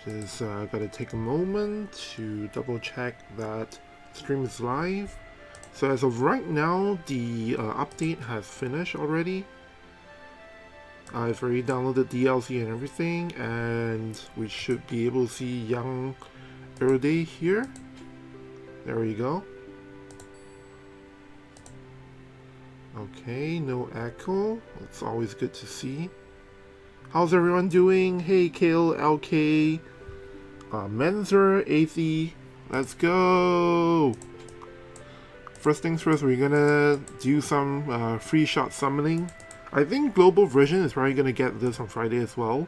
Just gotta take a moment to double check that stream is live. So as of right now, the update has finished already. I've already downloaded DLC and everything, and we should be able to see Young Oelde here. There we go. Okay, no echo. It's always good to see. How's everyone doing? Hey, Kale, LK, Menzer, Athi, let's go! First things first, we're gonna do some free shot summoning. I think global version is probably gonna get this on Friday as well.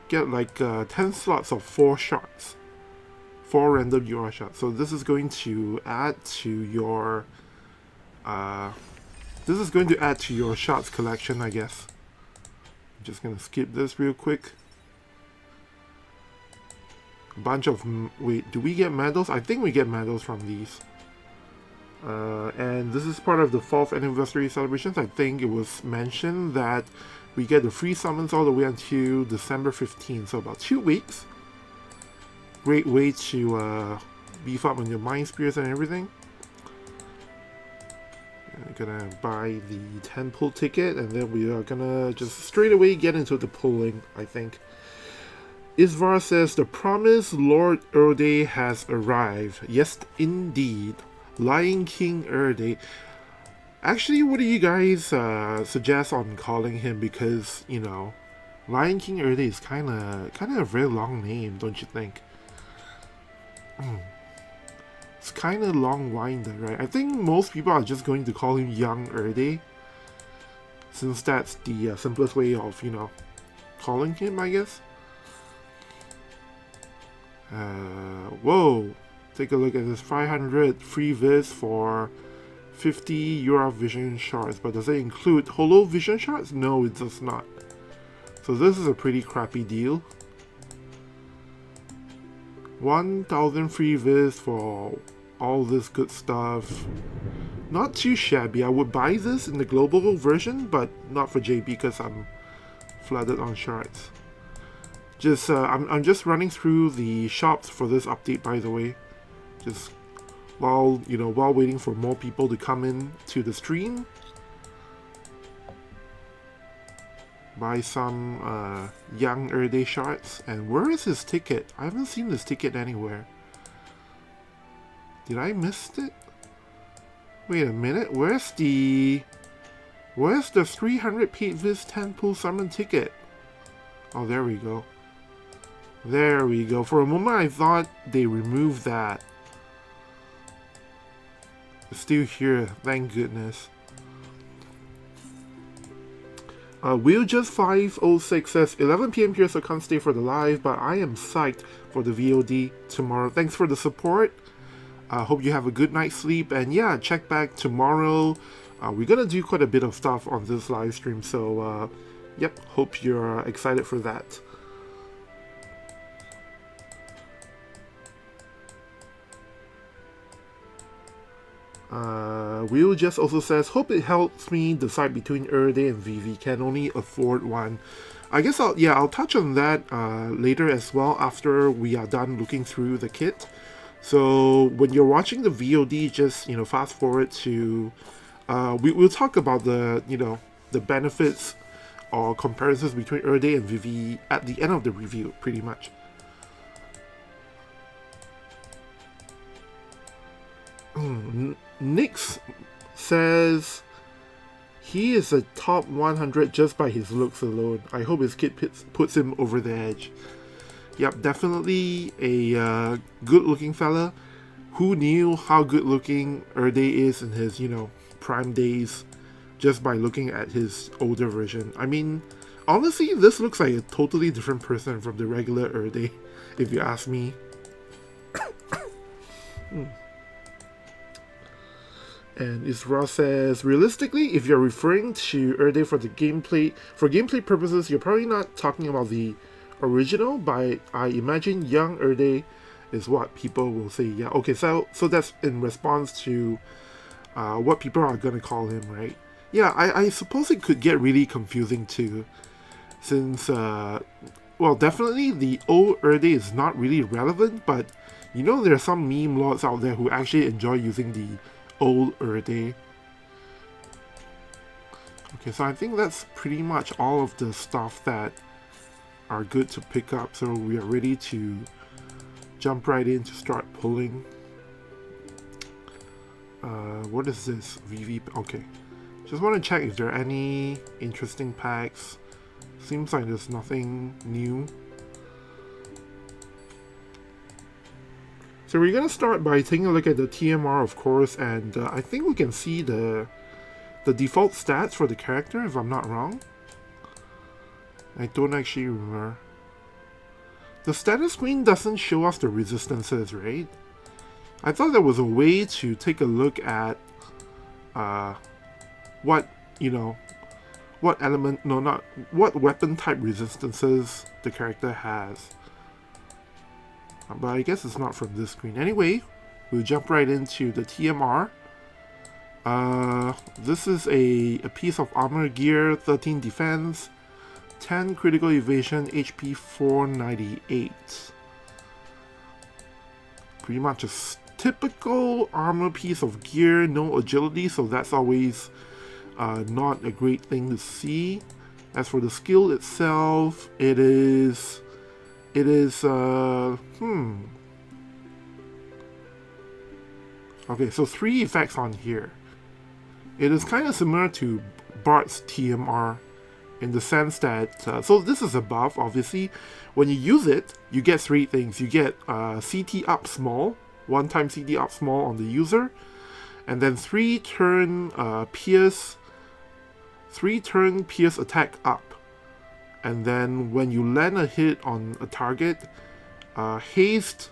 Get like 10 slots of 4 shots. 4 random UR shots. So this is going to add to your shots collection, I guess. I'm just gonna skip this real quick. A bunch of... wait, do we get medals? I think we get medals from these. And this is part of the 4th anniversary celebrations. I think it was mentioned that we get the free summons all the way until December 15th, so about 2 weeks. Great way to beef up on your mind spears and everything. I'm gonna buy the 10 pull ticket, and then we are gonna just straight away get into the pulling, I think. Isvar says, the promised Lord Erde has arrived. Yes, indeed. Lion King Erde. Actually, what do you guys suggest on calling him? Because, you know, Lion King Erde is kind of a very long name, don't you think? It's kind of long-winded, right? I think most people are just going to call him Young Oelde, since that's the simplest way of, you know, calling him, I guess. Whoa! Take a look at this 500 free vis for 50 UR vision shards, but does it include holo vision shards? No, it does not. So this is a pretty crappy deal. 1000 free vis for all this good stuff. Not too shabby. I would buy this in the global version, but not for JP because I'm flooded on shards. Just I'm just running through the shops for this update, by the way. Just while waiting for more people to come in to the stream. Buy some Young Oelde shards. And where is his ticket? I haven't seen this ticket anywhere. Did I miss it? Wait a minute, where's the 300 paid vis 10 pull summon ticket? Oh, there we go. There we go. For a moment I thought they removed that. It's still here, thank goodness. Wheeljust506 says 11 PM here, so can't stay for the live, but I am psyched for the VOD tomorrow. Thanks for the support. Hope you have a good night's sleep, and yeah, check back tomorrow. We're gonna do quite a bit of stuff on this live stream, so yep, hope you're excited for that. Will just also says, hope it helps me decide between Erde and Vivi, can only afford one. I guess I'll touch on that later as well after we are done looking through the kit. So when you're watching the VOD, just fast forward to we'll talk about the the benefits or comparisons between Erde and Vivi at the end of the review, pretty much. Nix says he is a top 100 just by his looks alone. I hope his kit puts him over the edge. Yep, definitely a good-looking fella. Who knew how good-looking Erde is in his, prime days just by looking at his older version. I mean, honestly, this looks like a totally different person from the regular Erde, if you ask me. And Isra says, realistically, if you're referring to Erde for gameplay purposes, you're probably not talking about the original, but I imagine Young Oelde is what people will say. Yeah, okay, so that's in response to what people are gonna call him, right? Yeah, I suppose it could get really confusing too, since well, definitely the old Erde is not really relevant, but you know there are some meme lords out there who actually enjoy using the old Erde. Okay, so I think that's pretty much all of the stuff that are good to pick up, so we are ready to jump right in to start pulling. What is this? Vivi, okay. Just want to check if there are any interesting packs. Seems like there's nothing new. So we're gonna start by taking a look at the TMR, of course, and I think we can see the default stats for the character, if I'm not wrong. I don't actually remember. The status screen doesn't show us the resistances, right? I thought there was a way to take a look at what, you know, what element, no, not, what weapon type resistances the character has. But I guess it's not from this screen. Anyway, we'll jump right into the TMR. This is a piece of armor gear, 13 defense, 10 critical evasion, HP 498. Pretty much a typical armor piece of gear, no agility, so that's always not a great thing to see. As for the skill itself, it is okay, so 3 effects on here. It is kind of similar to Bart's TMR in the sense that, so this is a buff, obviously. When you use it, you get 3 things. You get CT up small, 1-time CT up small on the user, and then 3-turn pierce attack up. And then when you land a hit on a target, haste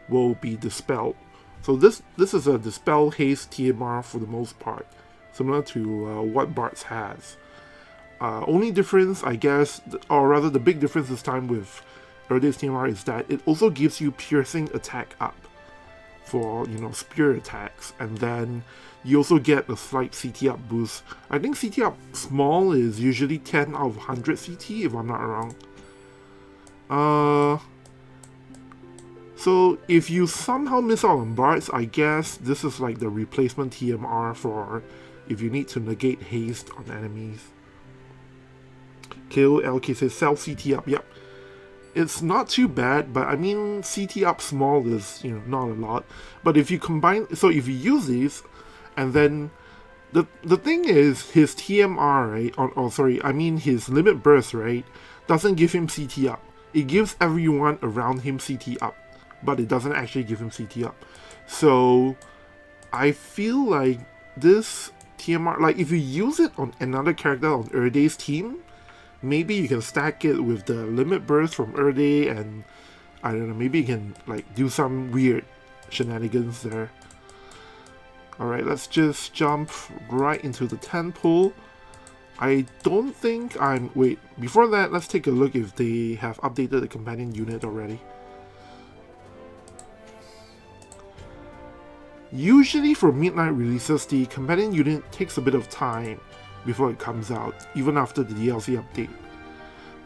will be dispelled. So this is a dispel haste TMR for the most part, similar to what Bart's has. Only difference, I guess, or rather the big difference this time with Erde's TMR is that it also gives you piercing attack up for, you know, spear attacks, and then you also get a slight CT up boost. I think CT up small is usually 10 out of 100 CT, if I'm not wrong. So if you somehow miss out on Bart's, I guess this is like the replacement TMR for if you need to negate haste on enemies. KO LK says self CT up, yep. It's not too bad, but I mean CT up small is, you know, not a lot. But if you combine, so if you use these, and then the thing is his TMR, right? Or sorry, I mean his limit burst, right? Doesn't give him CT up. It gives everyone around him CT up, but it doesn't actually give him CT up. So I feel like this TMR, like if you use it on another character on Erde's team, maybe you can stack it with the limit burst from Erde, and I don't know, maybe you can like do some weird shenanigans there. Alright, let's just jump right into the 10 pull. I don't think I'm... Wait, before that, let's take a look if they have updated the companion unit already. Usually for midnight releases, the companion unit takes a bit of time before it comes out, even after the DLC update.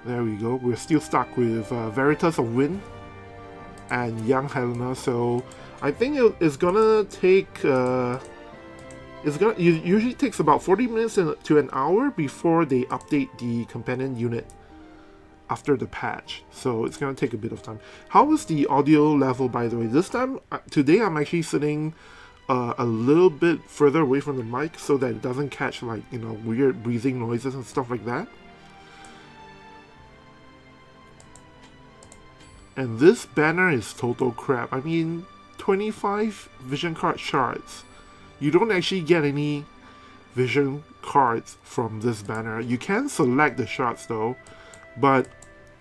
There we go, we're still stuck with Veritas of Wind and Young Helena, so I think it's gonna take... it usually takes about 40 minutes to an hour before they update the companion unit after the patch, so it's gonna take a bit of time. How is the audio level, by the way? This time, today I'm actually sitting a little bit further away from the mic so that it doesn't catch, like, you know, weird breathing noises and stuff like that. And this banner is total crap. I mean, 25 vision card shards. You don't actually get any vision cards from this banner. You can select the shards though, but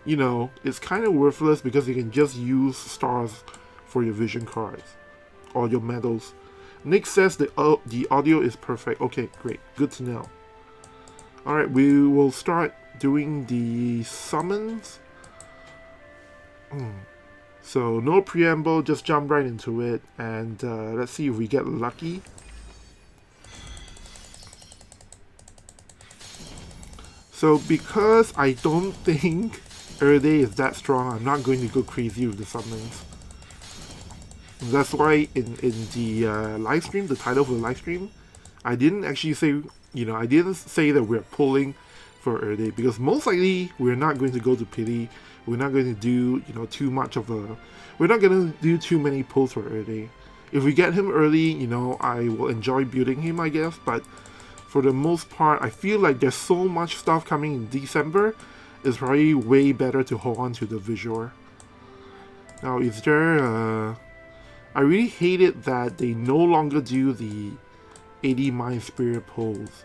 you know, it's kind of worthless because you can just use stars for your vision cards or your medals. Nick says the audio is perfect. Okay, great, good to know. Alright, we will start doing the summons. So no preamble, just jump right into it, and let's see if we get lucky. So because I don't think Erde is that strong, I'm not going to go crazy with the summons. That's why in the live stream, the title for the live stream, I didn't actually say, I didn't say that we're pulling for Erde, because most likely we're not going to go to pity. We're not going to do, too much of a, we're not going to do too many pulls for Erde. If we get him early, I will enjoy building him, I guess, but for the most part, I feel like there's so much stuff coming in December, it's probably way better to hold on to the visual. Now, is there, I really hate it that they no longer do the 80 Mind Spirit pulls.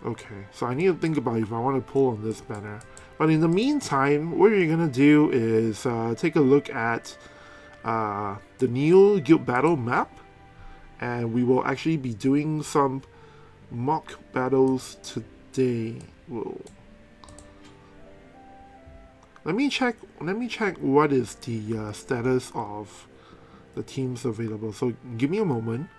Okay, so I need to think about if I want to pull on this banner. But in the meantime, what you're going to do is take a look at the new Guild Battle map. And we will actually be doing some mock battles today. Whoa. Let me check what is the status of the teams available. So give me a moment.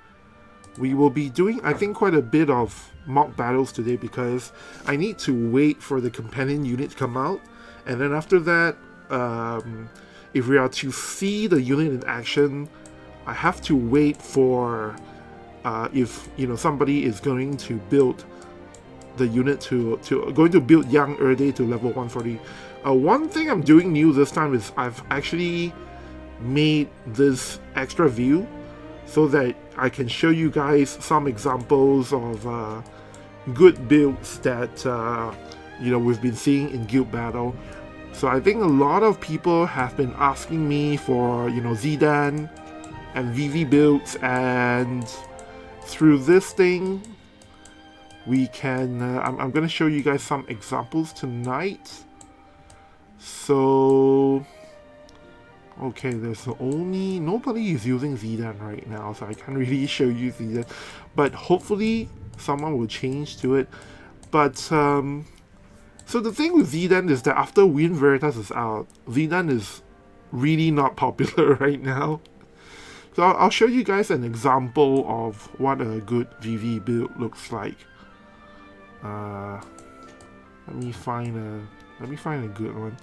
We will be doing, I think, quite a bit of mock battles today because I need to wait for the companion unit to come out. And then after that, if we are to see the unit in action, I have to wait for if somebody is going to build the unit going to build Young Oelde to level 140. One thing I'm doing new this time is I've actually made this extra view so that I can show you guys some examples of good builds that we've been seeing in Guild Battle. So I think a lot of people have been asking me for Zidane and Vivi builds, and through this thing we can I'm gonna show you guys some examples tonight. So okay, there's nobody is using Zidane right now, so I can't really show you Zidane, but hopefully someone will change to it. But so the thing with Zidane is that after Wind Veritas is out, Zidane is really not popular right now. So I'll show you guys an example of what a good Vivi build looks like. Let me find a good one.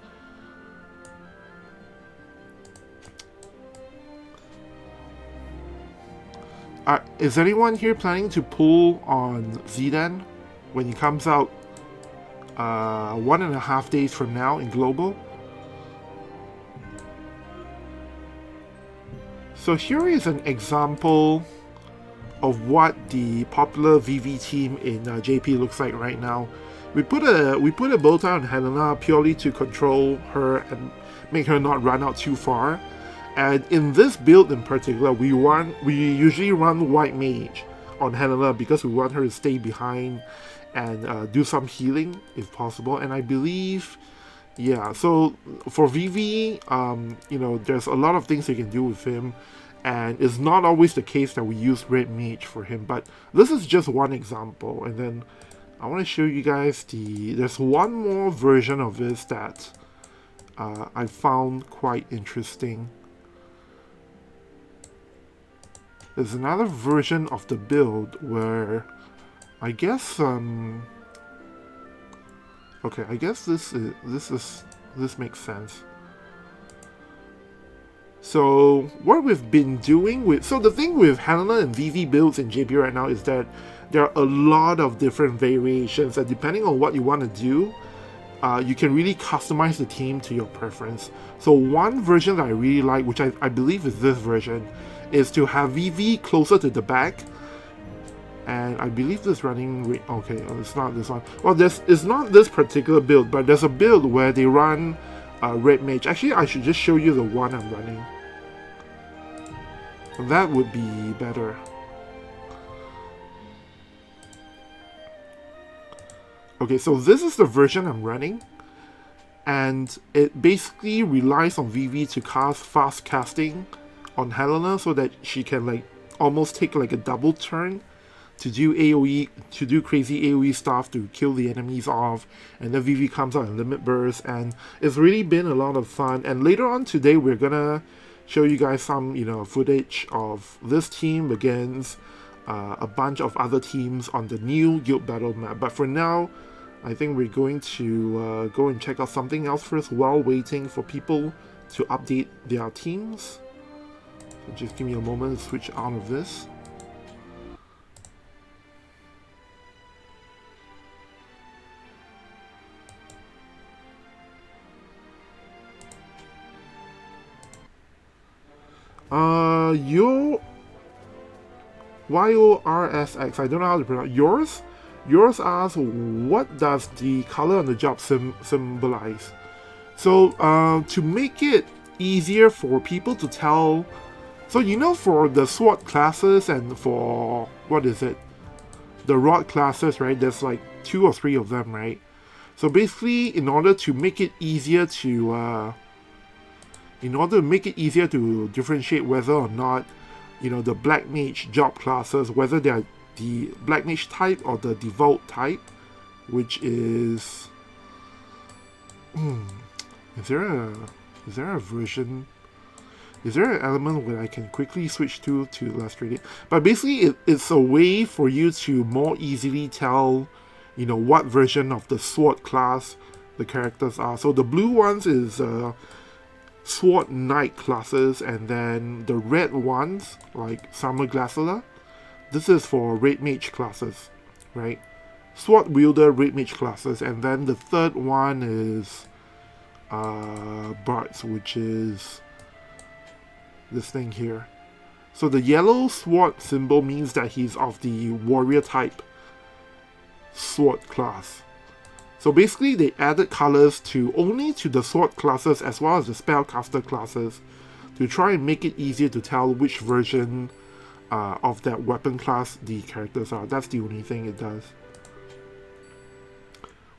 Is anyone here planning to pull on Zidane when he comes out 1.5 days from now in Global? So here is an example of what the popular Vivi team in JP looks like right now. We put a bow tie on Helena purely to control her and make her not run out too far. And in this build in particular, we usually run White Mage on Helena because we want her to stay behind and do some healing if possible. And I believe, yeah, so for Vivi, there's a lot of things you can do with him, and it's not always the case that we use Red Mage for him, but this is just one example. And then I want to show you guys there's one more version of this that I found quite interesting. There's another version of the build where I guess okay, I guess this makes sense. So what we've been doing so the thing with Helena and Vivi builds in JP right now is that there are a lot of different variations, and depending on what you want to do, you can really customize the team to your preference. So one version that I really like, which I believe is this version, is to have Vivi closer to the back. And I believe this running, okay, it's not this one. Well, it's not this particular build, but there's a build where they run Red Mage. Actually, I should just show you the one I'm running. That would be better. Okay, so this is the version I'm running, and it basically relies on Vivi to cast fast casting on Helena so that she can almost take a double turn to do AoE, to do crazy AoE stuff to kill the enemies off, and then Vivi comes out in limit burst, and it's really been a lot of fun. And later on today we're gonna show you guys some footage of this team against a bunch of other teams on the new Guild Battle map. But for now, I think we're going to go and check out something else first while waiting for people to update their teams. So just give me a moment to switch out of this. Your YORSX, I don't know how to pronounce yours. Yours asks, what does the color on the job symbolize? So, to make it easier for people to tell, so you know, for the SWAT classes and for, what is it, the ROD classes, right, there's like 2 or 3 of them, right? So basically, in order to make it easier to differentiate whether or not, you know, the Black Mage job classes, whether they're the Black Mage type or the Devout type, which is... Is there a version? Is there an element where I can quickly switch to illustrate it? But basically, it's a way for you to more easily tell, you know, what version of the SWAT class the characters are. So the blue ones is SWAT Knight classes, and then the red ones, like Summer Glacier, this is for Red Mage classes, right? SWAT Wielder, Red Mage classes, and then the third one is Bards, which is this thing here. So the yellow SWAT symbol means that he's of the Warrior type SWAT class. So basically, they added colors only to the SWAT classes as well as the Spellcaster classes to try and make it easier to tell which version of that weapon class the characters are. That's the only thing it does.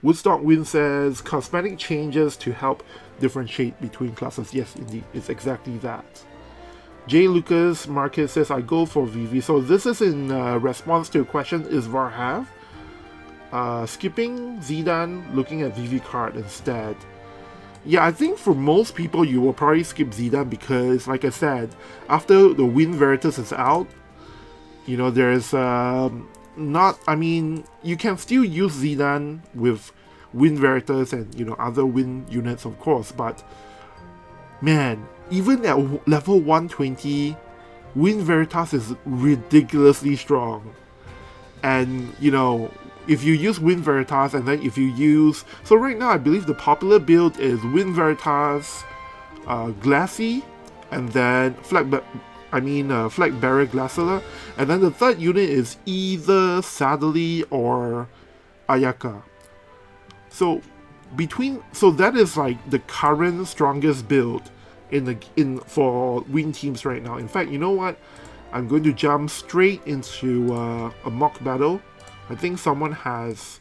Woodstock Win says, cosmetic changes to help differentiate between classes. Yes, indeed, it's exactly that. J. Lucas Marquez says, I go for Vivi. So this is in response to a question, is Varhav skipping Zidane, looking at Vivi card instead? Yeah, I think for most people you will probably skip Zidane because, like I said, after the Wind Veritas is out, you know, there's I mean, you can still use Zidane with Wind Veritas and, you know, other Wind units, of course, but man, even at level 120, Wind Veritas is ridiculously strong. And, you know, if you use Wind Veritas and then if you use... So right now, I believe the popular build is Wind Veritas, Glassy, and then Flag Bearer Glacier. And then the third unit is either Sadly or Ayaka. So that is like the current strongest build for Wind teams right now. In fact, you know what? I'm going to jump straight into a mock battle. I think someone has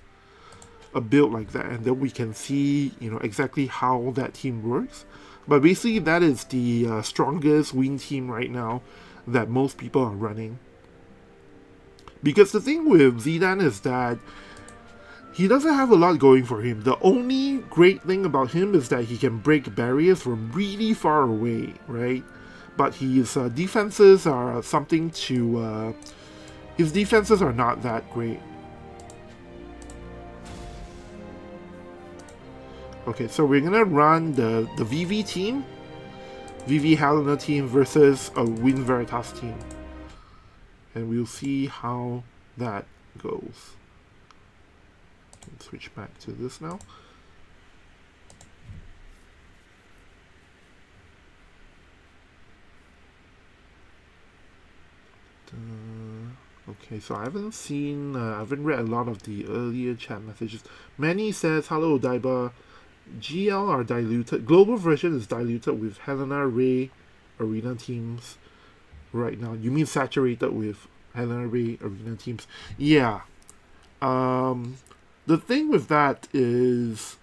a build like that, and then we can see, you know, exactly how that team works. But basically, that is the strongest Wind team right now that most people are running. Because the thing with Zidane is that he doesn't have a lot going for him. The only great thing about him is that he can break barriers from really far away, right? But his defenses are something to... his defenses are not that great. Okay, so we're gonna run the Vivi team, Vivi Helena team versus a Wind Veritas team, and we'll see how that goes. Let's switch back to this now. Okay, so I haven't read a lot of the earlier chat messages. Manny says, hello Odaiba. GL are diluted. Global version is diluted with Helena, Ray, Arena teams right now. You mean saturated with Helena, Ray, Arena teams? Yeah. The thing with that is,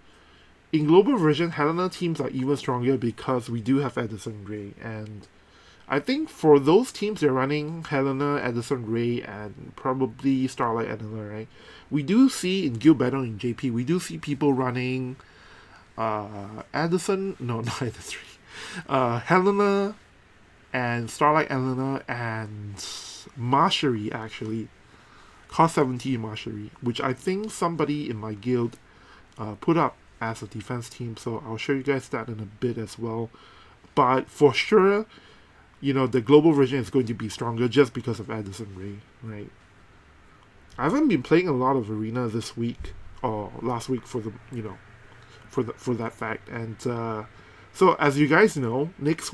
in global version, Helena teams are even stronger because we do have Edison Ray, and I think for those teams they're running Helena, Edison Ray, and probably Starlight Helena, right? We do see in Guild Battle in JP, we do see people running Edison, no, not Edison Ray, Helena, and Starlight Helena, and Marshery, actually. Cost 70 Marshery, which I think somebody in my guild put up as a defense team, so I'll show you guys that in a bit as well. But for sure, the global version is going to be stronger just because of Addison Rae, right? I haven't been playing a lot of Arena this week or last week for that fact. And so as you guys know, next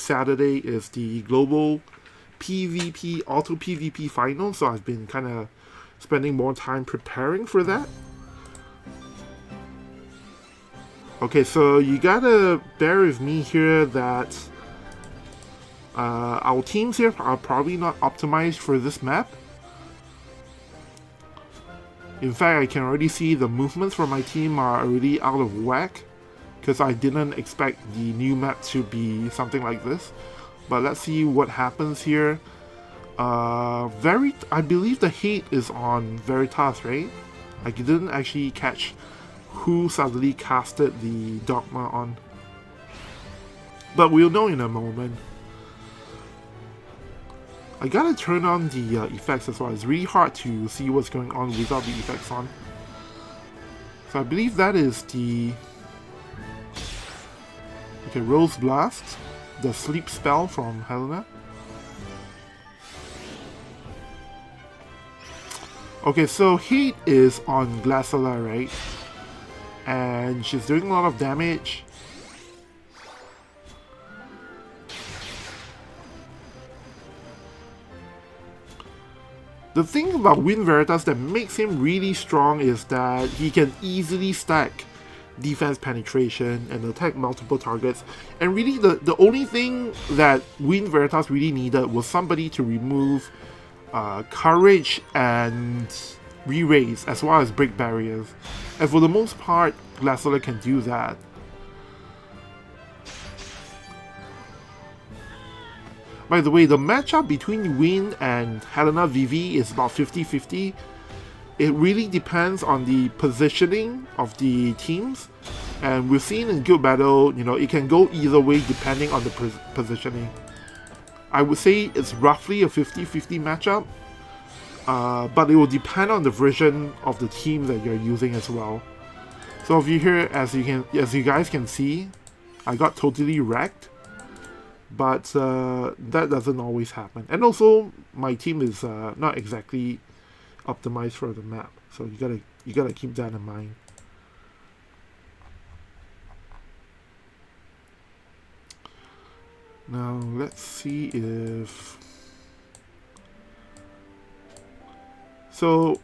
Saturday is the global PvP, auto PvP final. So I've been kind of spending more time preparing for that. Okay, so you gotta bear with me here that our teams here are probably not optimized for this map. In fact, I can already see the movements for my team are already out of whack, because I didn't expect the new map to be something like this. But let's see what happens here. I believe the hate is on Veritas, right? I didn't actually catch who suddenly casted the Dogma on, but we'll know in a moment. I gotta turn on the effects as well. It's really hard to see what's going on without the effects on. So I believe that is the... Okay, Rose Blast, the sleep spell from Helena. Okay, so Hate is on Glassella, right? And she's doing a lot of damage. The thing about Wind Veritas that makes him really strong is that he can easily stack defense penetration and attack multiple targets. And really the only thing that Wind Veritas really needed was somebody to remove courage and re-raise as well as break barriers. And for the most part, Glassella can do that. By the way, the matchup between Wind and Helena Vivi is about 50-50. It really depends on the positioning of the teams. And we've seen in Guild Battle, it can go either way depending on the positioning. I would say it's roughly a 50-50 matchup. But it will depend on the version of the team that you're using as well. So if you here, as you guys can see, I got totally wrecked. But that doesn't always happen. And also, my team is not exactly optimized for the map, so you gotta keep that in mind. Now let's see if... So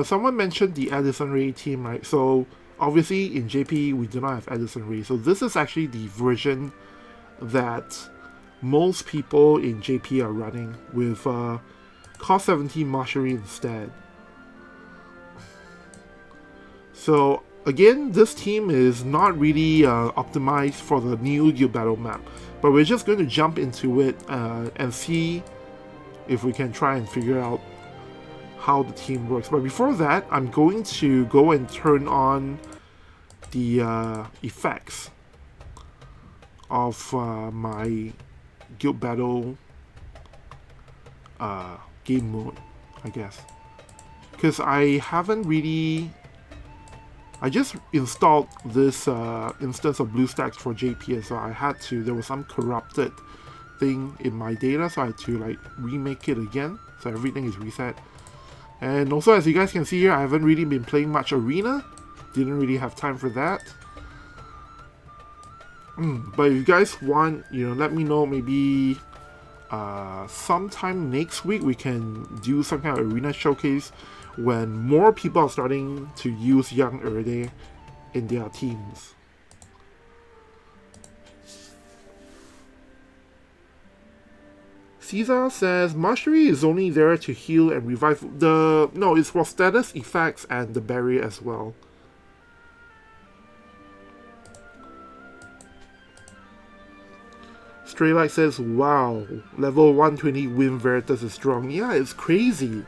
someone mentioned the Addison Rae team, right? So obviously in JP we do not have Addison Rae. So this is actually the version that most people in JP are running with cost 17 Mastery instead. So again, this team is not really optimized for the new Guild Battle map, but we're just going to jump into it and see if we can try and figure out how the team works. But before that, I'm going to go and turn on the effects of my Guild Battle game mode, I guess, because I haven't really... I just installed this instance of BlueStacks for JP, so I had to... There was some corrupted thing in my data, so I had to like remake it again, so everything is reset. And also, as you guys can see here, I haven't really been playing much Arena. Didn't really have time for that. But if you guys want, let me know. Maybe sometime next week we can do some kind of Arena showcase when more people are starting to use Young Oelde in their teams. Caesar says Mastery is only there to heal and revive. No, it's for status effects and the barrier as well. Straylight says, wow, level 120 Wind Veritas is strong. Yeah, it's crazy.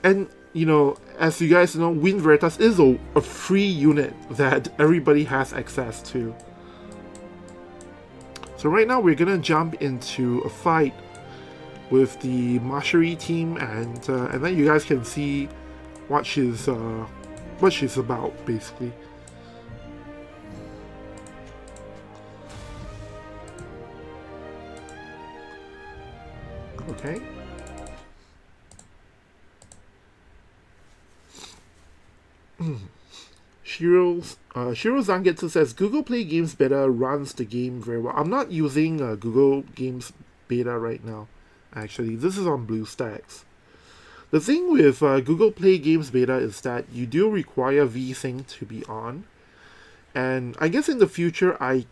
And, as you guys know, Wind Veritas is a free unit that everybody has access to. So right now we're gonna jump into a fight with the Mastery team, and then you guys can see what she's what she's about, basically. Okay. Shiro Zangetsu says Google Play Games Beta runs the game very well. I'm not using Google Games Beta right now. Actually, this is on BlueStacks. The thing with Google Play Games Beta is that you do require VSync to be on. And I guess in the future, I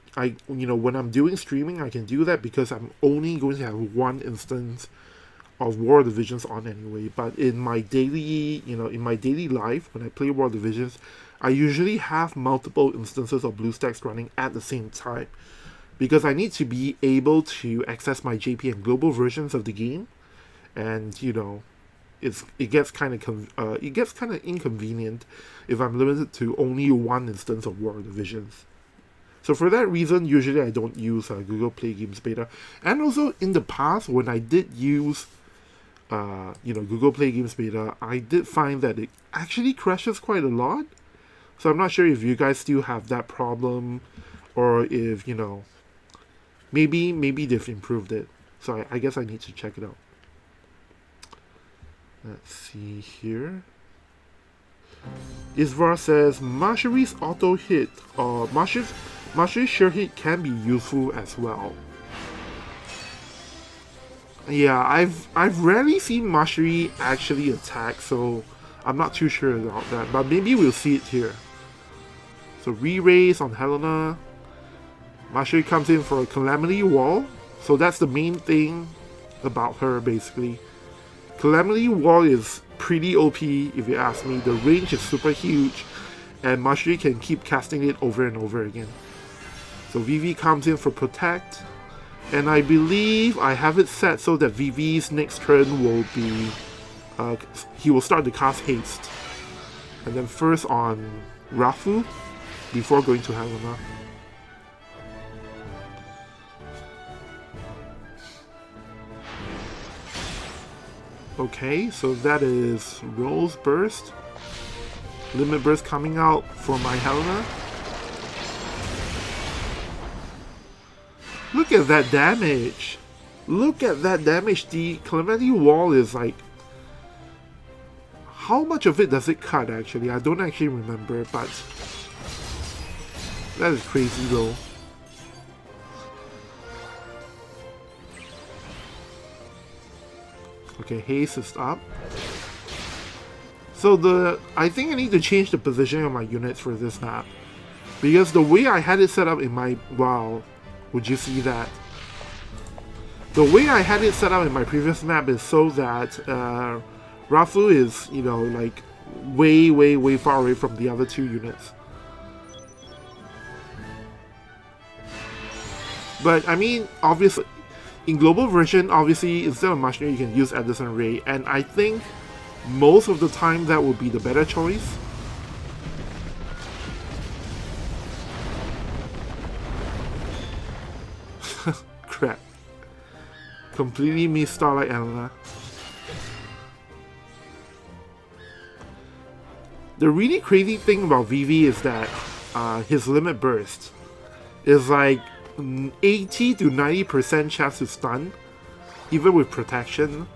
when I'm doing streaming, I can do that because I'm only going to have one instance of War Divisions on anyway. But in my daily, in my daily life, when I play War Divisions, I usually have multiple instances of BlueStacks running at the same time because I need to be able to access my JP and global versions of the game, and it gets kind of inconvenient if I'm limited to only one instance of War Divisions. So for that reason, usually I don't use Google Play Games Beta. And also in the past, when I did use Google Play Games Beta, I did find that it actually crashes quite a lot. So I'm not sure if you guys still have that problem, or if maybe they've improved it. So I guess I need to check it out. Let's see here. Isvar says Marjorie's auto hit or Marjorie's sure hit can be useful as well. Yeah, I've rarely seen Marjorie actually attack, so I'm not too sure about that. But maybe we'll see it here. So re-raise on Helena. Marjorie comes in for a Calamity Wall. So that's the main thing about her, basically. Calamity Wall is pretty OP if you ask me. The range is super huge, and Marjorie can keep casting it over and over again. So Vivi comes in for Protect, and I believe I have it set so that Vivi's next turn will be he will start to cast Haste, and then first on Rafu before going to Helena. Okay, so that is Rose Burst. Limit Burst coming out for my Helena. Look at that damage! Look at that damage! The Calamity Wall is like... How much of it does it cut actually? I don't actually remember, but... That is crazy though. Okay, haste is up. So I think I need to change the positioning of my units for this map. Because the way I had it set up in my... Wow, would you see that? The way I had it set up in my previous map is so that Rafu is, like way far away from the other two units. But I mean, obviously, in global version, obviously, instead of Marjorie, you can use Edison Ray, and I think most of the time that would be the better choice. Crap. Completely missed Starlight Elena. The really crazy thing about Vivi is that his limit burst is like 80 to 90% chance to stun, even with protection.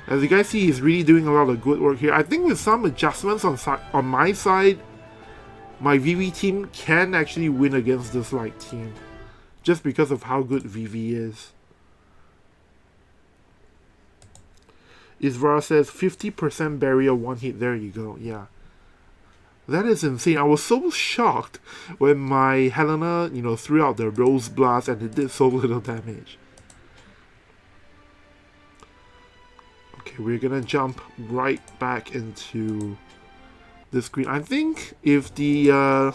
As you guys see, he's really doing a lot of good work here. I think with some adjustments on my side, my Vivi team can actually win against this light team, just because of how good Vivi is. Isvara says 50% barrier one hit. There you go. Yeah. That is insane. I was so shocked when my Helena, threw out the Rose Blast and it did so little damage. Okay, we're gonna jump right back into the screen. I think if the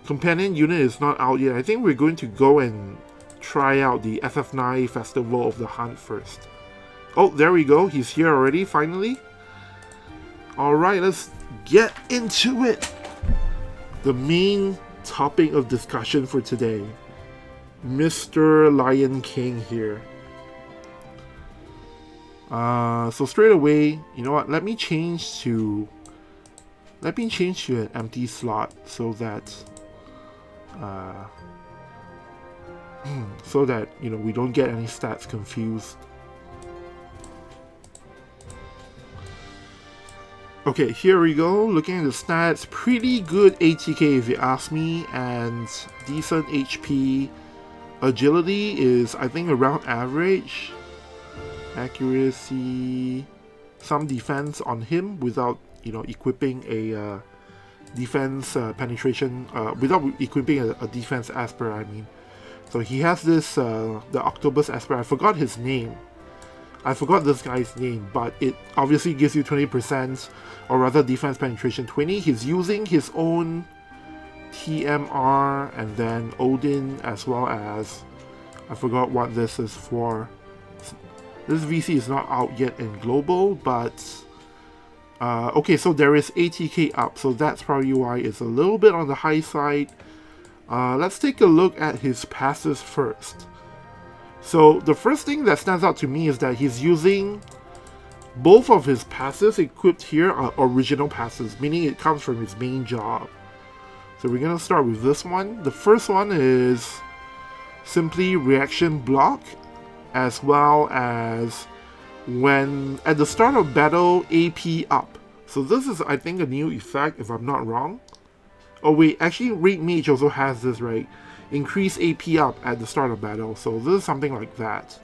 companion unit is not out yet, I think we're going to go and try out the FF9 Festival of the Hunt first. Oh, there we go. He's here already, finally. Alright, let's get into it. The main topic of discussion for today. Mr. Lion King here. So straight away, you know what? Let me change to an empty slot so that we don't get any stats confused. Okay, here we go. Looking at the stats, pretty good ATK if you ask me, and decent HP. Agility is, I think, around average. Accuracy, some defense on him without, equipping a defense penetration, without equipping a defense Asper, I mean. So he has this, the Octopus Asper, I forgot his name. I forgot this guy's name, but it obviously gives you 20%, or rather defense penetration 20. He's using his own TMR and then Odin, as well as, I forgot what this is for. This VC is not out yet in global, but okay, so there is ATK up, so that's probably why it's a little bit on the high side. Let's take a look at his passes first. So the first thing that stands out to me is that he's using both of his passes equipped here are original passes, meaning it comes from his main job. So we're gonna start with this one. The first one is simply reaction block, as well as when at the start of battle, AP up. So this is, I think, a new effect if I'm not wrong. Oh wait, actually Raid Mage also has this, right? Increase AP up at the start of battle, so this is something like that.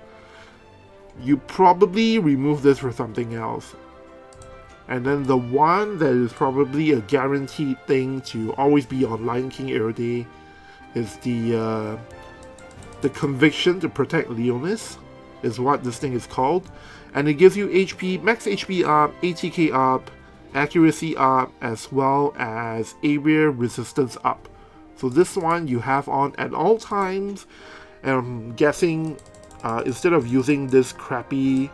You probably remove this for something else. And then the one that is probably a guaranteed thing to always be on Lion King Erde is the Conviction to Protect Leonis, is what this thing is called. And it gives you HP, max HP up, ATK up, accuracy up, as well as area resistance up. So this one you have on at all times, and I'm guessing instead of using this crappy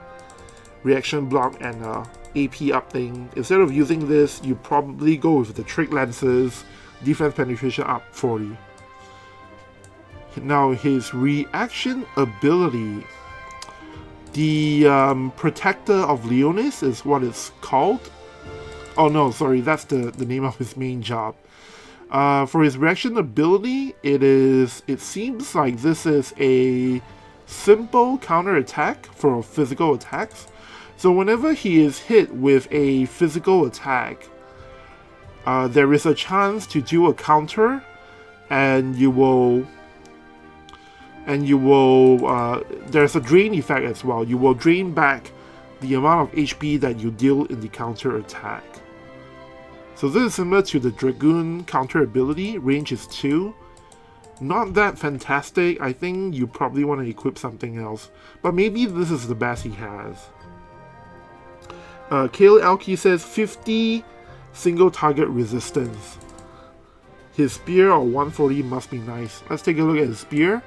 reaction block and AP up thing, instead of using this, you probably go with the trick lenses, defense penetration up 40. Now his reaction ability, the Protector of Leonis is what it's called. Oh no, sorry, that's the name of his main job. For his reaction ability, it seems like this is a simple counter attack for physical attacks. So whenever he is hit with a physical attack, there is a chance to do a counter, and you will there's a drain effect as well. You will drain back the amount of HP that you deal in the counter attack. So this is similar to the Dragoon counter ability. Range is 2. Not that fantastic. I think you probably want to equip something else, but maybe this is the best he has. Kale Alki says 50 single target resistance. His spear or 140 must be nice. Let's take a look at his spear.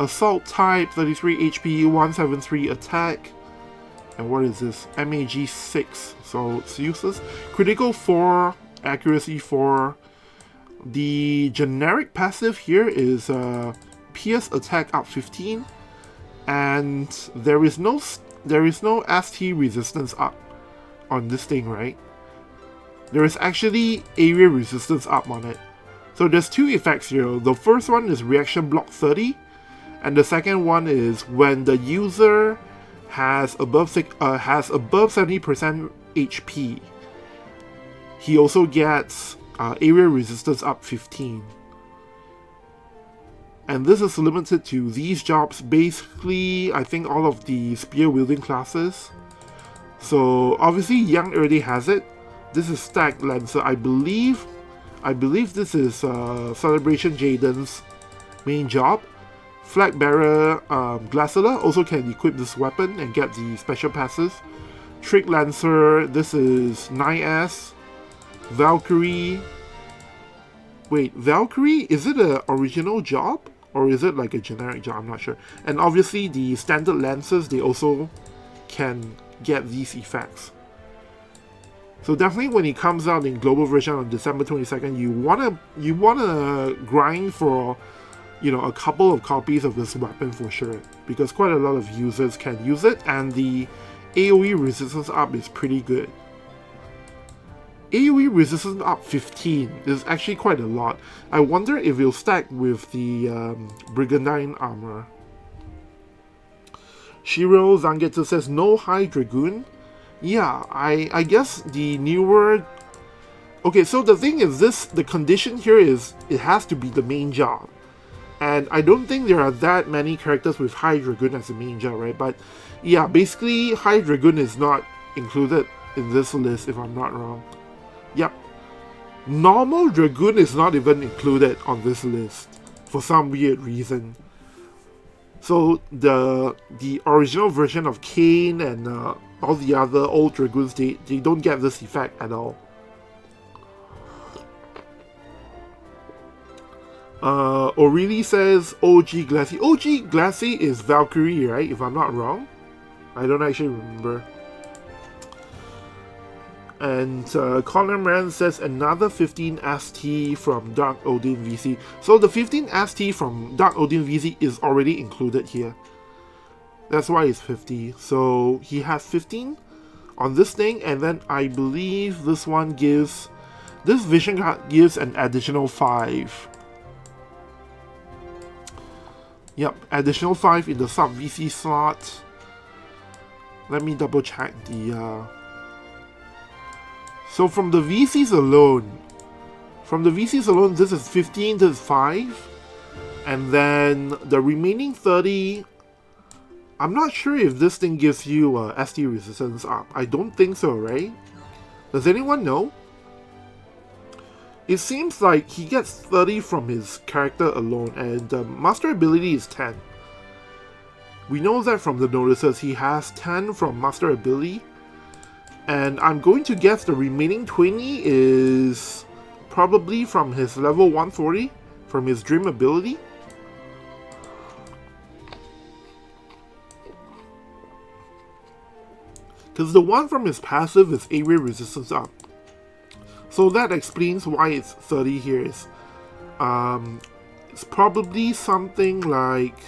Assault type, 33 HP, 173 attack. And what is this? MAG 6, so it's useless. Critical 4, accuracy 4. The generic passive here is PS attack up 15, and there is no ST resistance up on this thing, right? There is actually area resistance up on it. So there's two effects here. The first one is reaction block 30, and the second one is when the user has above 70% HP, he also gets area resistance up 15. And this is limited to these jobs, basically, I think all of the spear wielding classes. So obviously Young Oelde has it. This is Stacked Lancer. I believe this is Celebration Jaden's main job. Flag Bearer Glassela also can equip this weapon and get the special passes. Trick Lancer, this is 9S. Valkyrie. Wait, Valkyrie? Is it an original job? Or is it like a generic job? I'm not sure. And obviously the standard Lancers, they also can get these effects. So definitely when it comes out in global version on December 22nd, you wanna grind for you know, a couple of copies of this weapon for sure, because quite a lot of users can use it, and the AoE resistance up is pretty good. AoE resistance up 15 is actually quite a lot. I wonder if it'll stack with the Brigandine armor. Shiro Zangetsu says no High Dragoon. Yeah, I guess the newer... Okay, so the thing is this, the condition here is it has to be the main job. And I don't think there are that many characters with High Dragoon as the main job, right? But yeah, basically High Dragoon is not included in this list if I'm not wrong. Yep. Normal Dragoon is not even included on this list for some weird reason. So the original version of Kane and all the other old Dragoons, they don't get this effect at all. O'Reilly says OG Glassy. OG Glassy is Valkyrie, right? If I'm not wrong. I don't actually remember. And Colin Rand says another 15 ST from Dark Odin VC. So the 15 ST from Dark Odin VC is already included here. That's why it's 50. So he has 15 on this thing, and then I believe this one gives... This vision card gives an additional 5. Yep, additional 5 in the sub VC slot. Let me double check the... So from the VCs alone, this is 15, this is 5. And then the remaining 30, I'm not sure if this thing gives you ST resistance up. I don't think so, right? Does anyone know? It seems like he gets 30 from his character alone, and master ability is 10. We know that from the notices, he has 10 from master ability. And I'm going to guess the remaining 20 is probably from his level 140, from his dream ability. Because the one from his passive is area resistance up. So that explains why it's 30 here. It's probably something like...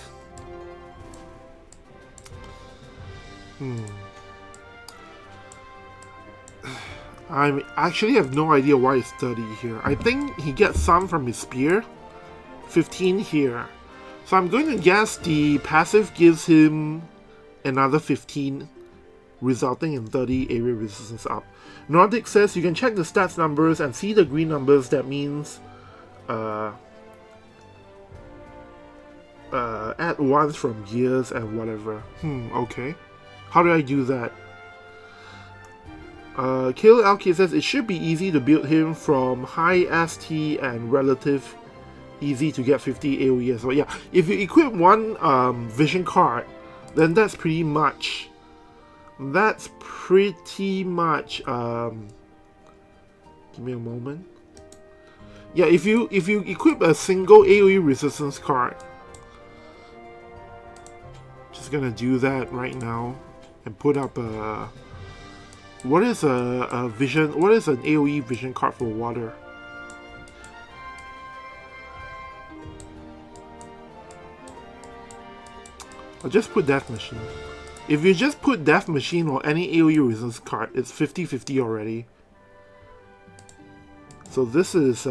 I actually have no idea why it's 30 here. I think he gets some from his spear. 15 here. So I'm going to guess the passive gives him another 15, resulting in 30 area resistance up. Nordic says you can check the stats numbers and see the green numbers. That means add ones from gears and whatever. Okay. How do I do that? Kill Alki says it should be easy to build him from high ST and relative easy to get 50 AoE as well. Yeah, if you equip one vision card, then that's pretty much... give me a moment. Yeah, if you equip a single AoE resistance card, just gonna do that right now and put up a... What is a vision? What is an AoE vision card for water? I'll just put Death Machine. If you just put Death Machine or any AoE resistance card, it's 50-50 already. So this is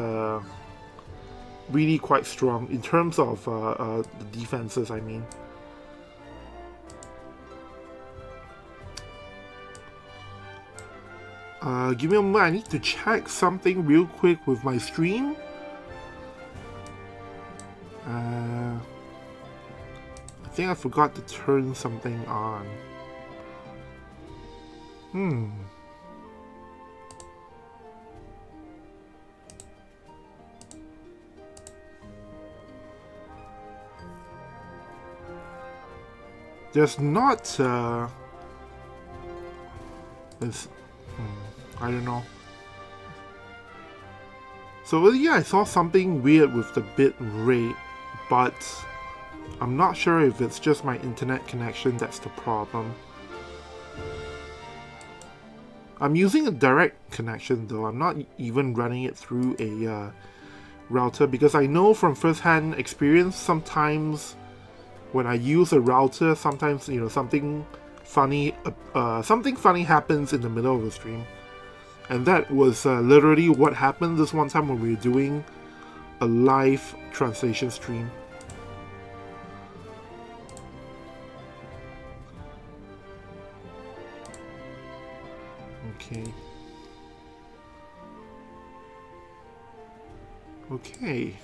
really quite strong in terms of the defenses, I mean. Give me a moment, I need to check something real quick with my stream. I think I forgot to turn something on. There's not I don't know. So yeah, I saw something weird with the bit rate, but I'm not sure if it's just my internet connection that's the problem. I'm using a direct connection though. I'm not even running it through a router, because I know from first-hand experience sometimes when I use a router, sometimes something funny happens in the middle of the stream, and that was literally what happened this one time when we were doing a live translation stream. Okay. Okay.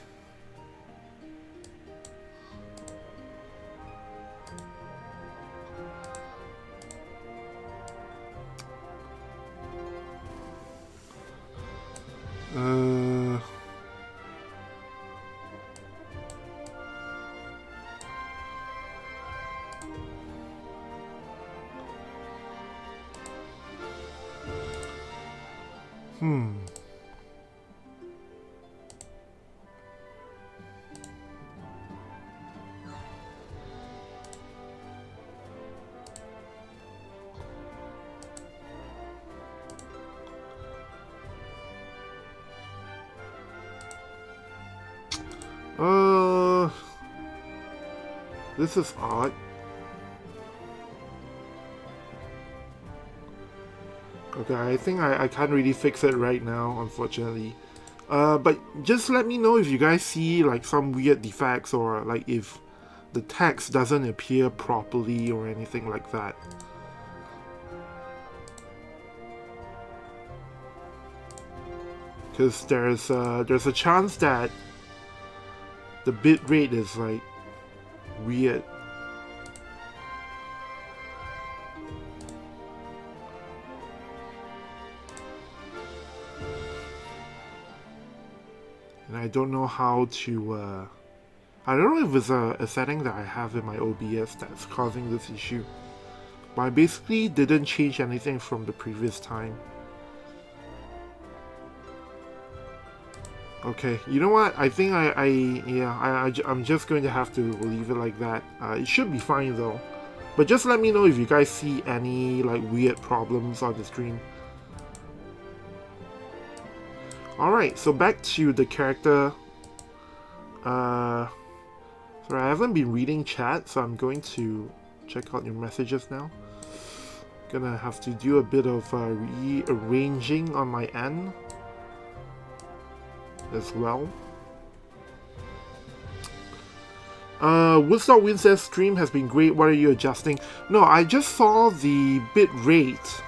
This is odd. Okay, I think I can't really fix it right now, unfortunately. But just let me know if you guys see like some weird defects, or like if the text doesn't appear properly or anything like that. Because there's a chance that the bitrate is like weird. And I don't know how to I don't know if it's a setting that I have in my OBS that's causing this issue, but I basically didn't change anything from the previous time. Okay, you know what? I think I'm just going to have to leave it like that. It should be fine though. But just let me know if you guys see any like weird problems on the stream. Alright, so back to the character. Sorry, I haven't been reading chat, so I'm going to check out your messages now. Gonna have to do a bit of rearranging on my end as well. Woodstock Win says stream has been great. What are you adjusting? No, I just saw the bit rate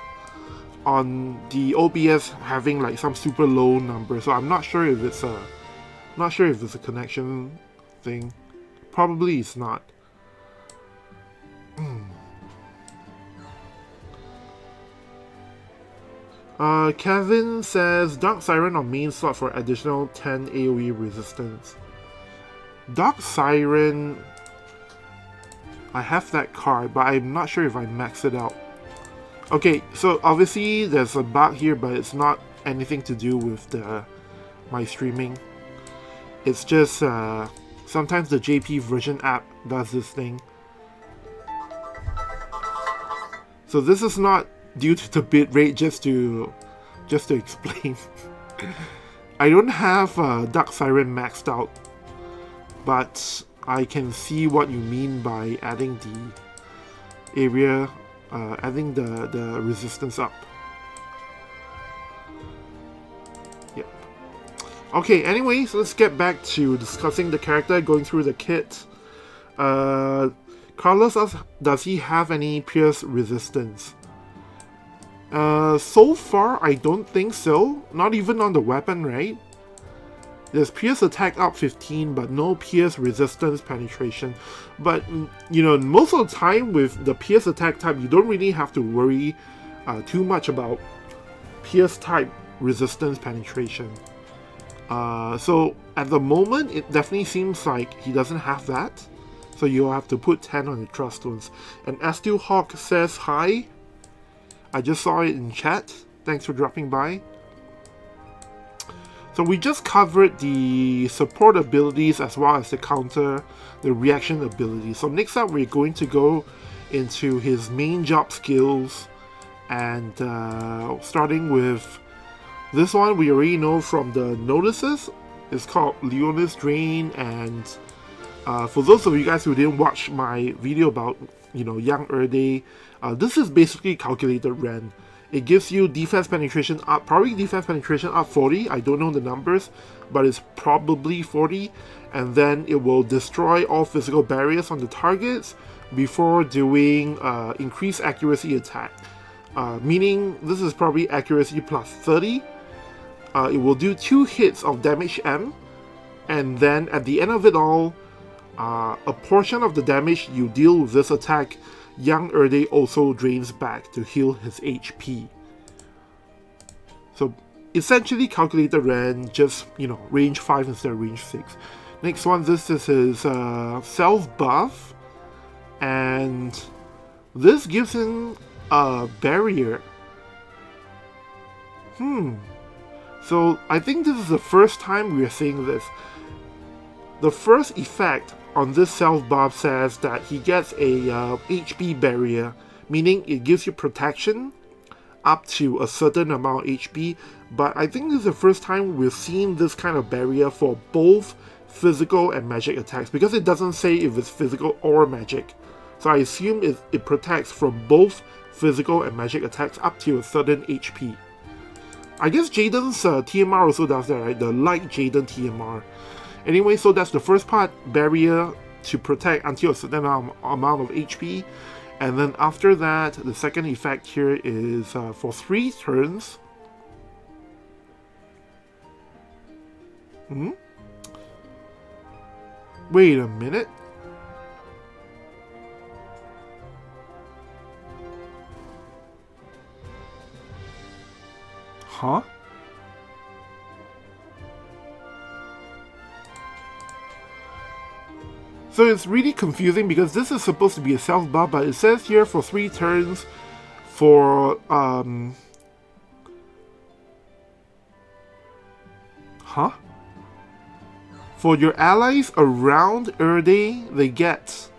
on the OBS having like some super low number, so I'm not sure if it's a connection thing. Probably it's not. Kevin says Dark Siren on main slot for additional 10 AoE resistance. Dark Siren, I have that card, but I'm not sure if I max it out. Okay, so obviously there's a bug here, but it's not anything to do with my streaming. It's just sometimes the JP version app does this thing. So this is not due to the bitrate, just to explain. I don't have Dark Siren maxed out, but I can see what you mean by adding the area, adding the resistance up. Yep. Okay, anyways, let's get back to discussing the character, going through the kit. Carlos asks, does he have any pierce resistance? So far, I don't think so. Not even on the weapon, right? There's pierce attack up 15, but no pierce resistance penetration. But, you know, most of the time with the pierce attack type, you don't really have to worry too much about pierce type resistance penetration. So, at the moment, it definitely seems like he doesn't have that. So you'll have to put 10 on the trust wounds. And Astil Hawk says hi. I just saw it in chat. Thanks for dropping by. So we just covered the support abilities as well as the reaction ability. So next up we're going to go into his main job skills, and starting with this one we already know from the notices. It's called Leonis Drain, and for those of you guys who didn't watch my video about, Young Erde, this is basically calculated rend. It gives you defense penetration up, probably defense penetration up 40, I don't know the numbers, but it's probably 40, and then it will destroy all physical barriers on the targets before doing increased accuracy attack. Meaning this is probably accuracy plus 30. It will do 2 hits of damage M, and then at the end of it all, a portion of the damage you deal with this attack, Young Erde also drains back to heal his HP. So essentially calculated rend, just range 5 instead of range 6. Next one, this is his self buff, and this gives him a barrier. So I think this is the first time we are seeing this. The first effect on this self buff says that he gets a HP barrier, meaning it gives you protection up to a certain amount of HP, but I think this is the first time we're seeing this kind of barrier for both physical and magic attacks, because it doesn't say if it's physical or magic. So I assume it protects from both physical and magic attacks up to a certain HP. I guess Jaden's TMR also does that, right? The light Jaden TMR. Anyway, so that's the first part, barrier to protect until a certain amount of HP. And then after that, the second effect here is for 3 turns. Wait a minute. Huh? So it's really confusing because this is supposed to be a self buff, but it says here for 3 turns for for your allies around Erde, they get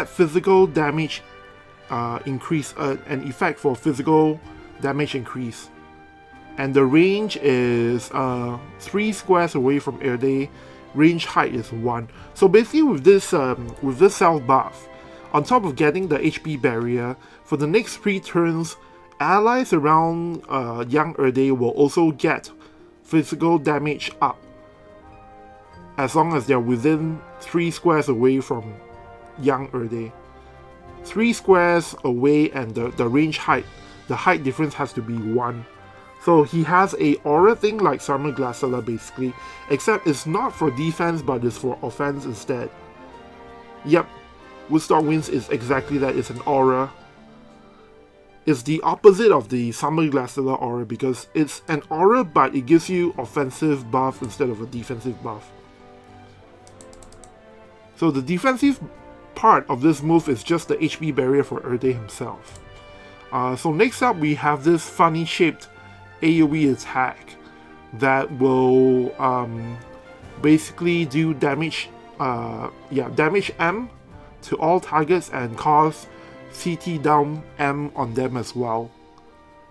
physical damage increase, an effect for physical damage increase. And the range is 3 squares away from Erde. Range height is 1. So basically with this self buff, on top of getting the HP barrier, for the next 3 turns, allies around Young Erde will also get physical damage up, as long as they're within 3 squares away from Young Erde. 3 squares away, and the range height, the height difference has to be 1. So he has a aura thing like Summer Glaciella basically, except it's not for defense but it's for offense instead. Yep, Woodstock Winds is exactly that, it's an aura. It's the opposite of the Summer Glaciella aura because it's an aura but it gives you offensive buff instead of a defensive buff. So the defensive part of this move is just the HP barrier for Erde himself. So next up we have this funny shaped AoE attack that will basically do damage, damage M to all targets and cause CT down M on them as well.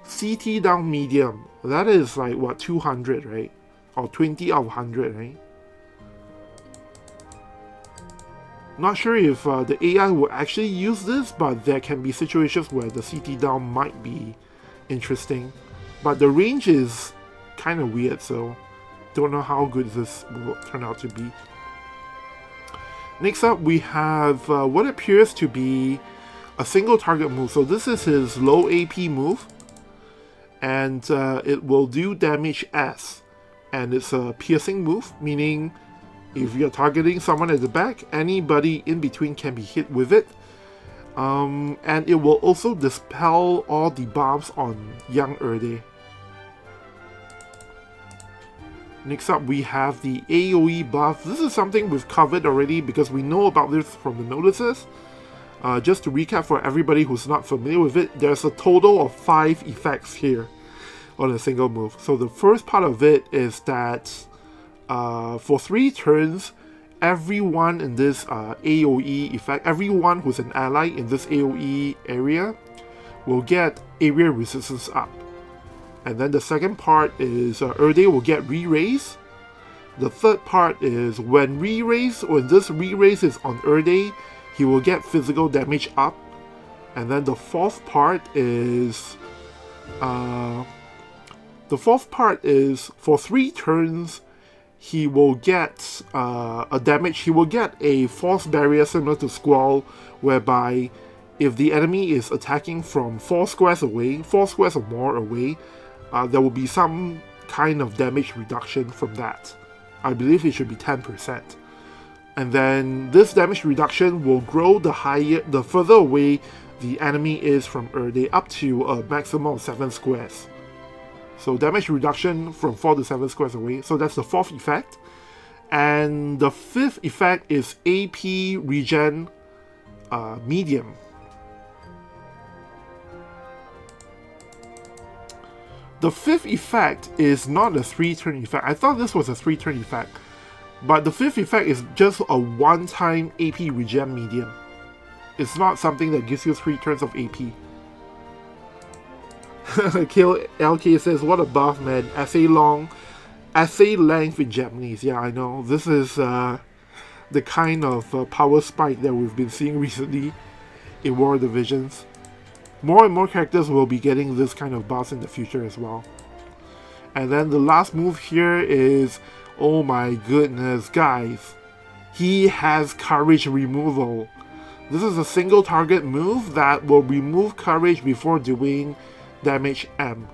CT down medium, that is like what, 200, right? Or 20 out of 100, right? Not sure if the AI will actually use this, but there can be situations where the CT down might be interesting. But the range is kind of weird, so don't know how good this will turn out to be. Next up, we have what appears to be a single target move. So this is his low AP move, and it will do damage S. And it's a piercing move, meaning if you're targeting someone at the back, anybody in between can be hit with it. And it will also dispel all debuffs on Young Erde. Next up we have the AoE buff. This is something we've covered already because we know about this from the notices. Just to recap for everybody who's not familiar with it, there's a total of 5 effects here on a single move. So the first part of it is that for 3 turns, everyone in this AoE effect, everyone who's an ally in this AoE area will get area resistance up. And then the second part is Erde will get re-raise. The third part is when this re-raise is on Erde, he will get physical damage up. And then the fourth part is for 3 turns, he will get he will get a force barrier similar to Squall, whereby if the enemy is attacking from 4 squares away, 4 squares or more away, there will be some kind of damage reduction from that. I believe it should be 10%. And then this damage reduction will grow the further away the enemy is from Erde, up to a maximum of 7 squares. So damage reduction from 4 to 7 squares away. So that's the 4th effect. And the 5th effect is AP regen medium. The 5th effect is not a 3-turn effect. I thought this was a 3-turn effect. But the 5th effect is just a one-time AP regen medium. It's not something that gives you 3 turns of AP. Kill LK says, what a buff, man. Essay length in Japanese. Yeah, I know. This is the kind of power spike that we've been seeing recently in War Divisions. More and more characters will be getting this kind of buffs in the future as well. And then the last move here is, oh my goodness, guys. He has courage removal. This is a single target move that will remove courage before doing damage M.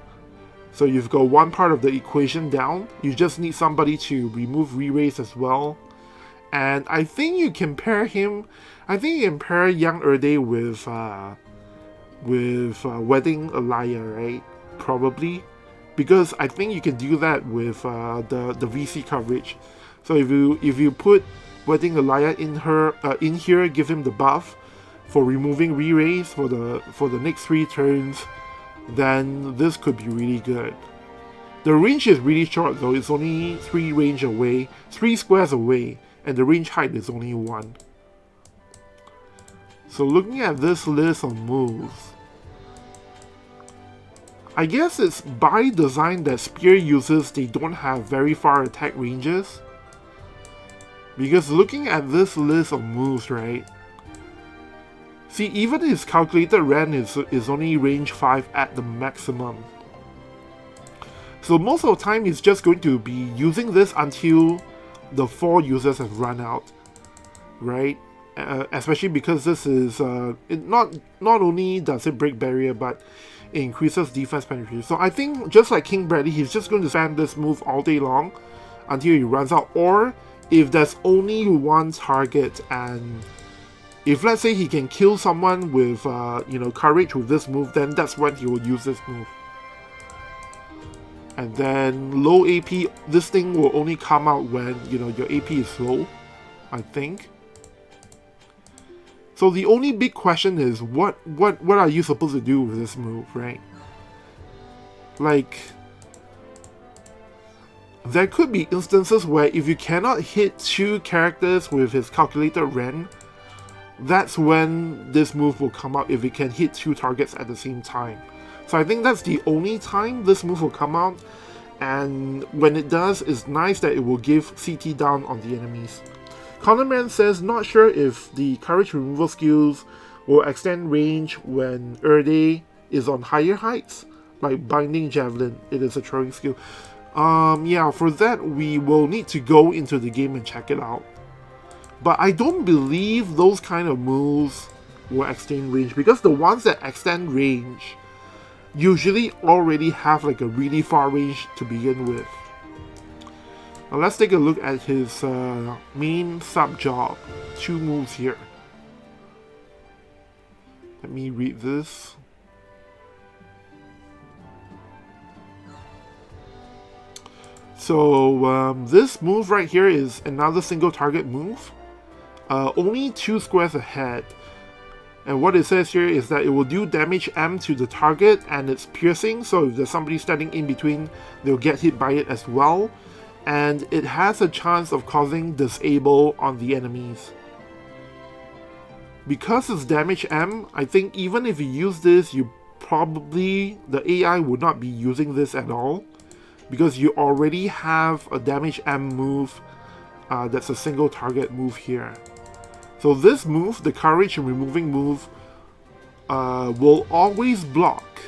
So you've got one part of the equation down. You just need somebody to remove re-raise as well. And I think you can pair him. I think you can pair Young Oelde with Wedding Alaya, right? Probably, because I think you can do that with the VC coverage. So if you put Wedding Alaya in here, give him the buff for removing re-raise for the next 3 turns, then this could be really good. The range is really short though. It's only 3 squares away, and the range height is only 1. So looking at this list of moves, I guess it's by design that spear users, they don't have very far attack ranges. Because looking at this list of moves, right? See, even his calculated ren is only range 5 at the maximum. So most of the time he's just going to be using this until the 4 users have run out, right? Especially because this is not only does it break barrier, but it increases defense penetration. So I think just like King Bradley, he's just going to spam this move all day long until he runs out. Or if there's only one target, and if let's say he can kill someone with courage with this move, then that's when he will use this move. And then low AP, this thing will only come out when your AP is low, I think. So the only big question is what are you supposed to do with this move, right? Like, there could be instances where if you cannot hit 2 characters with his calculated ren, that's when this move will come out, if it can hit 2 targets at the same time. So I think that's the only time this move will come out, and when it does, it's nice that it will give CT down on the enemies. Connorman says, not sure if the courage removal skills will extend range when Erde is on higher heights, like Binding Javelin. It is a throwing skill. Yeah, for that we will need to go into the game and check it out. But I don't believe those kind of moves will extend range, because the ones that extend range usually already have like a really far range to begin with. Now let's take a look at his main sub-job. 2 moves here. Let me read this. So this move right here is another single target move. Only 2 squares ahead. And what it says here is that it will do damage M to the target, and it's piercing, so if there's somebody standing in between, they'll get hit by it as well. And it has a chance of causing disable on the enemies. Because it's damage M, I think even if you use this, you probably the AI would not be using this at all, because you already have a damage M move that's a single target move here. So this move, the courage and removing move, will always block.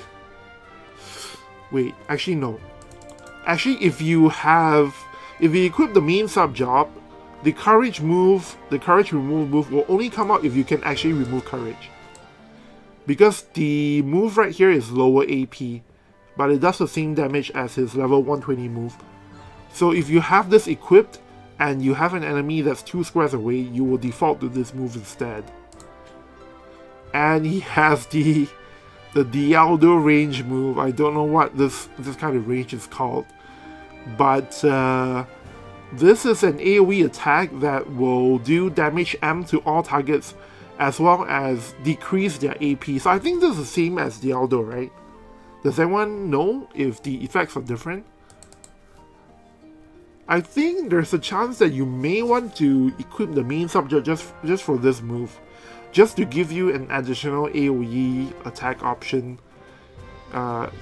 Wait, actually no. Actually, if you equip the main sub job, the courage remove move will only come out if you can actually remove courage. Because the move right here is lower AP, but it does the same damage as his level 120 move. So if you have this equipped and you have an enemy that's 2 squares away, you will default to this move instead. And he has the Dialdo range move. I don't know what this kind of range is called, but this is an AoE attack that will do damage M to all targets, as well as decrease their AP. So I think this is the same as Dialdo, right? Does anyone know if the effects are different? I think there's a chance that you may want to equip the main subject just for this move, just to give you an additional AoE attack option.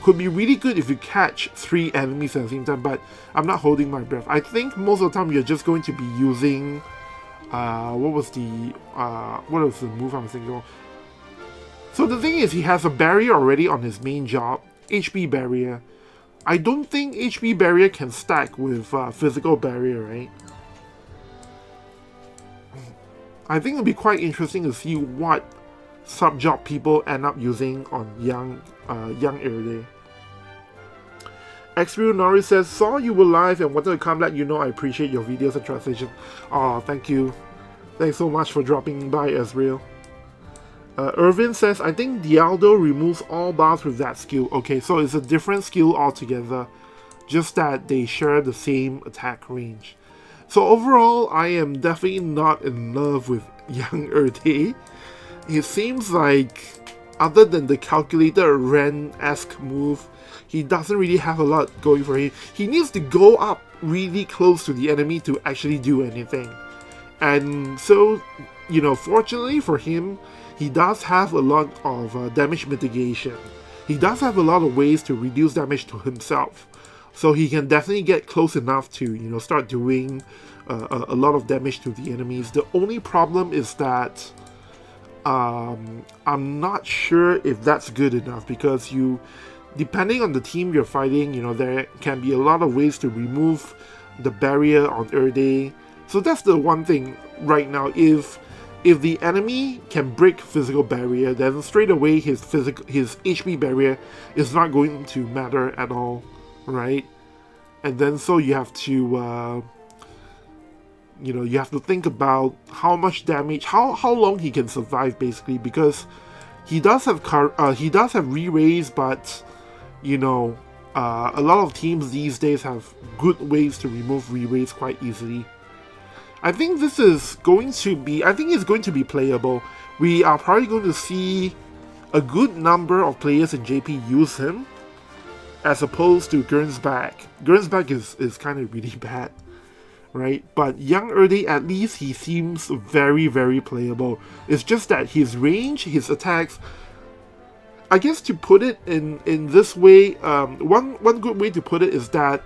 Could be really good if you catch 3 enemies at the same time, but I'm not holding my breath. I think most of the time you're just going to be using what was the move I was thinking of? So the thing is, he has a barrier already on his main job, HP barrier. I don't think HP barrier can stack with physical barrier, right? I think it'll be quite interesting to see what sub-job people end up using on Young Oelde. Xreal Norris says, saw you were live and wanted to come let you know I appreciate your videos and translation. Oh, thank you. Thanks so much for dropping by, Ezreal. Irvin says, I think Dialdo removes all bars with that skill. Okay, so it's a different skill altogether, just that they share the same attack range. So overall, I am definitely not in love with Young Oelde. It seems like, other than the calculated Ren-esque move, he doesn't really have a lot going for him. He needs to go up really close to the enemy to actually do anything. And so, you know, fortunately for him, he does have a lot of damage mitigation. He does have a lot of ways to reduce damage to himself. So he can definitely get close enough to, you know, start doing a lot of damage to the enemies. The only problem is that I'm not sure if that's good enough, because depending on the team you're fighting, you know, there can be a lot of ways to remove the barrier on Erde. So that's the one thing right now. If the enemy can break physical barrier, then straight away his HP barrier is not going to matter at all, right? And then so you have to you have to think about how much damage, how long he can survive, basically, because he does have re-raise, but you know, a lot of teams these days have good ways to remove re-raise quite easily. I think this is going to be, it's going to be playable. We are probably going to see a good number of players in JP use him, as opposed to Gernsback. Gernsback is kind of really bad, right? But Young Oelde, at least he seems very, very playable. It's just that his range, his attacks, I guess to put it in this way, one good way to put it is that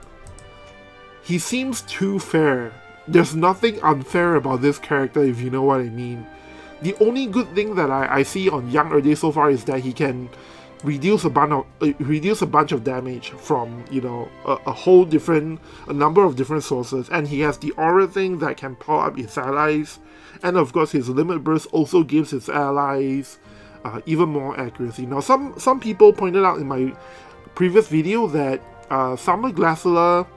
he seems too fair. There's nothing unfair about this character, if you know what I mean. The only good thing that I see on Young Oelde so far is that he can reduce a bunch of damage from, you know, a number of different sources, and he has the aura thing that can power up his allies, and of course his limit burst also gives his allies even more accuracy. Now some people pointed out in my previous video that Summer Glaciala,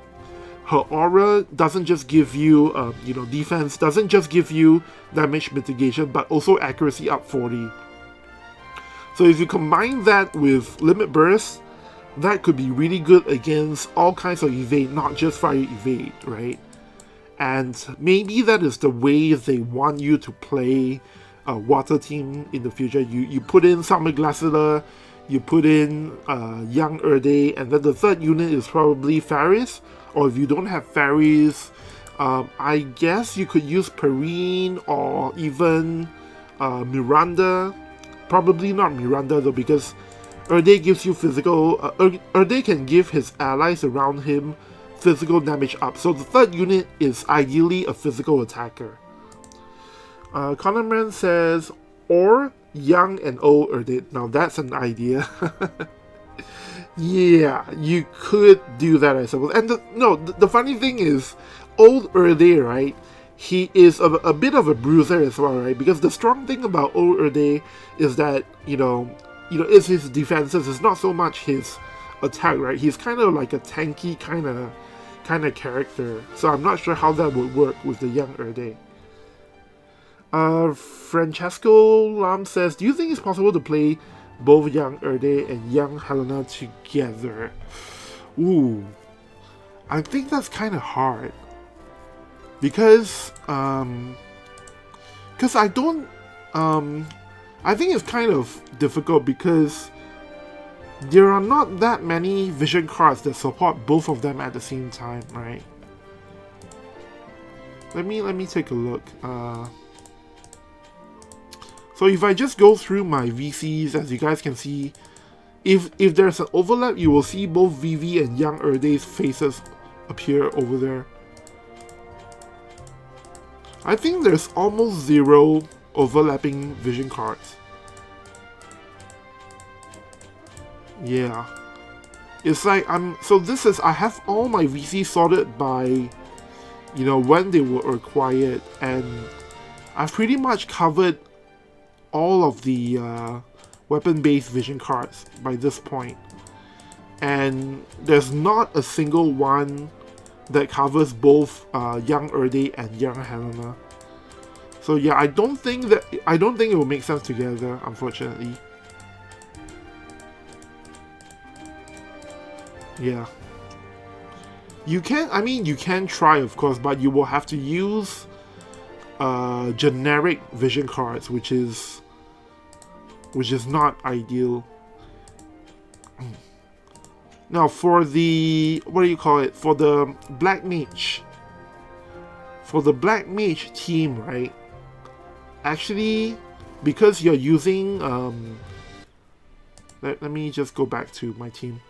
her aura doesn't just give you defense, doesn't just give you damage mitigation, but also accuracy up 40. So if you combine that with limit burst, that could be really good against all kinds of evade, not just fire evade, right? And maybe that is the way they want you to play a water team in the future. You put in Summer Glaciala, you put in Young Oelde, and then the third unit is probably Faris. Or if you don't have Faris, I guess you could use Perrine or even Miranda. Probably not Miranda though, because Erde gives you physical. Erde can give his allies around him physical damage up. So the third unit is ideally a physical attacker. Connorman says, or Young and Old Erde. Now that's an idea. Yeah, you could do that, I suppose. And the funny thing is, Old Erde, right? He is a bit of a bruiser as well, right? Because the strong thing about Old Erde is that is his defenses. It's not so much his attack, right? He's kind of like a tanky kind of character. So I'm not sure how that would work with the Young Erde. Francesco Lam says, do you think it's possible to play both Young Erde and Young Helena together? Ooh, I think that's kind of hard. Because I don't, I think it's kind of difficult because there are not that many vision cards that support both of them at the same time, right? Let me take a look. So if I just go through my VCs, as you guys can see, if there's an overlap, you will see both Vivi and Young Erde's faces appear over there. I think there's almost zero overlapping vision cards. Yeah. It's like I have all my VCs sorted by, when they were acquired, and I've pretty much covered all of the weapon-based vision cards by this point. And there's not a single one that covers both Young Erde and Young Helena. So yeah, I don't think it will make sense together, unfortunately. Yeah. You can try, of course, but you will have to use generic vision cards, which is not ideal. Now for the, for the Black Mage. For the Black Mage team, right? Actually, because you're using, let me just go back to my team.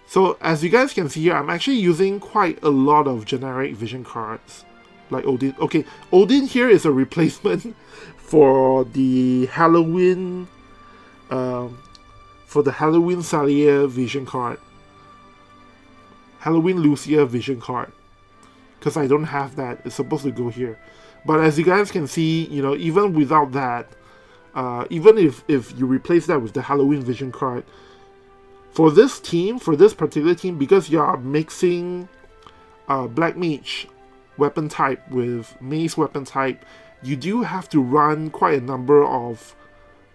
So as you guys can see here, I'm actually using quite a lot of generic vision cards. Like Odin. Okay, Odin here is a replacement for the Halloween, Salia vision card. Halloween Lucia vision card. Because I don't have that. It's supposed to go here. But as you guys can see, even without that, even if you replace that with the Halloween vision card, for this particular team, because you are mixing Black Mage weapon type with Mace weapon type, you do have to run quite a number of,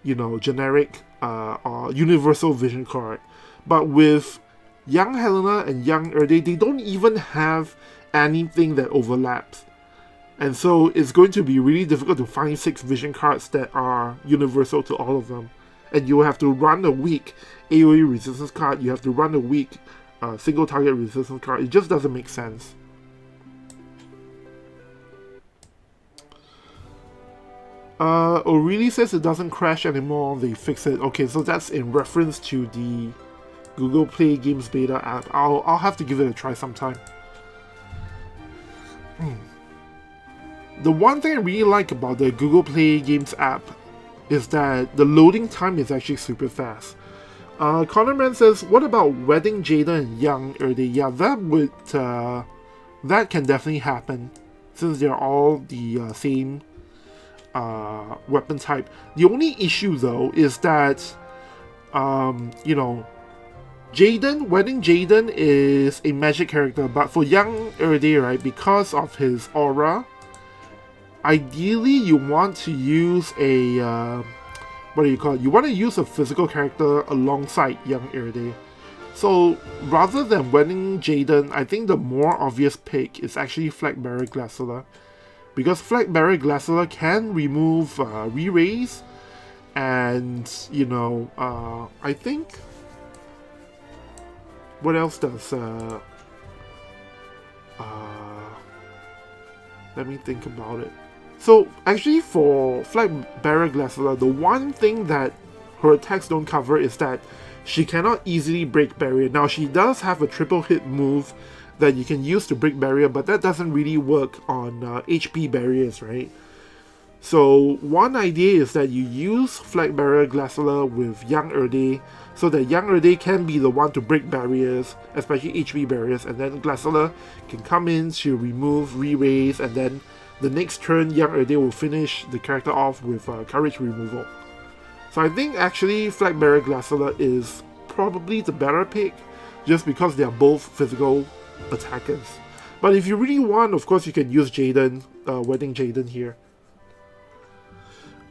generic or universal vision card. But with Young Helena and Young Erde, they don't even have anything that overlaps. And so it's going to be really difficult to find 6 vision cards that are universal to all of them. And you have to run a weak AoE resistance card, you have to run a weak single target resistance card. It just doesn't make sense. O'Reilly says it doesn't crash anymore, they fix it. Okay, so that's in reference to the Google Play Games beta app. I'll have to give it a try sometime. The one thing I really like about the Google Play Games app is that the loading time is actually super fast. Connorman says, what about Wedding Jada and Young Erde? Yeah, that can definitely happen, since they're all the same weapon type. The only issue though is that, Wedding Jaden is a magic character, but for Young Erde, right, because of his aura, ideally you want to use a, you want to use a physical character alongside Young Erde. So rather than Wedding Jaden, I think the more obvious pick is actually Flag Bearer Glaciala. Because Flag Bearer Glaciala can remove re-raise, and, I think, what else does, let me think about it. So actually for Flag Bearer Glaciala, the one thing that her attacks don't cover is that she cannot easily break barrier. Now she does have a triple hit move that you can use to break barrier, but that doesn't really work on HP barriers, right? So one idea is that you use Flag Barrier Glacialer with Young Oelde, so that Young Oelde can be the one to break barriers, especially HP barriers, and then Glacialer can come in to remove, re-raise, and then the next turn Young Oelde will finish the character off with Courage removal. So I think actually Flag Barrier Glacialer is probably the better pick, just because they are both physical attackers. But if you really want, of course you can use Jaden, Wedding Jaden here.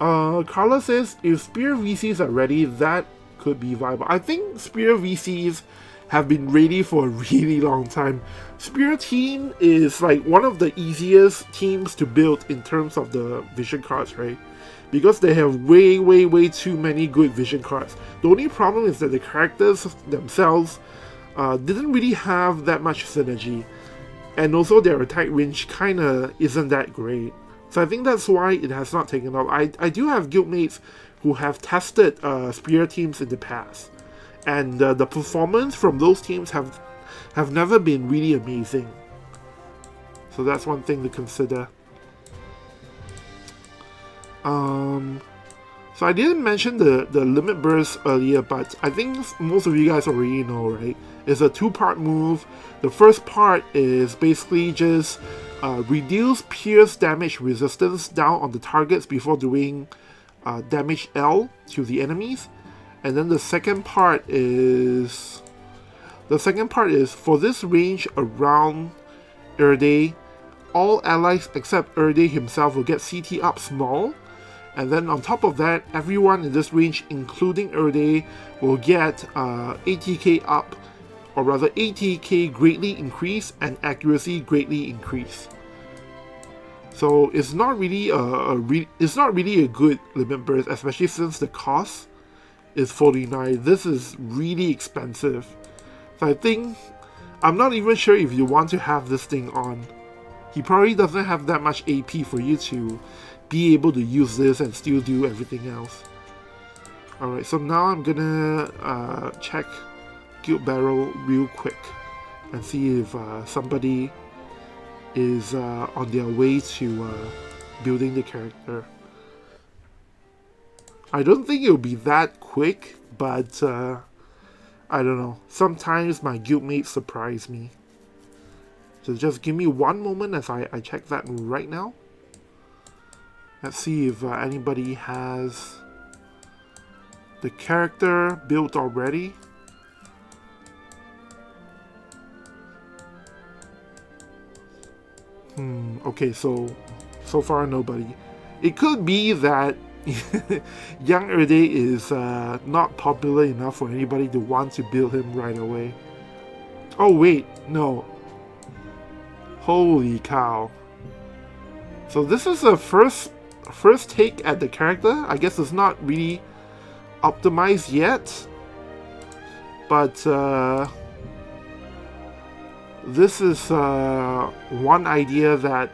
Carla says, if Spear VCs are ready, that could be viable. I think Spear VCs have been ready for a really long time. Spear team is like one of the easiest teams to build in terms of the vision cards, right? Because they have way too many good vision cards. The only problem is that the characters themselves didn't really have that much synergy. And also their attack range kinda isn't that great. So I think that's why it has not taken off. I do have guildmates who have tested Spear teams in the past. And the performance from those teams have never been really amazing. So that's one thing to consider. So I didn't mention the limit burst earlier, but I think most of you guys already know, right? It's a two-part move. The first part is basically just reduce pierce damage resistance down on the targets before doing damage L to the enemies. And then the second part is for this range around Erde, all allies except Erde himself will get CT up small. And then on top of that, everyone in this range, including Erde, will get ATK up, or rather ATK greatly increase and accuracy greatly increase. So it's not really a good limit burst, especially since the cost is 49. This is really expensive. So I think I'm not even sure if you want to have this thing on. He probably doesn't have that much AP for you to be able to use this and still do everything else. Alright, so now I'm gonna check Guild Barrel real quick and see if somebody is on their way to building the character. I don't think it'll be that quick, but I don't know. Sometimes my guildmates surprise me. So just give me one moment as I check that right now. Let's see if anybody has the character built already. Okay, so far nobody. It could be that Young Erde is not popular enough for anybody to want to build him right away. Oh wait, no. Holy cow. So this is a first take at the character. I guess it's not really optimized yet, but this is one idea that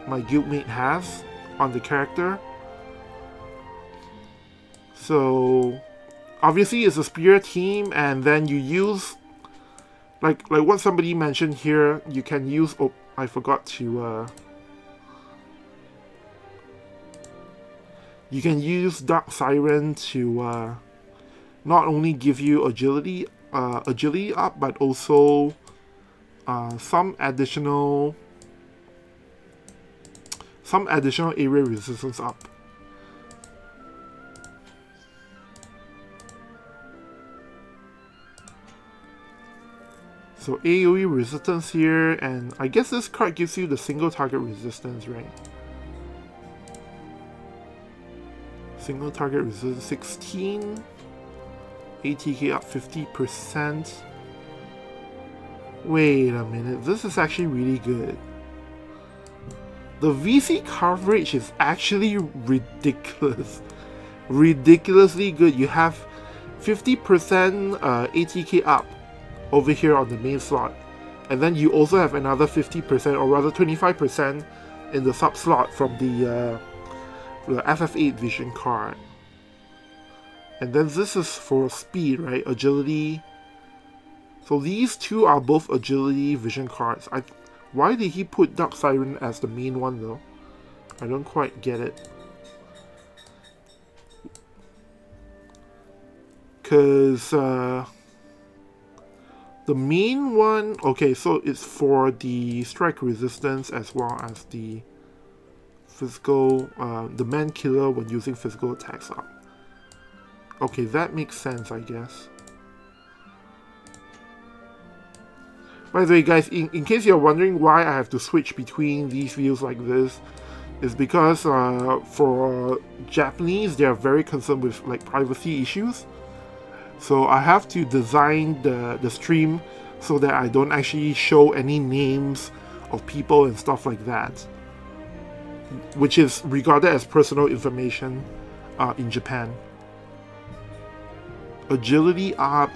my guildmate has on the character. So obviously it's a spear team, and then you use like what somebody mentioned here, you can use, oh, I forgot to you can use Dark Siren to not only give you agility up, but also some additional area resistance up. So AoE resistance here, and I guess this card gives you the single target resistance, right? Single target resistance 16, ATK up 50%. Wait a minute, this is actually really good. The VC coverage is actually ridiculous. Ridiculously good. You have 50% ATK up over here on the main slot. And then you also have another 50%, or rather 25% in the sub slot from the FF9 vision card. And then this is for speed, right? Agility. So these two are both agility vision cards. Why did he put Dark Siren as the main one though? I don't quite get it. Because the main one, okay, so it's for the strike resistance as well as the physical, the man killer when using physical attacks up. Okay, that makes sense, I guess. By the way, guys, in case you're wondering why I have to switch between these views like this, is because for Japanese, they are very concerned with like privacy issues. So I have to design the stream so that I don't actually show any names of people and stuff like that, which is regarded as personal information in Japan. Agility up,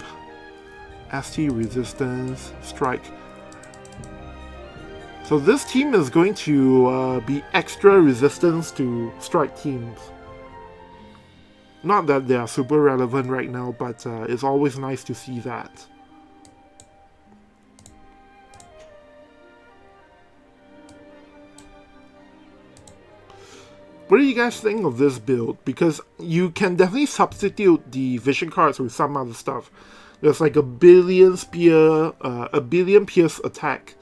ST resistance, strike. So this team is going to be extra resistance to strike teams. Not that they are super relevant right now, but it's always nice to see that. What do you guys think of this build? Because you can definitely substitute the vision cards with some other stuff. There's like a billion pierce attack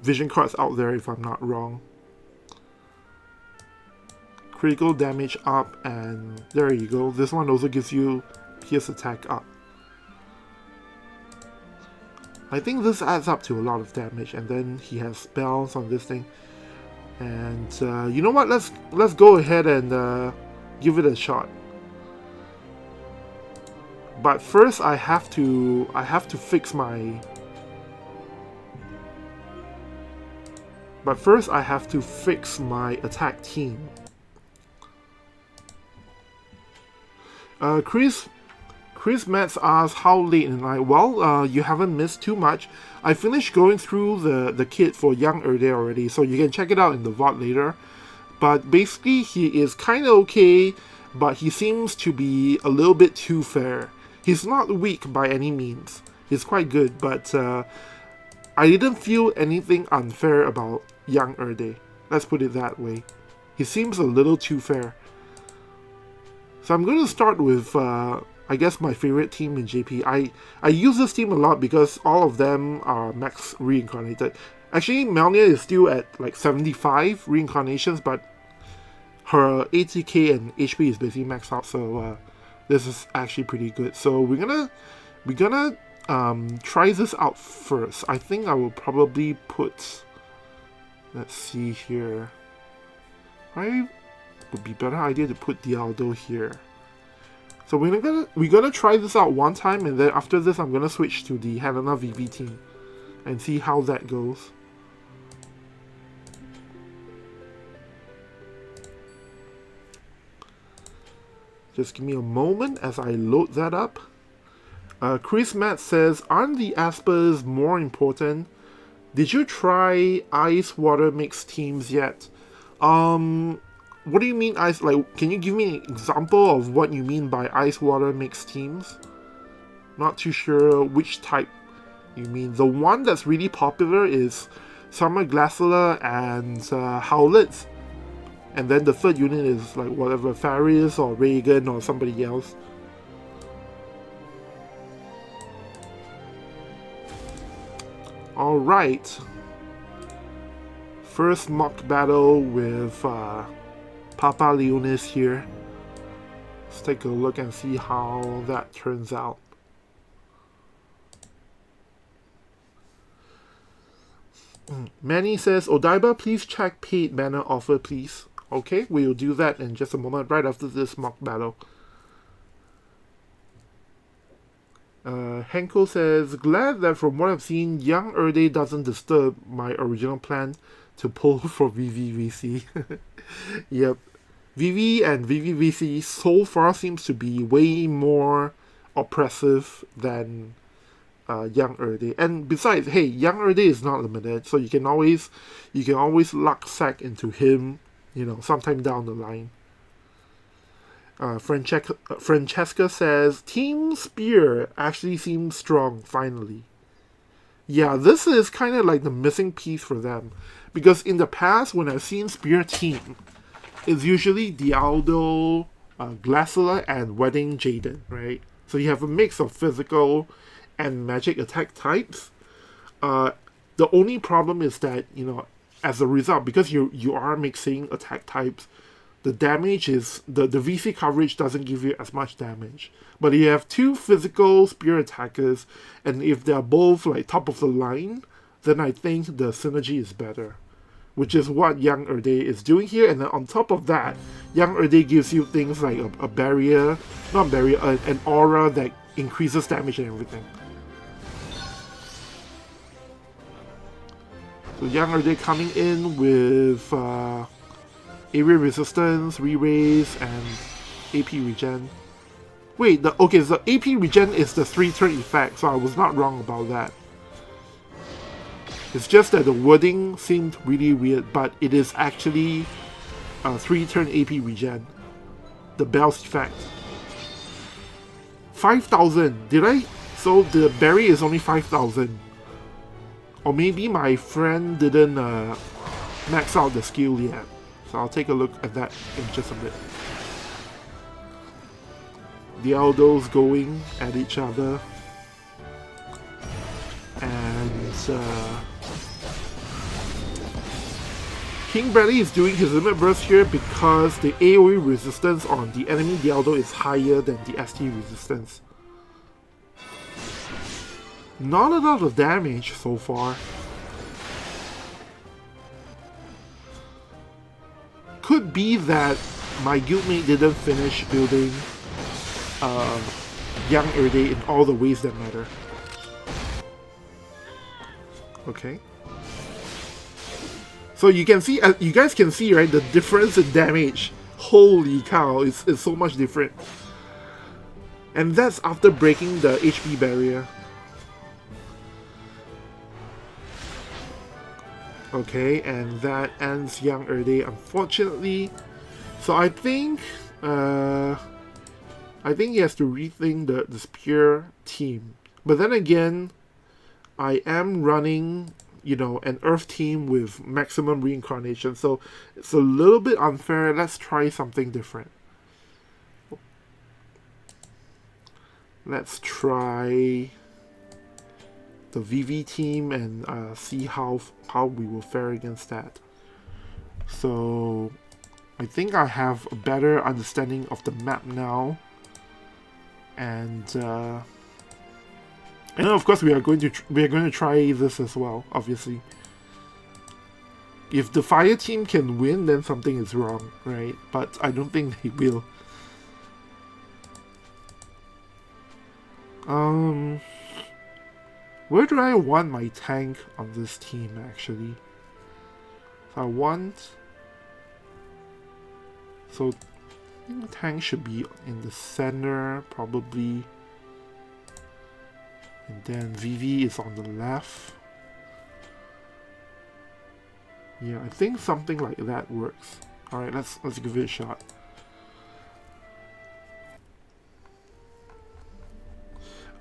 vision cards out there, if I'm not wrong. Critical damage up, and there you go. This one also gives you pierce attack up. I think this adds up to a lot of damage, and then he has spells on this thing. And you know what? Let's go ahead and give it a shot. But first, I have to fix my. But first, I have to fix my attack team. Chris Metz asks, how late in the night? Well, you haven't missed too much. I finished going through the kit for Young Oelde already, so you can check it out in the VOD later. But basically, he is kind of okay, but he seems to be a little bit too fair. He's not weak by any means. He's quite good, but I didn't feel anything unfair about Young Oelde. Let's put it that way. He seems a little too fair. So I'm going to start with, I guess, my favorite team in JP. I use this team a lot because all of them are max reincarnated. Actually, Melnia is still at like 75 reincarnations, but her ATK and HP is basically maxed out, so this is actually pretty good. So we're gonna try this out first. I think I will probably put, let's see here, probably would be better idea to put Dialdo here. So we're gonna try this out one time, and then after this I'm gonna switch to the Helena Vivi team and see how that goes. Just give me a moment as I load that up. Chris Matt says, aren't the Aspers more important? Did you try ice-water mixed teams yet? What do you mean ice? Like, can you give me an example of what you mean by ice-water mixed teams? Not too sure which type you mean. The one that's really popular is Summer Glacialer and Howlets. And then the third unit is like whatever, Farius or Reagan or somebody else. Alright. First mock battle with Papa Leonis here. Let's take a look and see how that turns out. Manny says, Odaiba, please check paid banner offer, please. Okay, we'll do that in just a moment, right after this mock battle. Henko says, glad that from what I've seen, Young Oelde doesn't disturb my original plan to pull for VVVC. Yep. Vivi and VVVC so far seems to be way more oppressive than Young Oelde. And besides, hey, Young Oelde is not limited, so you can always luck sack into him, you know, sometime down the line. Francesca says, Team Spear actually seems strong, finally. Yeah, this is kind of like the missing piece for them. Because in the past, when I've seen Spear team, it's usually Dialdo, Glacier, and Wedding Jaden, right? So you have a mix of physical and magic attack types. The only problem is that, as a result, because you are mixing attack types, the damage is the VC coverage doesn't give you as much damage. But you have two physical spear attackers, and if they're both like top of the line, then I think the synergy is better, which is what Young Erde is doing here. And then on top of that, Young Erde gives you things like a barrier, not barrier, an aura that increases damage and everything. So Young Erde coming in with area resistance, re-raise, and AP regen. Wait, so AP regen is the 3-turn effect, so I was not wrong about that. It's just that the wording seemed really weird, but it is actually a 3-turn AP regen. The Bell's effect. 5,000. Did I? So the berry is only 5,000. Or maybe my friend didn't max out the skill yet. So I'll take a look at that in just a bit. The Aldos going at each other. And King Bradley is doing his limit burst here because the AoE resistance on the enemy Dialdo is higher than the ST resistance. Not a lot of damage so far. Could be that my guildmate didn't finish building Young Erde in all the ways that matter. Okay. So you can see, you guys can see, right, the difference in damage. Holy cow, it's so much different. And that's after breaking the HP barrier. Okay, and that ends Young Erde, unfortunately. So I think he has to rethink the spear team. But then again, I am running, an Earth team with maximum reincarnation, so it's a little bit unfair. Let's try something different. Let's try the Vivi team and see how we will fare against that. So I think I have a better understanding of the map now, and of course we are going to try this as well. Obviously, if the fire team can win, then something is wrong, right? But I don't think they will. Where do I want my tank on this team, actually? So I think the tank should be in the center, probably. And then Vivi is on the left. Yeah, I think something like that works. Alright, let's give it a shot.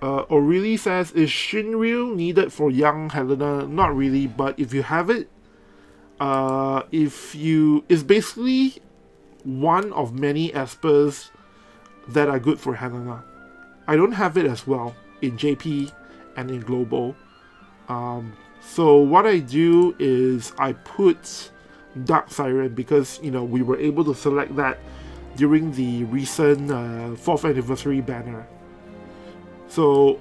O'Reilly says, is Shinryu needed for young Helena? Not really, but if you have it, it's basically one of many espers that are good for Helena. I don't have it as well in JP and in Global. So what I do is I put Dark Siren because, we were able to select that during the recent 4th anniversary banner. So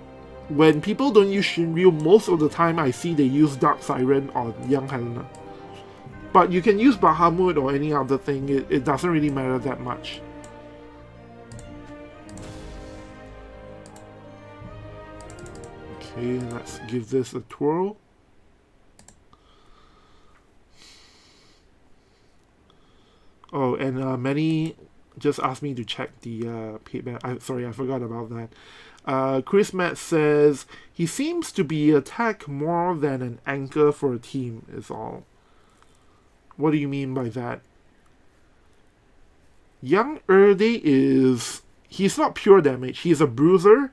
when people don't use Shinryu, most of the time I see they use Dark Siren on Young Helena. But you can use Bahamut or any other thing, it doesn't really matter that much. Okay, let's give this a twirl. Oh, and many just asked me to check the payback. Sorry, I forgot about that. Chris Matt says, he seems to be a tech more than an anchor for a team, is all. What do you mean by that? Young Erde he's not pure damage, he's a bruiser,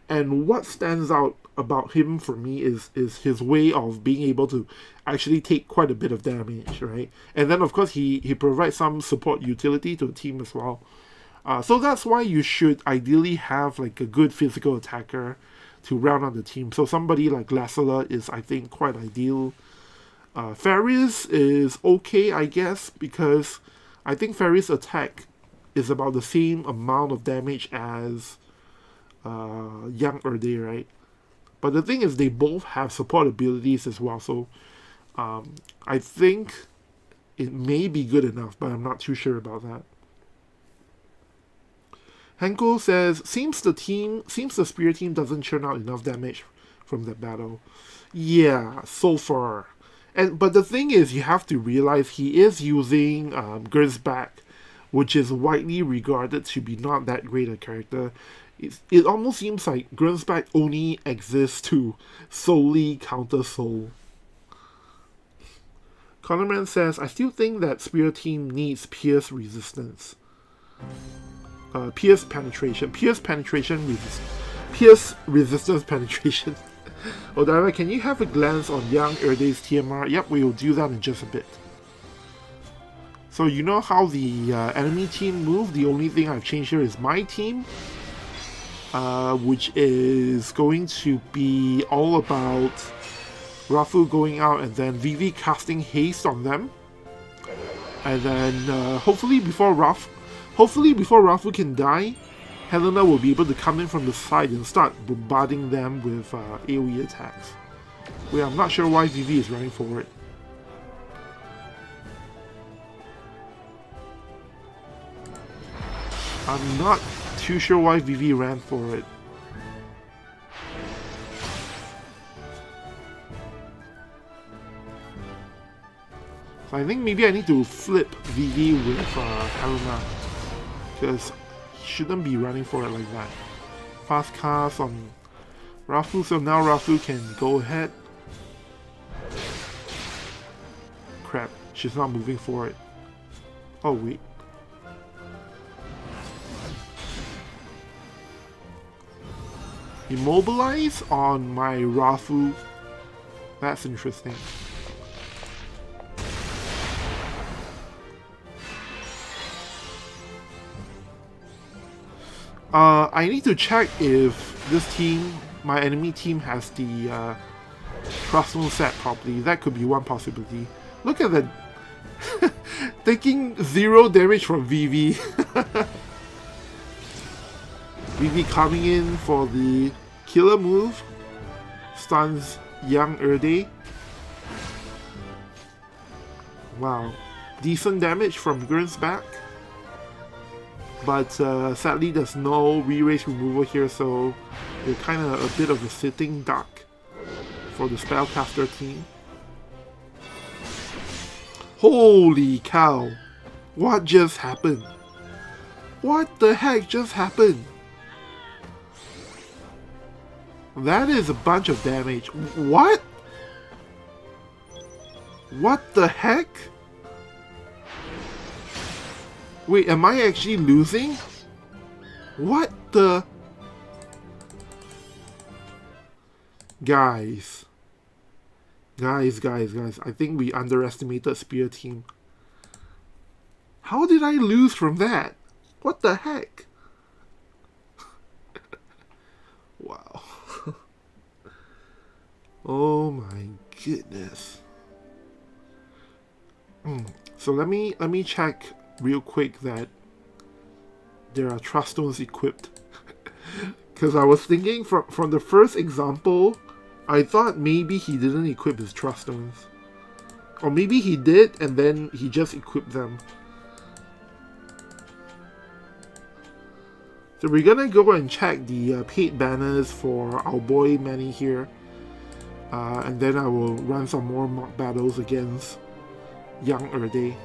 and what stands out about him for me is his way of being able to actually take quite a bit of damage, right? And then of course he provides some support utility to the team as well. So that's why you should ideally have like a good physical attacker to round out the team. So somebody like Lassala is, I think, quite ideal. Ferris is okay, I guess, because I think Ferris' attack is about the same amount of damage as Young Erde, right? But the thing is, they both have support abilities as well, so I think it may be good enough, but I'm not too sure about that. Henko says, seems the Spear team doesn't churn out enough damage from that battle. Yeah, so far. But the thing is, you have to realize he is using Gersbach, which is widely regarded to be not that great a character. It almost seems like Gersbach only exists to solely counter Soul. Connorman says, I still think that Spear team needs Pierce resistance. Pierce penetration. Pierce resistance penetration. Odara, can you have a glance on Young Erde's TMR? Yep, we will do that in just a bit. So you know how the enemy team move? The only thing I've changed here is my team, which is going to be all about Rafu going out and then Vivi casting haste on them. And then hopefully before Rafu can die, Helena will be able to come in from the side and start bombarding them with AoE attacks. Wait, I'm not sure why Vivi is running forward. I'm not too sure why Vivi ran for it. So I think maybe I need to flip Vivi with Helena, because he shouldn't be running for it like that. Fast cast on Rafu, so now Rafu can go ahead. Crap, she's not moving for it. Oh wait. Immobilize on my Rafu. That's interesting. I need to check if this team, my enemy team, has the Trust Zone set properly. That could be one possibility. Look at that. Taking 0 damage from Vivi. Vivi coming in for the killer move. Stuns Young Erde. Wow. Decent damage from Gersbach. But sadly there's no re-raise removal here, so they're kind of a bit of a sitting duck for the spellcaster team. Holy cow! What just happened? What the heck just happened? That is a bunch of damage. What? What the heck? Wait, am I actually losing? What the... Guys, I think we underestimated Spear team. How did I lose from that? What the heck? Wow. Oh my goodness. So let me check real quick that there are Trust Stones equipped. Because I was thinking from the first example, I thought maybe he didn't equip his Trust Stones. Or maybe he did and then he just equipped them. So we're gonna go and check the paid banners for our boy Manny here. And then I will run some more mock battles against Young Erde.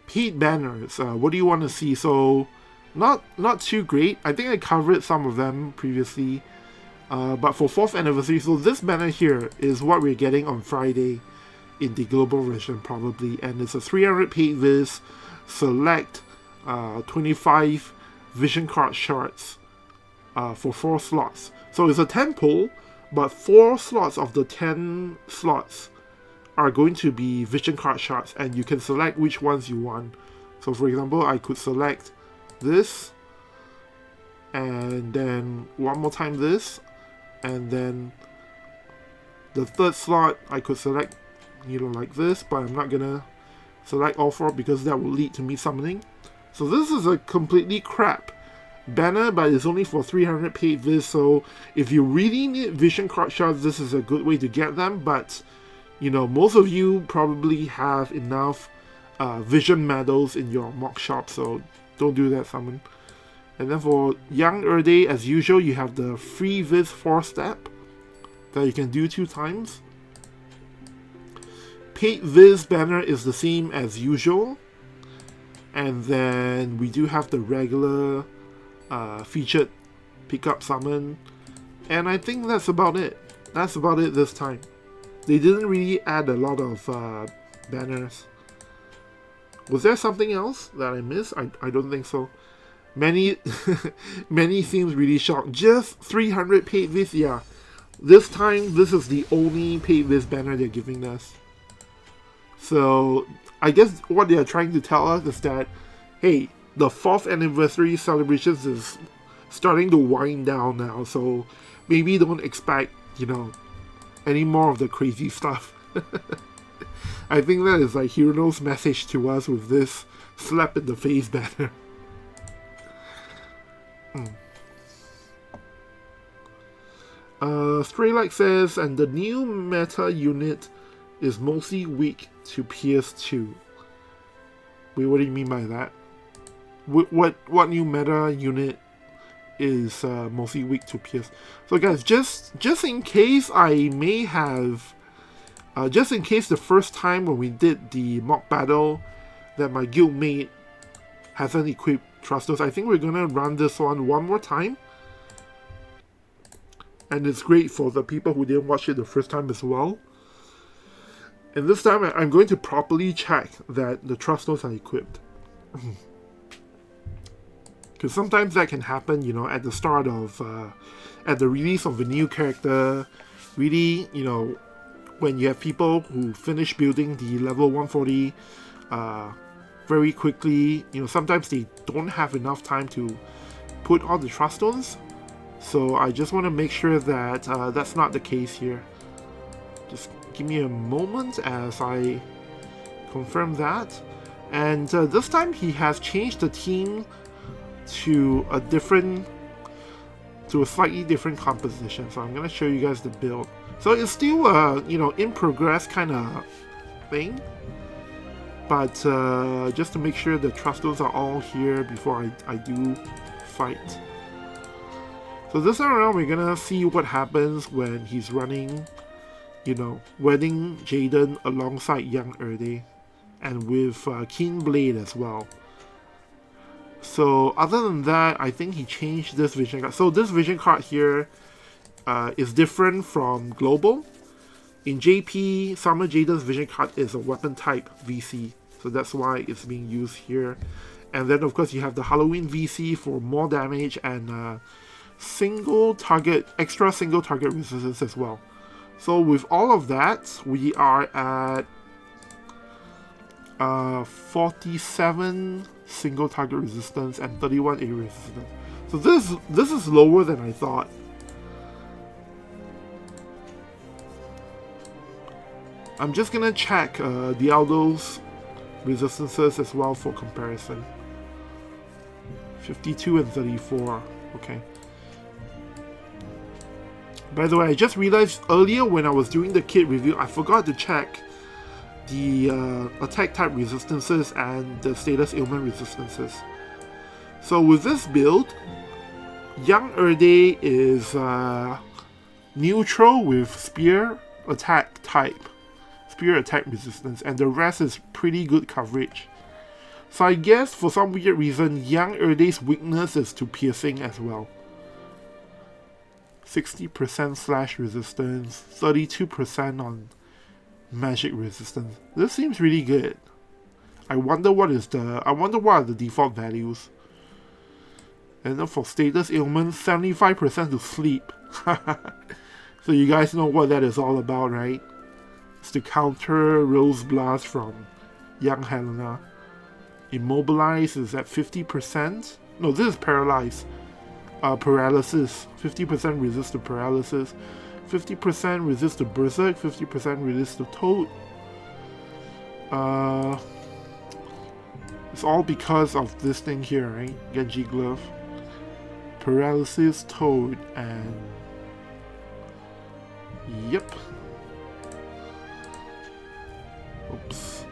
Paid banners, what do you want to see? So, not too great. I think I covered some of them previously. But for 4th anniversary, so this banner here is what we're getting on Friday. in the global version probably, and it's a 300 paid vis, select 25 vision card shards for 4 slots. So it's a 10 pull, but 4 slots of the 10 slots are going to be vision card shards, and you can select which ones you want. So for example, I could select this, and then one more time this, and then the third slot I could select, like this, but I'm not gonna select all 4 because that will lead to me summoning. So this is a completely crap banner, but it's only for 300 paid vis, so if you really need vision card shards, this is a good way to get them, but most of you probably have enough vision medals in your mock shop, so don't do that summon. And then for Young Oelde, as usual, you have the free vis 4-step that you can do 2 times. Paid vis banner is the same as usual, and then we do have the regular featured pickup summon, and I think that's about it. That's about it this time. They didn't really add a lot of banners. Was there something else that I missed? I don't think so. Many seems really shocked. Just 300 paid vis, yeah. This time, this is the only paid vis banner they're giving us. So, I guess what they are trying to tell us is that, hey, the 4th anniversary celebrations is starting to wind down now, so maybe don't expect, any more of the crazy stuff. I think that is like Hirono's message to us with this slap in the face banner. Straylight says, and the new meta unit is mostly weak to Pierce 2. Wait, what do you mean by that? What new meta unit is mostly weak to Pierce? So guys, just in case I may have, just in case the first time when we did the mock battle that my guildmate hasn't equipped Trustos, I think we're gonna run this one more time. And it's great for the people who didn't watch it the first time as well. And this time I'm going to properly check that the Trustos are equipped. Because sometimes that can happen, at the start of, at the release of a new character, really, when you have people who finish building the level 140 very quickly, sometimes they don't have enough time to put all the trust stones. So I just want to make sure that that's not the case here. Just give me a moment as I confirm that. And this time he has changed the team to a slightly different composition. So I'm going to show you guys the build. So it's still a, in progress kind of thing. But just to make sure the Trustos are all here before I do fight. So this time around, we're gonna see what happens when he's running, wedding Jaden alongside Young Oelde, and with Keen Blade as well. So other than that, I think he changed this vision card. So this vision card here is different from Global. In JP, Summer Jaden's vision card is a weapon type VC, so that's why it's being used here. And then of course you have the Halloween VC for more damage and extra single target resistance as well. So with all of that, we are at 47 single target resistance and 31 area resistance. So this is lower than I thought. I'm just gonna check Dialdo's resistances as well for comparison. 52 and 34. Okay. By the way, I just realized earlier when I was doing the kit review, I forgot to check the attack type resistances and the status ailment resistances. So with this build, Young Erde is neutral with spear attack type, spear attack resistance, and the rest is pretty good coverage. So I guess for some weird reason, Young Erde's weakness is to piercing as well. 60% slash resistance, 32% on magic resistance. This seems really good. I wonder what are the default values. And then for status ailment, 75% to sleep. So you guys know what that is all about, right? It's to counter Rose Blast from Young Helena. Immobilize is at 50%. No, this is paralyzed. Paralysis. 50% resist to paralysis. 50% resist to berserk. 50% resist to toad. It's all because of this thing here, right? Genji Glove. Paralysis, toad, and... Yep. Oops.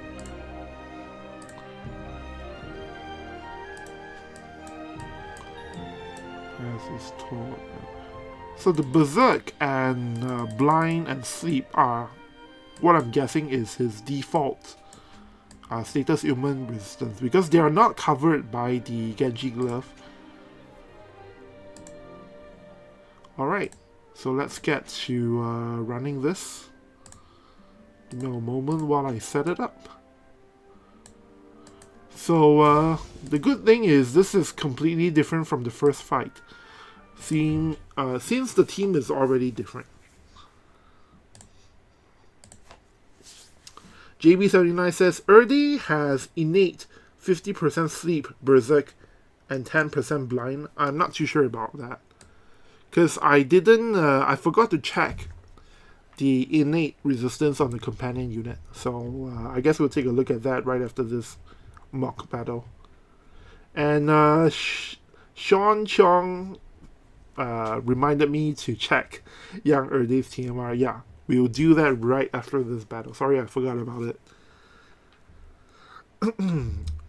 Paralysis, toad. So the berserk and blind and sleep are what I'm guessing is his default status ailment resistance, because they are not covered by the Genji Glove. Alright, so let's get to running this. Give me a moment while I set it up. So the good thing is this is completely different from the first fight. Since the team is already different. JB79 says, Erde has innate 50% sleep, berserk, and 10% blind. I'm not too sure about that. Because I forgot to check the innate resistance on the companion unit. So I guess we'll take a look at that right after this mock battle. And Sean Chong reminded me to check Young Erde's TMR. Yeah. We will do that right after this battle. Sorry, I forgot about it.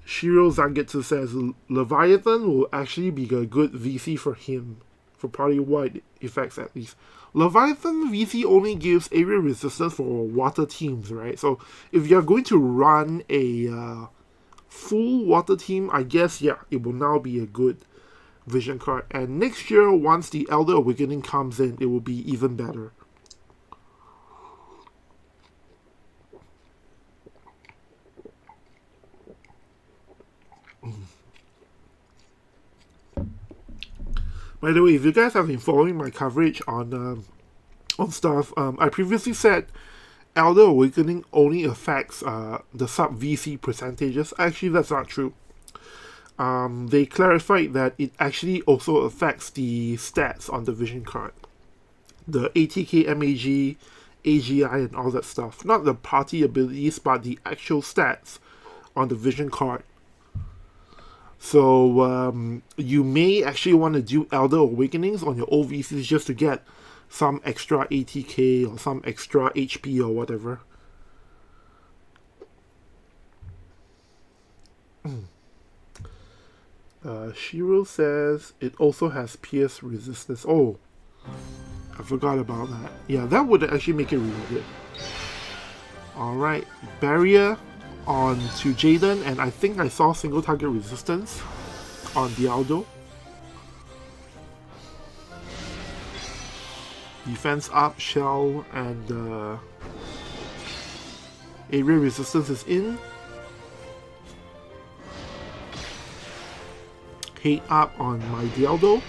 Shiro Zangetsu says Leviathan will actually be a good VC for him, for party-wide effects at least. Leviathan VC only gives area resistance for water teams, right? So if you're going to run a full water team, I guess, yeah, it will now be a good vision card. And next year, once the Elder Awakening comes in, it will be even better. By the way, if you guys have been following my coverage on stuff, I previously said Elder Awakening only affects the sub-VC percentages. Actually, that's not true. They clarified that it actually also affects the stats on the vision card. The ATK, MAG, AGI, and all that stuff. Not the party abilities, but the actual stats on the vision card. So you may actually want to do Elder Awakenings on your old VCs just to get some extra ATK or some extra HP or whatever. Shiro says it also has pierce resistance. Oh, I forgot about that. Yeah, that would actually make it really good. Alright, barrier on to Jaden, and I think I saw single target resistance on Dialdo. Defense up, shell, and area resistance is in. Hate up on my Dialdo.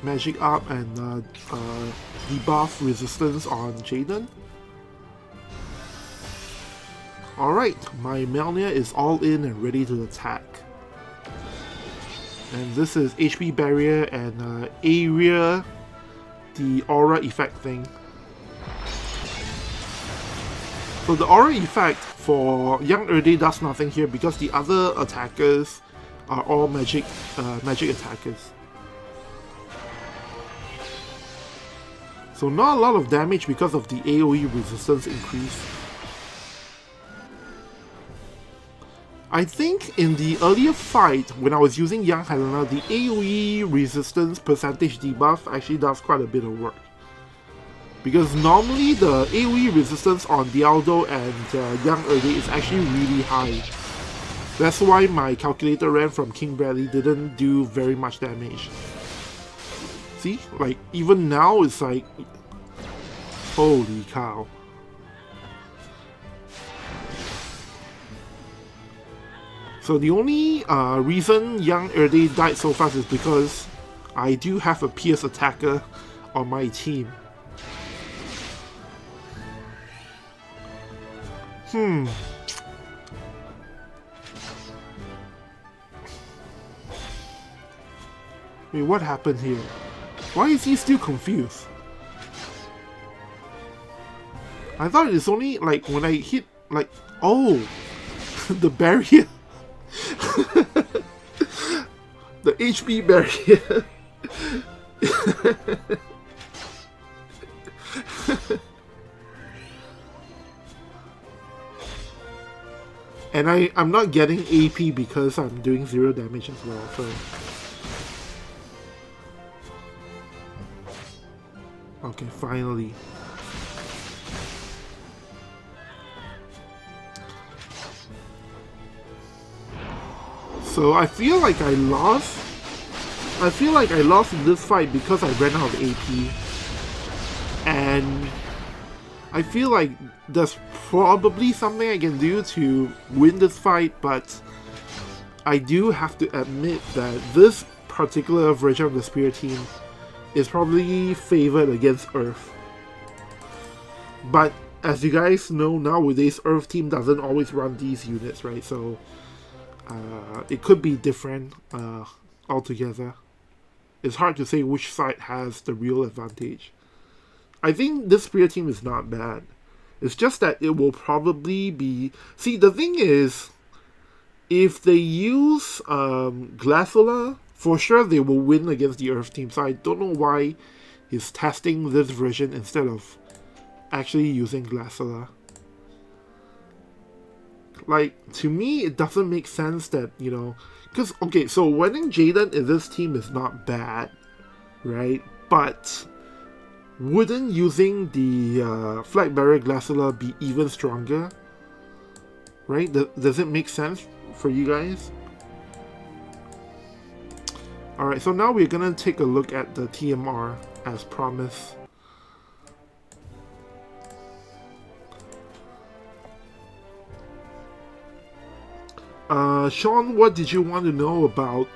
Magic up and debuff resistance on Jaden. Alright, my Melnia is all in and ready to attack. And this is HP barrier and area, the aura effect thing. So the aura effect for Young Erde does nothing here because the other attackers are all magic attackers. So not a lot of damage because of the AoE resistance increase. I think in the earlier fight, when I was using Young Helena, the AoE resistance percentage debuff actually does quite a bit of work. Because normally the AoE resistance on Dialdo and Young Erde is actually really high. That's why my calculator ran from King Bradley didn't do very much damage. See? Like, even now it's like... Holy cow. So the only reason Young Oelde died so fast is because I do have a Pierce attacker on my team. Wait, what happened here? Why is he still confused? I thought it's only like when I hit like, oh, the barrier. The HP barrier. And I'm not getting AP because I'm doing 0 damage as well, so... Okay, finally. So I feel like I lost. I feel like I lost in this fight because I ran out of AP. And I feel like there's probably something I can do to win this fight, but I do have to admit that this particular version of the Spear team is probably favored against Earth. But as you guys know, nowadays Earth team doesn't always run these units, right? So it could be different altogether. It's hard to say which side has the real advantage. I think this Spear team is not bad. It's just that it will probably be... See, the thing is, if they use Glassula, for sure they will win against the Earth team. So I don't know why he's testing this version instead of actually using Glassula. Like, to me, it doesn't make sense that, you know... Because, okay, so winning Jaden in this team is not bad, right? But wouldn't using the Flag Barrier Glassula be even stronger? Right? Does it make sense for you guys? Alright, so now we're gonna take a look at the TMR as promised. Sean, what did you want to know about?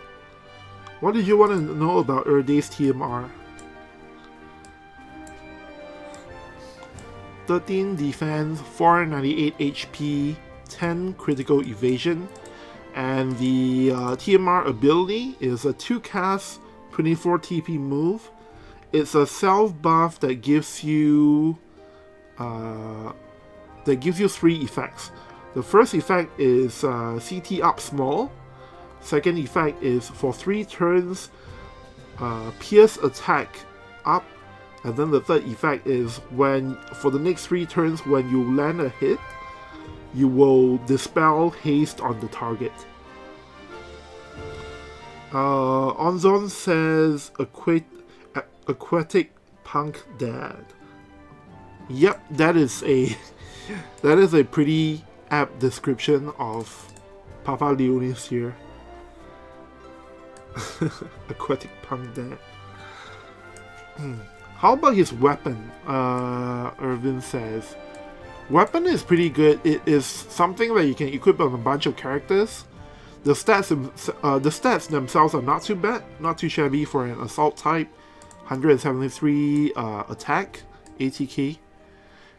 What did you want to know about Erde's TMR? 13 defense, 498 HP, 10 critical evasion, and the TMR ability is a 2-cast, 24 TP move. It's a self buff that gives you 3 effects. The first effect is CT up small. Second effect is for 3 turns, Pierce attack up. And then the third effect is when, for the next 3 turns, when you land a hit, you will dispel haste on the target. Onzon says aquatic punk dad. Yep, that is a pretty apt description of Papa Leonis here. Aquatic punk dad. How about his weapon? Irvin says. Weapon is pretty good. It is something that you can equip on a bunch of characters. The stats themselves are not too bad, not too shabby for an assault type. 173 attack, ATK.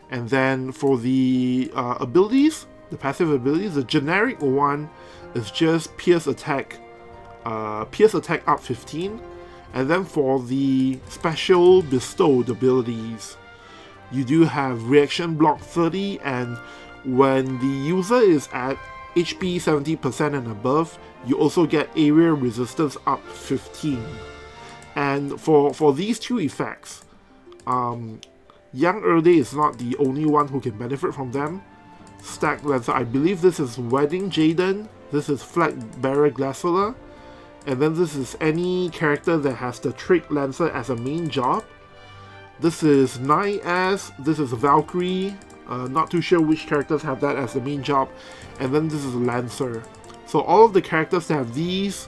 And then for the abilities, the passive abilities, the generic one is just Pierce attack up 15. And then for the special bestowed abilities, you do have reaction block 30, and when the user is at HP 70% and above, you also get area resistance up 15. And for these 2 effects, Young Oelde is not the only one who can benefit from them. Stack Lancer, I believe this is Wedding Jaden, this is Flag Barrier Glassula, and then this is any character that has the Trick Lancer as a main job. This is Nightaz, this is Valkyrie, not too sure which characters have that as the main job, and then this is Lancer. So all of the characters that have these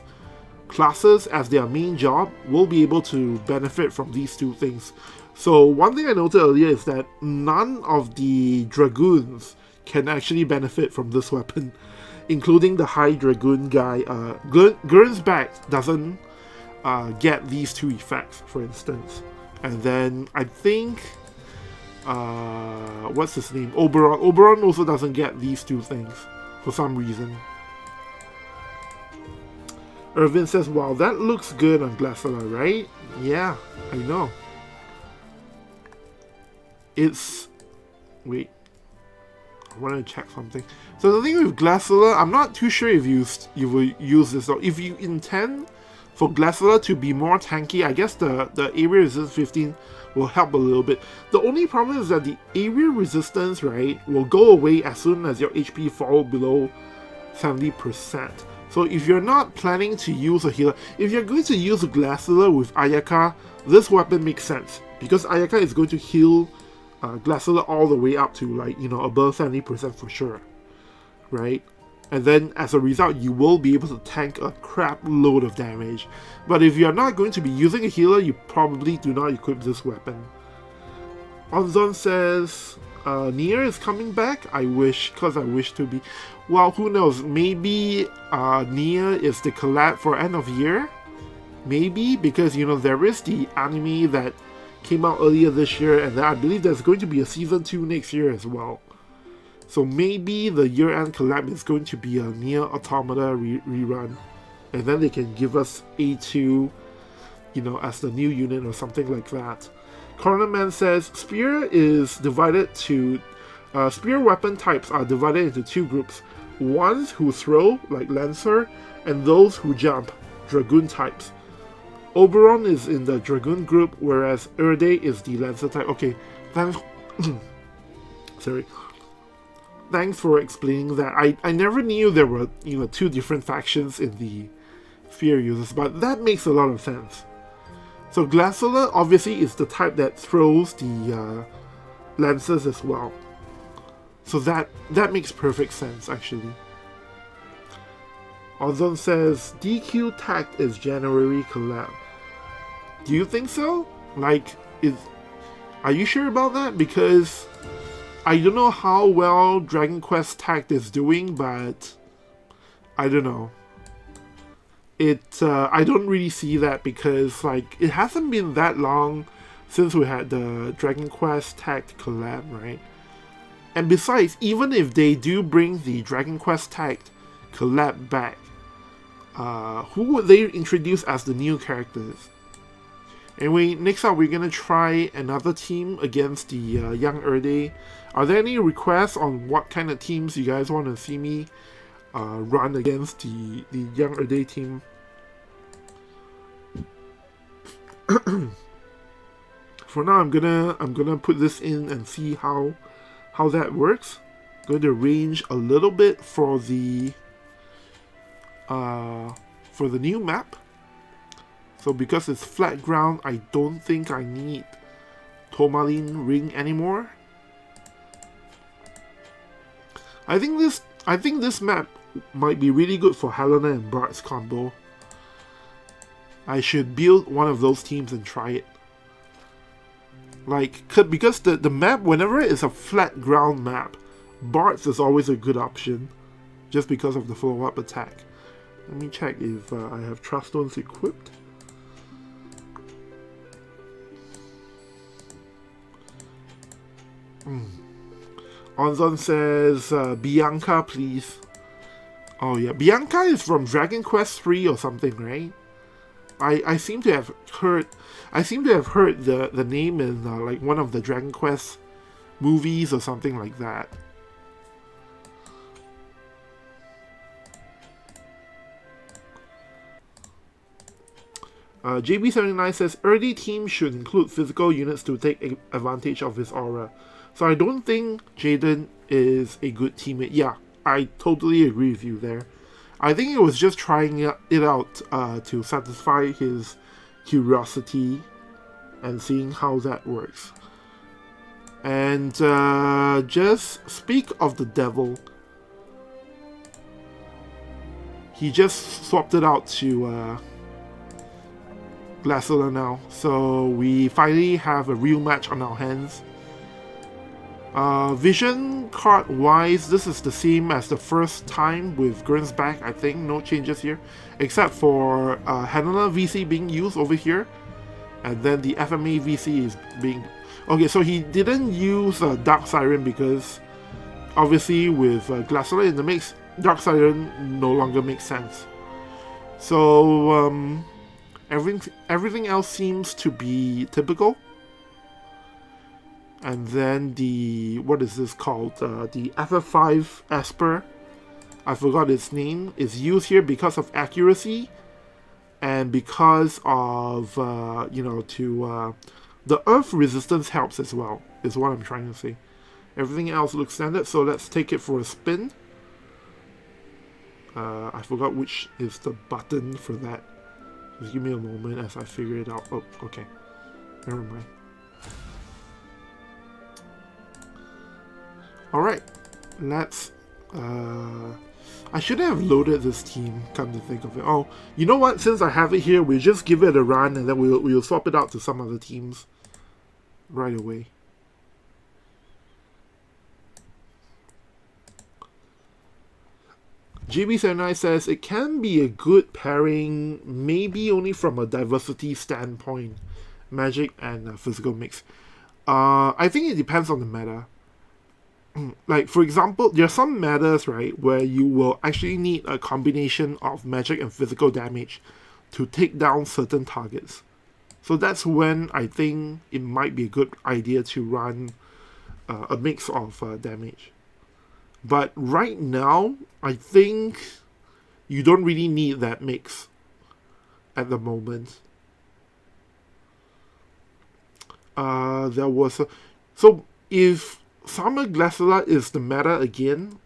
classes as their main job will be able to benefit from these 2 things. So one thing I noted earlier is that none of the Dragoons can actually benefit from this weapon. including the High Dragoon guy. Gurn's back doesn't get these two effects, for instance. And then I think, what's his name? Oberon. Oberon also doesn't get these two things for some reason. Irvin says, wow, that looks good on Glassella, right? Yeah, I know. It's... Wait. I want to check something. So the thing with Glassella, I'm not too sure if you will use this. So if you intend for Glassella to be more tanky, I guess the area resistance 15 will help a little bit. The only problem is that the area resistance, right, will go away as soon as your HP falls below 70%. So if you're not planning to use a healer, if you're going to use a Glassella with Ayaka, this weapon makes sense. Because Ayaka is going to heal Glassella all the way up to, like, you know, above 70% for sure. Right? And then as a result, you will be able to tank a crap load of damage. But if you're not going to be using a healer, you probably do not equip this weapon. Onzon says, Nier is coming back. I wish, because I wish to be. Well, who knows? Maybe Nier is the collab for end of year. Maybe, because, you know, there is the anime that came out earlier this year, and I believe there's going to be a season 2 next year as well. So maybe the year-end collab is going to be a Nier Automata rerun, and then they can give us A2, you know, as the new unit or something like that. Corner Man says Spear is divided to Spear weapon types are divided into two groups: ones who throw, like Lancer, and those who jump, Dragoon types. Oberon is in the Dragoon group, whereas Erde is the Lancer type. Okay, thanks. Sorry. Thanks for explaining that. I never knew there were, you know, two different factions in the Spear users, but that makes a lot of sense. So Glassella obviously is the type that throws the Lancers as well. So that makes perfect sense, actually. Ozone says DQ Tact is January collab. Do you think so? Like, are you sure about that? Because I don't know how well Dragon Quest Tact is doing, but I don't know. I don't really see that because, like, it hasn't been that long since we had the Dragon Quest Tact collab, right? And besides, even if they do bring the Dragon Quest Tact collab back, who would they introduce as the new characters? Anyway, next up we're gonna try another team against the Young Oelde. Are there any requests on what kind of teams you guys want to see me run against the Young Oelde team? For now, I'm gonna put this in and see how that works. Going to range a little bit for the new map. So because it's flat ground, I don't think I need Tourmaline Ring anymore. I think this map might be really good for Helena and Bart's combo. I should build one of those teams and try it. Like, because the map, whenever it's a flat ground map, Bart's is always a good option, just because of the follow-up attack. Let me check if I have Trust Stones equipped. Onzon says, Bianca, please. Oh yeah, Bianca is from Dragon Quest 3 or something, right? I seem to have heard the name in like one of the Dragon Quest movies or something like that. JB79 says Erde team should include physical units to take advantage of his aura. So I don't think Jaden is a good teammate. Yeah, I totally agree with you there. I think it was just trying it out to satisfy his curiosity and seeing how that works. And just speak of the devil. He just swapped it out to Glassella now. So we finally have a real match on our hands. Vision card wise, this is the same as the first time with Gurn's back, I think. No changes here. Except for Helena VC being used over here. And then the FMA VC is being... Okay, so he didn't use Dark Siren because obviously with Glaciolite in the mix, Dark Siren no longer makes sense. So everything else seems to be typical. And then the, what is this called? The FF5 Esper, I forgot its name, is used here because of accuracy and because of, you know, the earth resistance helps as well, is what I'm trying to say. Everything else looks standard, so let's take it for a spin. I forgot which is the button for that. Just give me a moment as I figure it out. Oh, okay. Never mind. Alright, let's... I should have loaded this team, come to think of it. Oh, you know what? Since I have it here, we'll just give it a run and then we'll swap it out to some other teams right away. GB79 says, it can be a good pairing, maybe only from a diversity standpoint. Magic and physical mix. I think it depends on the meta. Like, for example, there are some metas, right, where you will actually need a combination of magic and physical damage to take down certain targets. So that's when I think it might be a good idea to run a mix of damage. But right now, I think you don't really need that mix at the moment. There was a... So, if Summer Glaciolite is the meta again,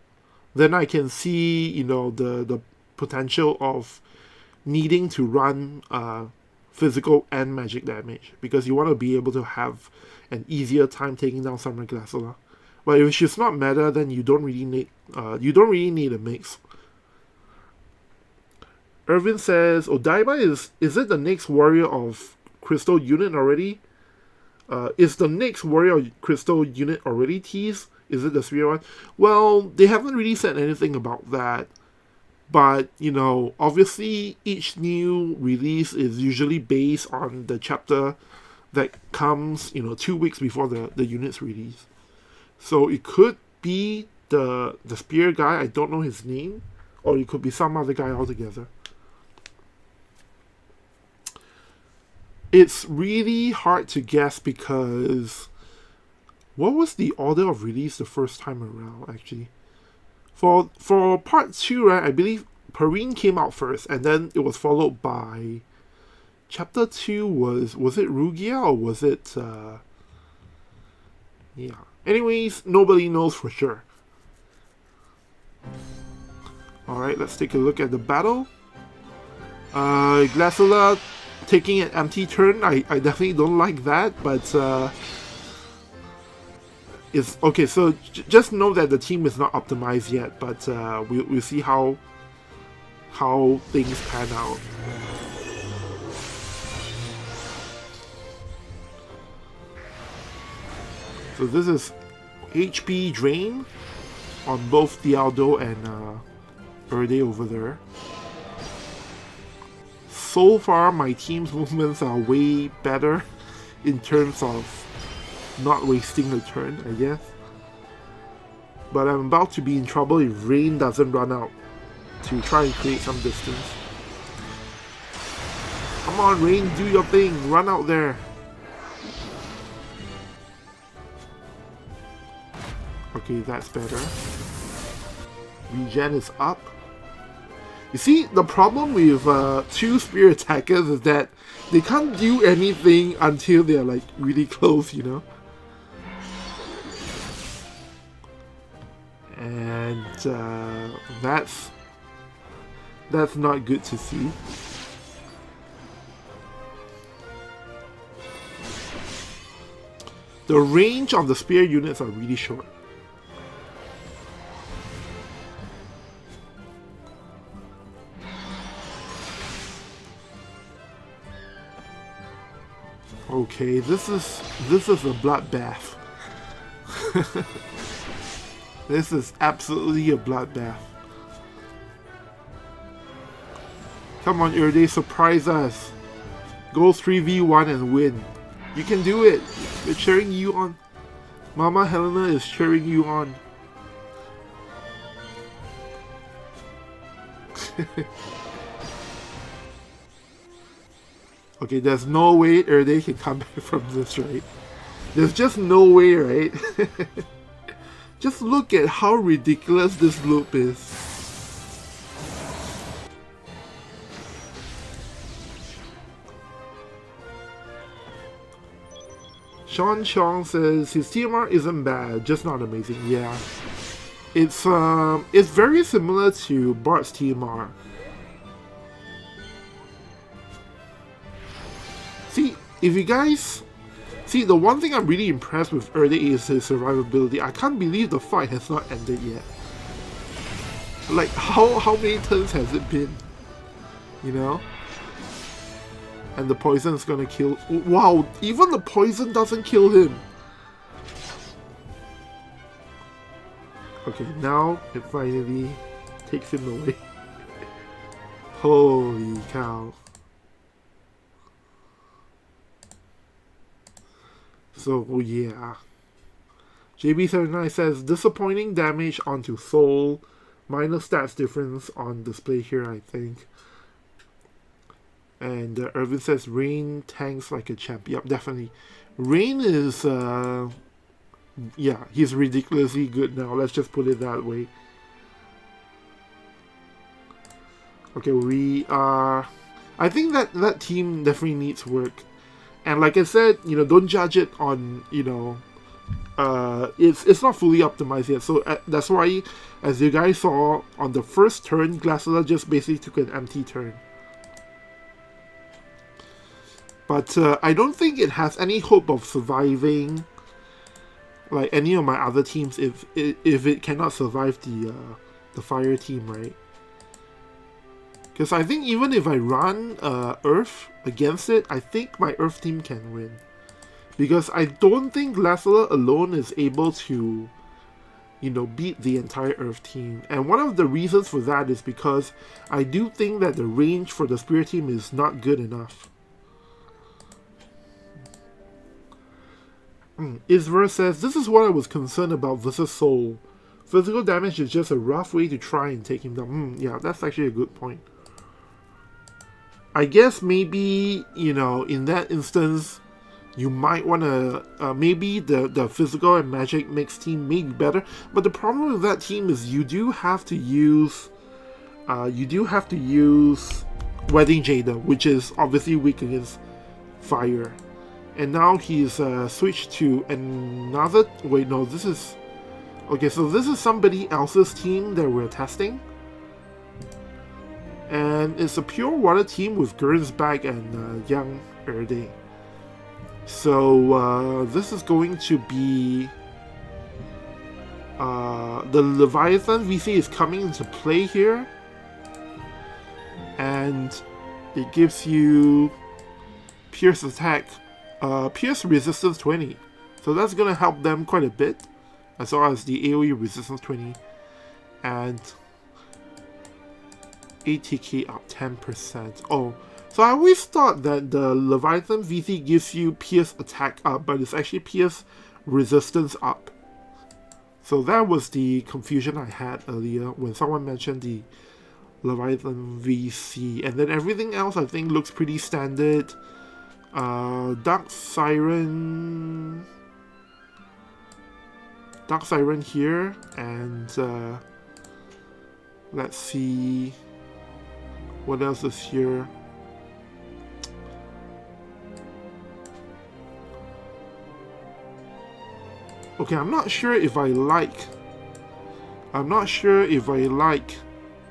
then I can see, you know, the potential of needing to run physical and magic damage, because you want to be able to have an easier time taking down Summer Glaciolite. But if she's not meta, then you don't really need a mix. Irvin says, Odaiba is it the next warrior of Crystal unit already? Is the next Warrior Crystal unit already teased? Is it the Sphere one? Well, they haven't really said anything about that. But, you know, obviously each new release is usually based on the chapter that comes, you know, 2 weeks before the unit's release. So it could be the Spear guy, I don't know his name, or it could be some other guy altogether. It's really hard to guess because what was the order of release the first time around, actually? For part 2, right, I believe Perrine came out first, and then it was followed by chapter 2 was it Rugia or was it yeah. Anyways, nobody knows for sure. Alright, let's take a look at the battle. Glaciolite taking an empty turn, I definitely don't like that, but it's okay. So just know that the team is not optimized yet, but we'll see how things pan out. So this is HP drain on both Dialdo and Erde over there. So far, my team's movements are way better in terms of not wasting a turn, I guess. But I'm about to be in trouble if Rain doesn't run out to try and create some distance. Come on, Rain, do your thing. Run out there. Okay, that's better. Regen is up. You see, the problem with 2 spear attackers is that they can't do anything until they're like really close, you know? And that's not good to see. The range of the spear units are really short. Okay, this is a bloodbath. This is absolutely a bloodbath. Come on, Erde, surprise us. Go 3v1 and win. You can do it. We're cheering you on. Mama Helena is cheering you on. Okay, there's no way Erde can come back from this, right? There's just no way, right? Just look at how ridiculous this loop is. Sean Chong says his TMR isn't bad, just not amazing. Yeah, it's very similar to Bart's TMR. See, if you guys see, the one thing I'm really impressed with Erde is his survivability. I can't believe the fight has not ended yet. Like, how many turns has it been? You know? And the poison's gonna kill... Wow, even the poison doesn't kill him! Okay, now it finally takes him away. Holy cow. So, yeah. JB79 says, disappointing damage onto Soul. Minor stats difference on display here, I think. And Irvin says, Rain tanks like a champ. Yep, definitely. Rain is, yeah, he's ridiculously good now. Let's just put it that way. Okay, we are... I think that team definitely needs work. And like I said, you know, don't judge it on, you know, it's not fully optimized yet. So that's why, as you guys saw, on the first turn, Glassella just basically took an empty turn. But I don't think it has any hope of surviving, like any of my other teams, if it cannot survive the fire team, right? Because I think even if I run Earth against it, I think my Earth team can win. Because I don't think Glassella alone is able to, you know, beat the entire Earth team. And one of the reasons for that is because I do think that the range for the Spirit team is not good enough. Isver says, this is what I was concerned about versus Soul. Physical damage is just a rough way to try and take him down. Yeah, that's actually a good point. I guess maybe, you know, in that instance, you might want to, maybe the physical and magic mix team may be better. But the problem with that team is you do have to use, Wedding Jada, which is obviously weak against fire. And now he's switched to another... Wait, no, this is... Okay, so this is somebody else's team that we're testing. And it's a pure water team with Gernsback and Young Oelde. So this is going to be... the Leviathan VC is coming into play here. And it gives you Pierce attack. Pierce resistance 20, so that's gonna help them quite a bit, as well as the AoE resistance 20, and ATK up 10%. Oh, so I always thought that the Leviathan VC gives you Pierce attack up, but it's actually Pierce resistance up. So that was the confusion I had earlier when someone mentioned the Leviathan VC, and then everything else I think looks pretty standard. Dark Siren here, and let's see what else is here. Okay, I'm not sure if I like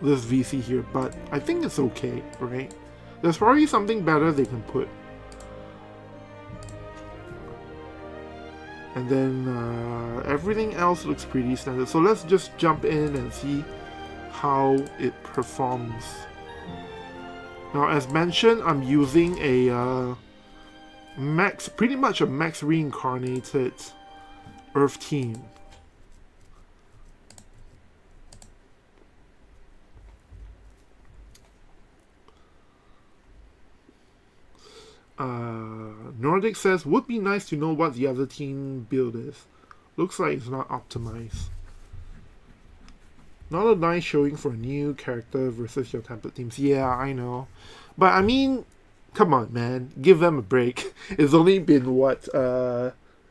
this VC here, but I think it's okay, right? There's probably something better they can put. And then everything else looks pretty standard. So let's just jump in and see how it performs. Now, as mentioned, I'm using a pretty much a max reincarnated Earth team. Nordic says, would be nice to know what the other team build is. Looks like it's not optimized. Not a nice showing for a new character versus your template teams. Yeah, I know. But I mean, come on, man. Give them a break. It's only been, what,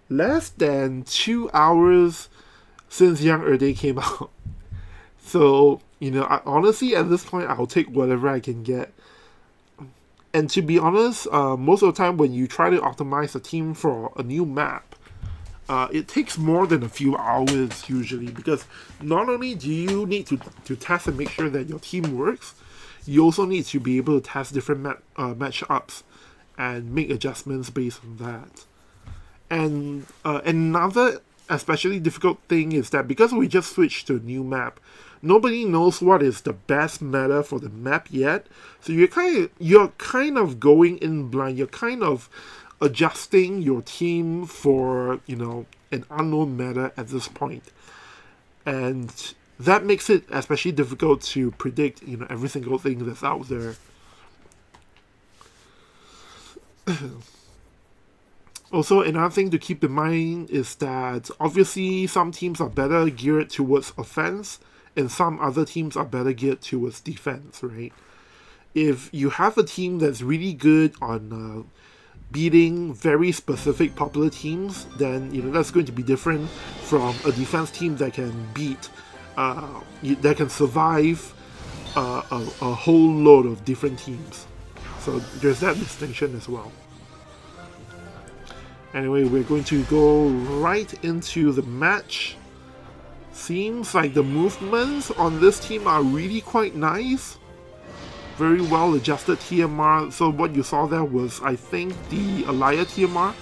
less than 2 hours since Young Erde came out. So, you know, honestly, at this point, I'll take whatever I can get. And to be honest, most of the time when you try to optimize a team for a new map, it takes more than a few hours usually, because not only do you need to test and make sure that your team works, you also need to be able to test different matchups and make adjustments based on that. And another especially difficult thing is that because we just switched to a new map, nobody knows what is the best meta for the map yet. So you're kind of going in blind. You're kind of adjusting your team for, you know, an unknown meta at this point. And that makes it especially difficult to predict, you know, every single thing that's out there. Also, another thing to keep in mind is that obviously some teams are better geared towards offense and some other teams are better geared towards defense, right? If you have a team that's really good on beating very specific popular teams, then, you know, that's going to be different from a defense team that can beat, that can survive a whole load of different teams. So there's that distinction as well. Anyway, we're going to go right into the match. Seems like the movements on this team are really quite nice. Very well adjusted TMR. So what you saw there was, I think, the Alaya TMR.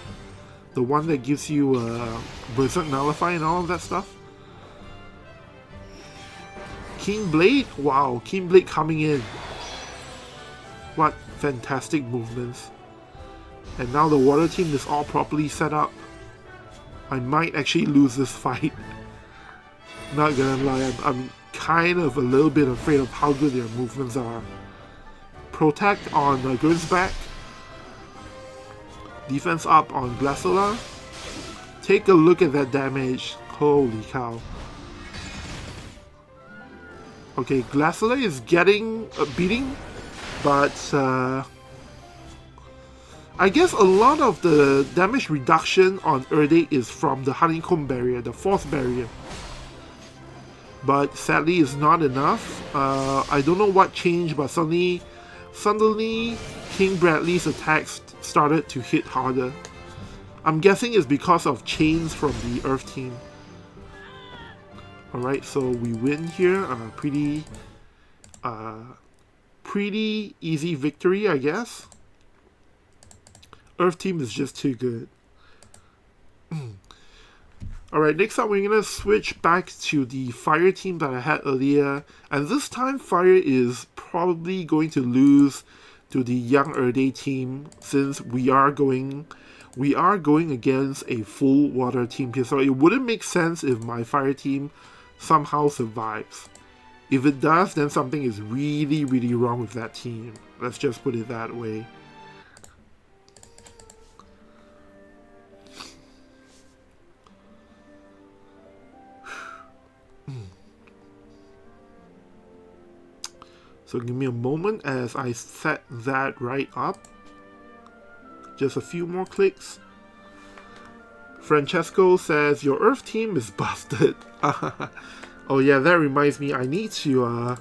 The one that gives you Berserk Nullify and all of that stuff. Keen Blade? Wow, Keen Blade coming in. What fantastic movements. And now the water team is all properly set up. I might actually lose this fight. Not gonna lie, I'm kind of a little bit afraid of how good their movements are. Protect on Grimsback. Defense up on Glaciala. Take a look at that damage. Holy cow. Okay, Glaciala is getting a beating, but I guess a lot of the damage reduction on Erde is from the Honeycomb barrier, the 4th barrier. But sadly it's not enough. I don't know what changed, but suddenly King Bradley's attacks started to hit harder. I'm guessing it's because of chains from the Earth team. Alright, so we win here. Pretty easy victory, I guess. Earth team is just too good. Alright, next up we're going to switch back to the Fire team that I had earlier. And this time Fire is probably going to lose to the Young Erde team, since we are going against a full water team here. So it wouldn't make sense if my Fire team somehow survives. If it does, then something is really, really wrong with that team. Let's just put it that way. So give me a moment as I set that right up. Just a few more clicks. Francesco says, your Earth team is busted. Oh yeah, that reminds me, I need to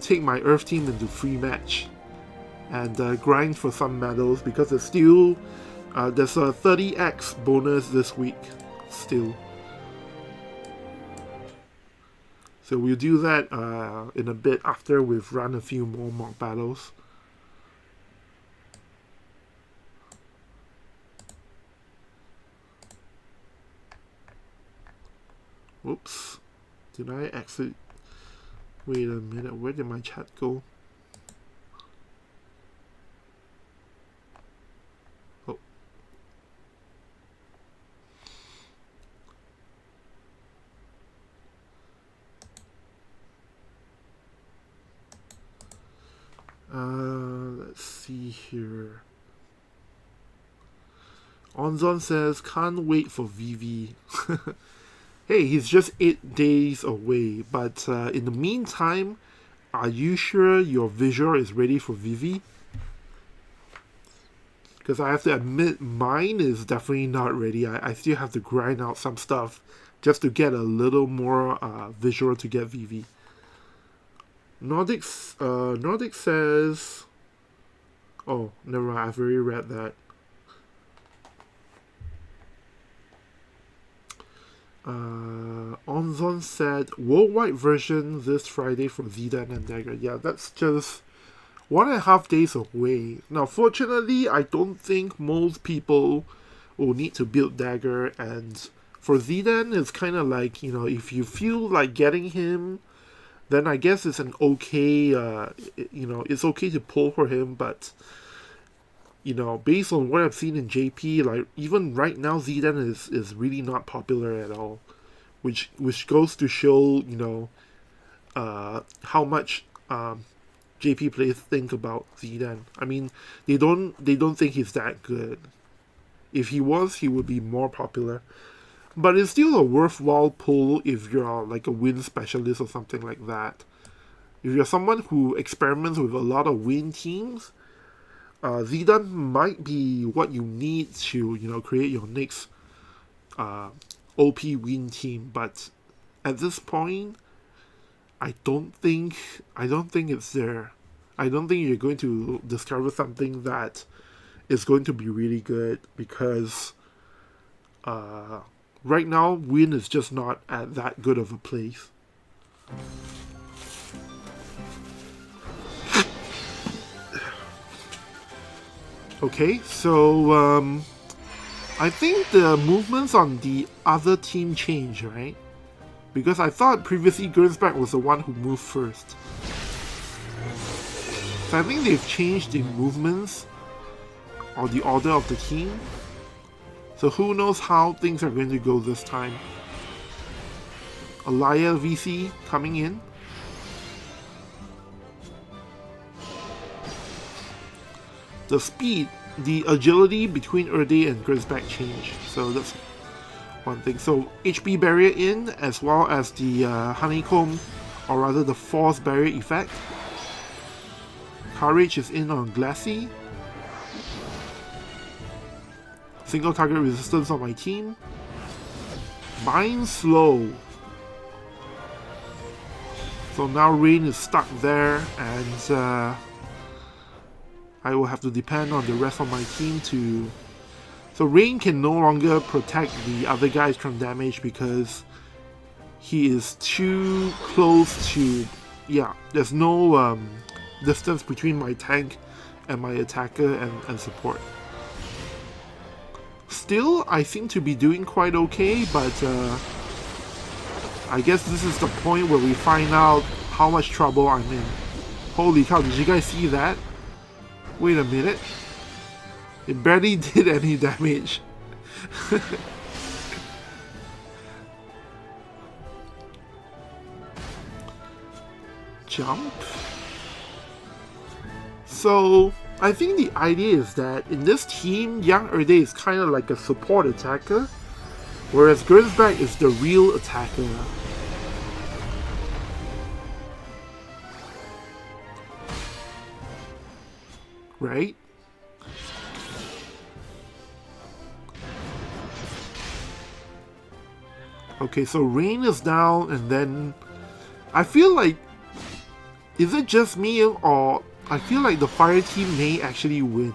take my Earth team into free match and grind for some medals, because it's still there's a 30x bonus this week still. So we'll do that in a bit after we've run a few more mock battles. Whoops. Did I exit? Wait a minute, where did my chat go? Oh. here. Onzon says, can't wait for Vivi. Hey, he's just 8 days away, but in the meantime, are you sure your visual is ready for Vivi? Because I have to admit, mine is definitely not ready. I still have to grind out some stuff just to get a little more visual to get Vivi. Nordic says... Oh, never mind, I've already read that. Onzon said, worldwide version this Friday for Zidane and Dagger. Yeah, that's just 1.5 days away. Now, fortunately, I don't think most people will need to build Dagger, and for Zidane, it's kind of like, you know, if you feel like getting him, then I guess it's an okay, you know, it's okay to pull for him, but, you know, based on what I've seen in JP, like, even right now, Zidane is really not popular at all, which goes to show, you know, how much, JP players think about Zidane. I mean, they don't think he's that good. If he was, he would be more popular. But it's still a worthwhile pull if you're like a win specialist or something like that. If you're someone who experiments with a lot of win teams, Zidane might be what you need to, you know, create your next OP win team. But at this point, I don't think it's there. I don't think you're going to discover something that is going to be really good, because right now, Win is just not at that good of a place. Okay, so I think the movements on the other team changed, right? Because I thought previously Gernsback was the one who moved first. So I think they've changed the movements or the order of the team. So who knows how things are going to go this time. Alaya VC coming in. The speed, the agility between Erde and Gernsback changed. So that's one thing. So HP barrier in, as well as the honeycomb, or rather the force barrier effect. Courage is in on Glassy. Single target resistance on my team. Bind slow. So now Rain is stuck there, and I will have to depend on the rest of my team to... So Rain can no longer protect the other guys from damage because he is too close to... Yeah, there's no distance between my tank and my attacker and support. Still, I seem to be doing quite okay, but I guess this is the point where we find out how much trouble I'm in. Holy cow, did you guys see that? Wait a minute. It barely did any damage. Jump. So, I think the idea is that in this team, Young Oelde is kind of like a support attacker, whereas Gernsback is the real attacker. Right? Okay, so Rain is down, and then I feel like, is it just me, or I feel like the fire team may actually win.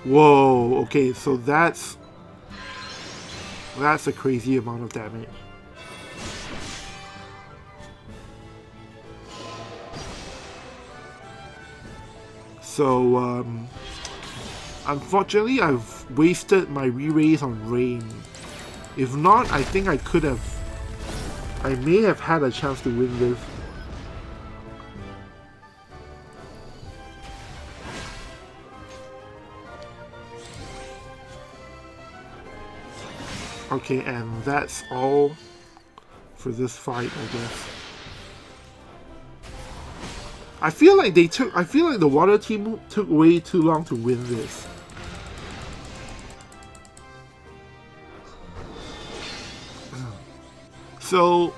Whoa, okay, so that's a crazy amount of damage. So, unfortunately, I've wasted my re-raise on Rain. If not, I think I may have had a chance to win this. Okay, and that's all for this fight, I guess. I feel like the water team took way too long to win this. So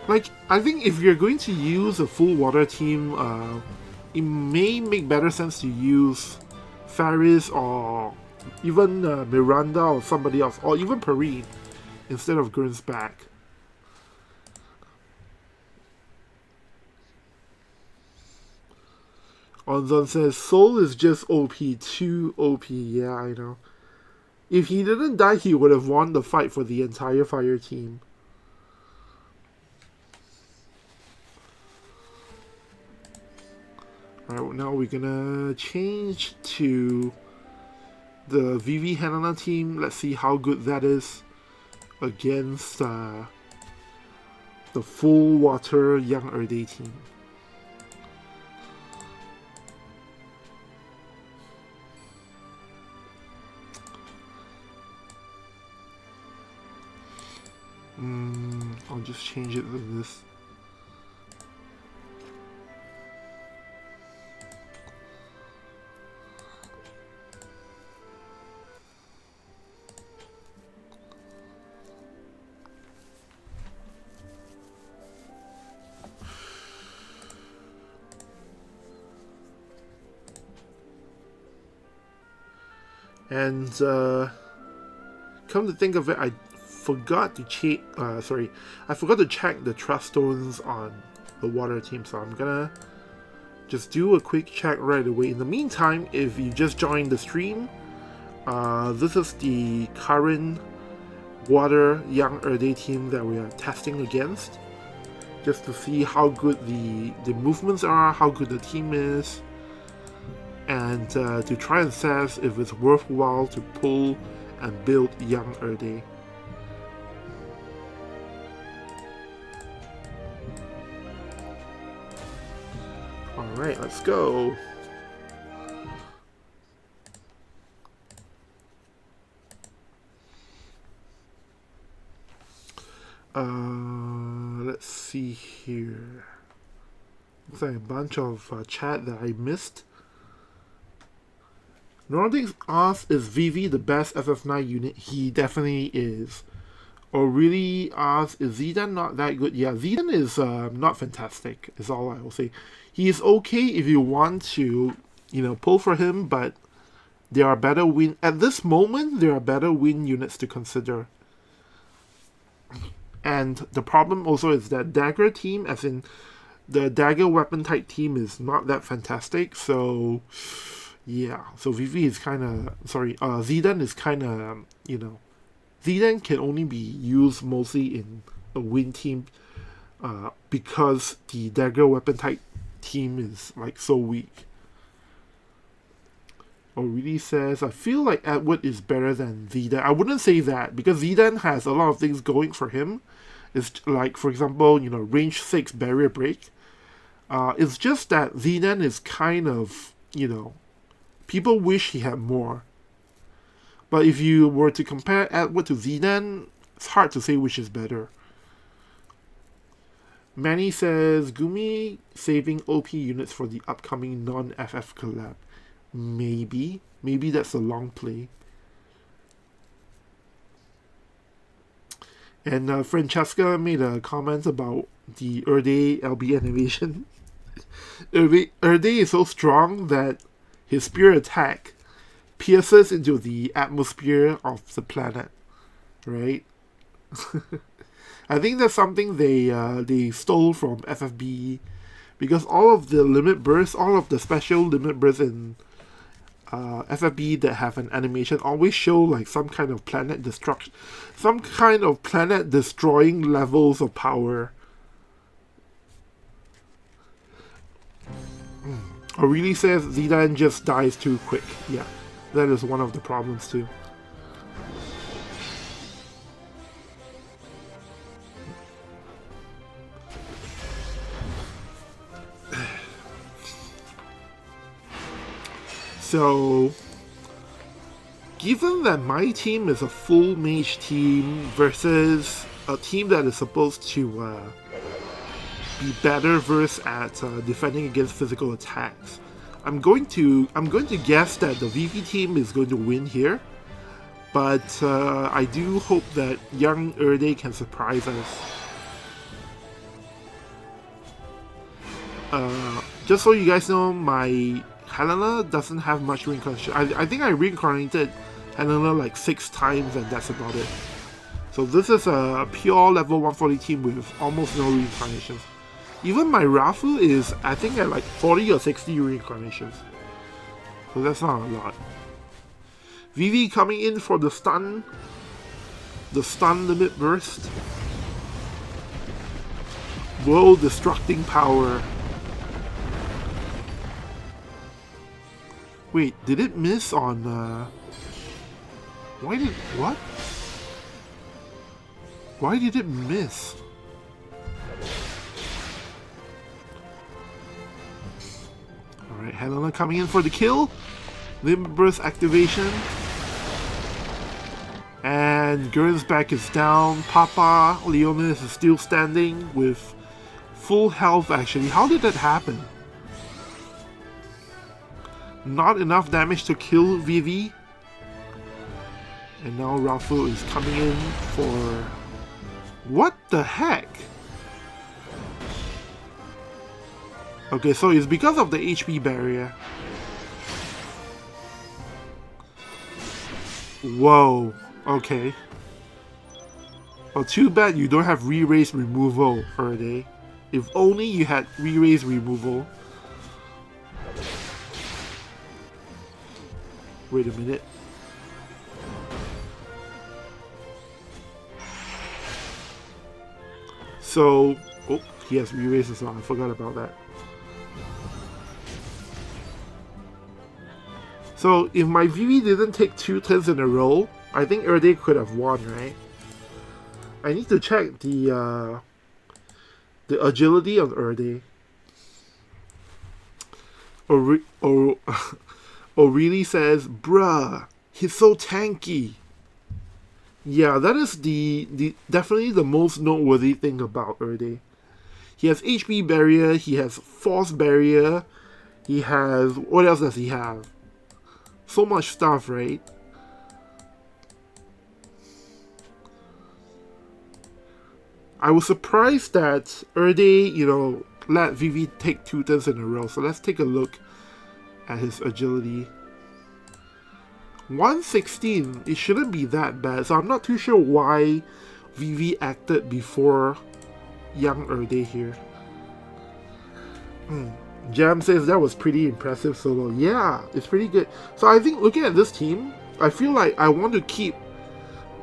like, I think if you're going to use a full water team, it may make better sense to use Faris or even Miranda or somebody else, or even Perrine instead of Grinsback. Onzon says, Soul is just OP, too OP. Yeah, I know. If he didn't die, he would have won the fight for the entire fire team. Alright, now we're gonna change to the Vivi Hanana team. Let's see how good that is against the full water Young Oelde team. I'll just change it to this. And come to think of it, I forgot to check. I forgot to check the trust stones on the water team, so I'm gonna just do a quick check right away. In the meantime, if you just joined the stream, this is the current water Young Oelde team that we are testing against, just to see how good the movements are, how good the team is, and to try and assess if it's worthwhile to pull and build Young Oelde. Alright, let's go. Let's see here. Looks like a bunch of chat that I missed. Nordics asks, is Vivi the best FF9 unit? He definitely is. Or really asks, is Zidane not that good? Yeah, Zidane is not fantastic, is all I will say. He is okay if you want to, pull for him, but there are better win... At this moment, there are better win units to consider. And the problem also is that Dagger team, as in the Dagger weapon type team, is not that fantastic, so... Yeah, so Vivi is kind of... Zidane is kind of, Zidane can only be used mostly in a win team because the Dagger weapon type team is, so weak. Really says, I feel like Edward is better than Zidane. I wouldn't say that, because Zidane has a lot of things going for him. It's like, for example, range 6 barrier break. It's just that Zidane is kind of, people wish he had more. But if you were to compare Edward to Zidane, it's hard to say which is better. Manny says, Gumi saving OP units for the upcoming non-FF collab. Maybe that's a long play. And Francesca made a comment about the Erde LB animation. Erde is so strong that his spear attack pierces into the atmosphere of the planet, right? I think that's something they stole from FFB, because all of the limit bursts, all of the special limit bursts in FFB that have an animation always show some kind of planet destruction, some kind of planet destroying levels of power. Aurelie says Zidane just dies too quick. Yeah, that is one of the problems too. So Given that my team is a full mage team versus a team that is supposed to be better versed at defending against physical attacks, I'm going to guess that the Vivi team is going to win here. But I do hope that Young Oelde can surprise us. Just so you guys know, my Helena doesn't have much reincarnation. I think I reincarnated Helena like 6 times and that's about it. So this is a pure level 140 team with almost no reincarnations. Even my Rafu is, I think, at like 40 or 60 reincarnations. So that's not a lot. Vivi coming in for the stun limit burst. World destructing power. Wait, did it miss on Why did it miss? Alright, Helena coming in for the kill. Limit burst activation. And Gurn's back is down. Papa Leonis is still standing with full health actually. How did that happen? Not enough damage to kill Vivi. And now Rafu is coming in for... What the heck? Okay, so it's because of the HP barrier. Whoa, okay. Well, too bad you don't have re-raise removal, Erde. If only you had re-raise removal. Wait a minute. So, oh, he has re-raise as well. I forgot about that. So, if my Vivi didn't take 2 turns in a row, I think Erde could have won, right? I need to check the agility of Erde. O'Reilly says, bruh, he's so tanky. Yeah, that is definitely the most noteworthy thing about Erde. He has HP barrier, he has force barrier, he has... What else does he have? So much stuff, right? I was surprised that Erde, you know, let Vivi take 2 turns in a row. So let's take a look at his agility. 116, it shouldn't be that bad. So I'm not too sure why Vivi acted before Young Oelde here. Jam says that was pretty impressive solo. Yeah, it's pretty good. So I think looking at this team, I feel like I want to keep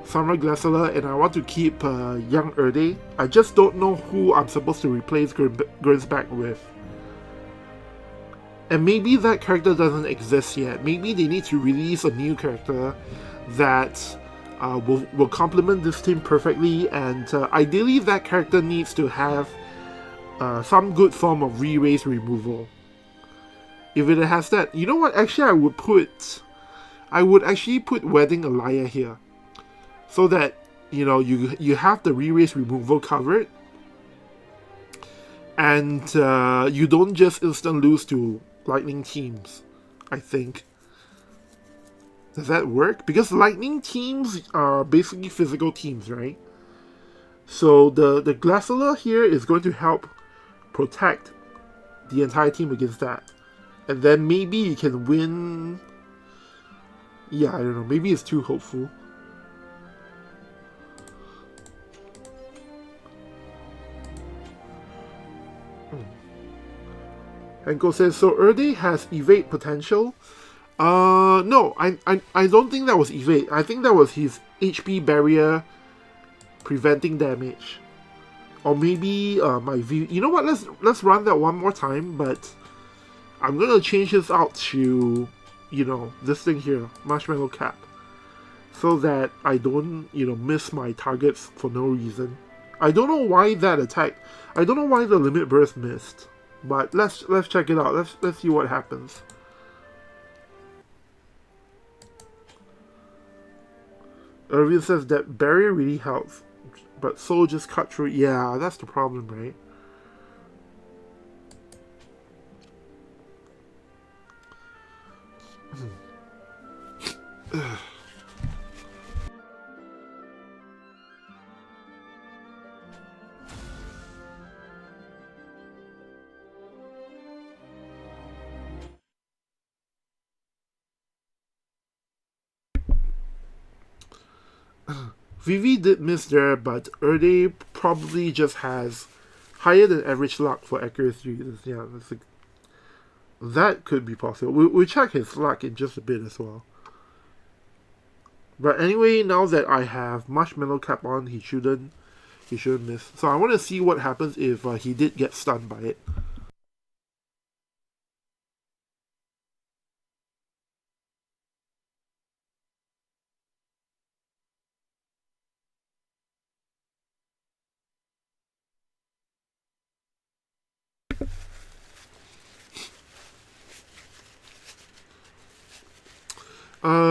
Summer Glassella and I want to keep Young Oelde. I just don't know who I'm supposed to replace Gernsback with. And maybe that character doesn't exist yet. Maybe they need to release a new character that will complement this team perfectly. And ideally that character needs to have some good form of re-raise removal. If it has that, you know what? Actually, I would actually put Wedding Alaya here, so that you know you have the re-raise removal covered, and you don't just instant lose to Lightning teams. I think. Does that work? Because Lightning teams are basically physical teams, right? So the Glassella here is going to help protect the entire team against that. And then maybe you can win... Yeah, I don't know. Maybe it's too hopeful. Henko says, so Erde has evade potential? No, I don't think that was evade. I think that was his HP barrier preventing damage. Or maybe my Vivi. You know what? Let's run that one more time. But I'm gonna change this out to, you know, this thing here, Marshmallow Cap, so that I don't, you know, miss my targets for no reason. I don't know why that attack. I don't know why the limit burst missed. But let's check it out. Let's see what happens. Irvin says that barrier really helps, but soul just cut through. Yeah, that's the problem, right? Vivi did miss there, but Erde probably just has higher than average luck for accuracy. Yeah, that could be possible. We'll check his luck in just a bit as well. But anyway, now that I have Marshmallow Cap on, he shouldn't miss. So I want to see what happens if he did get stunned by it.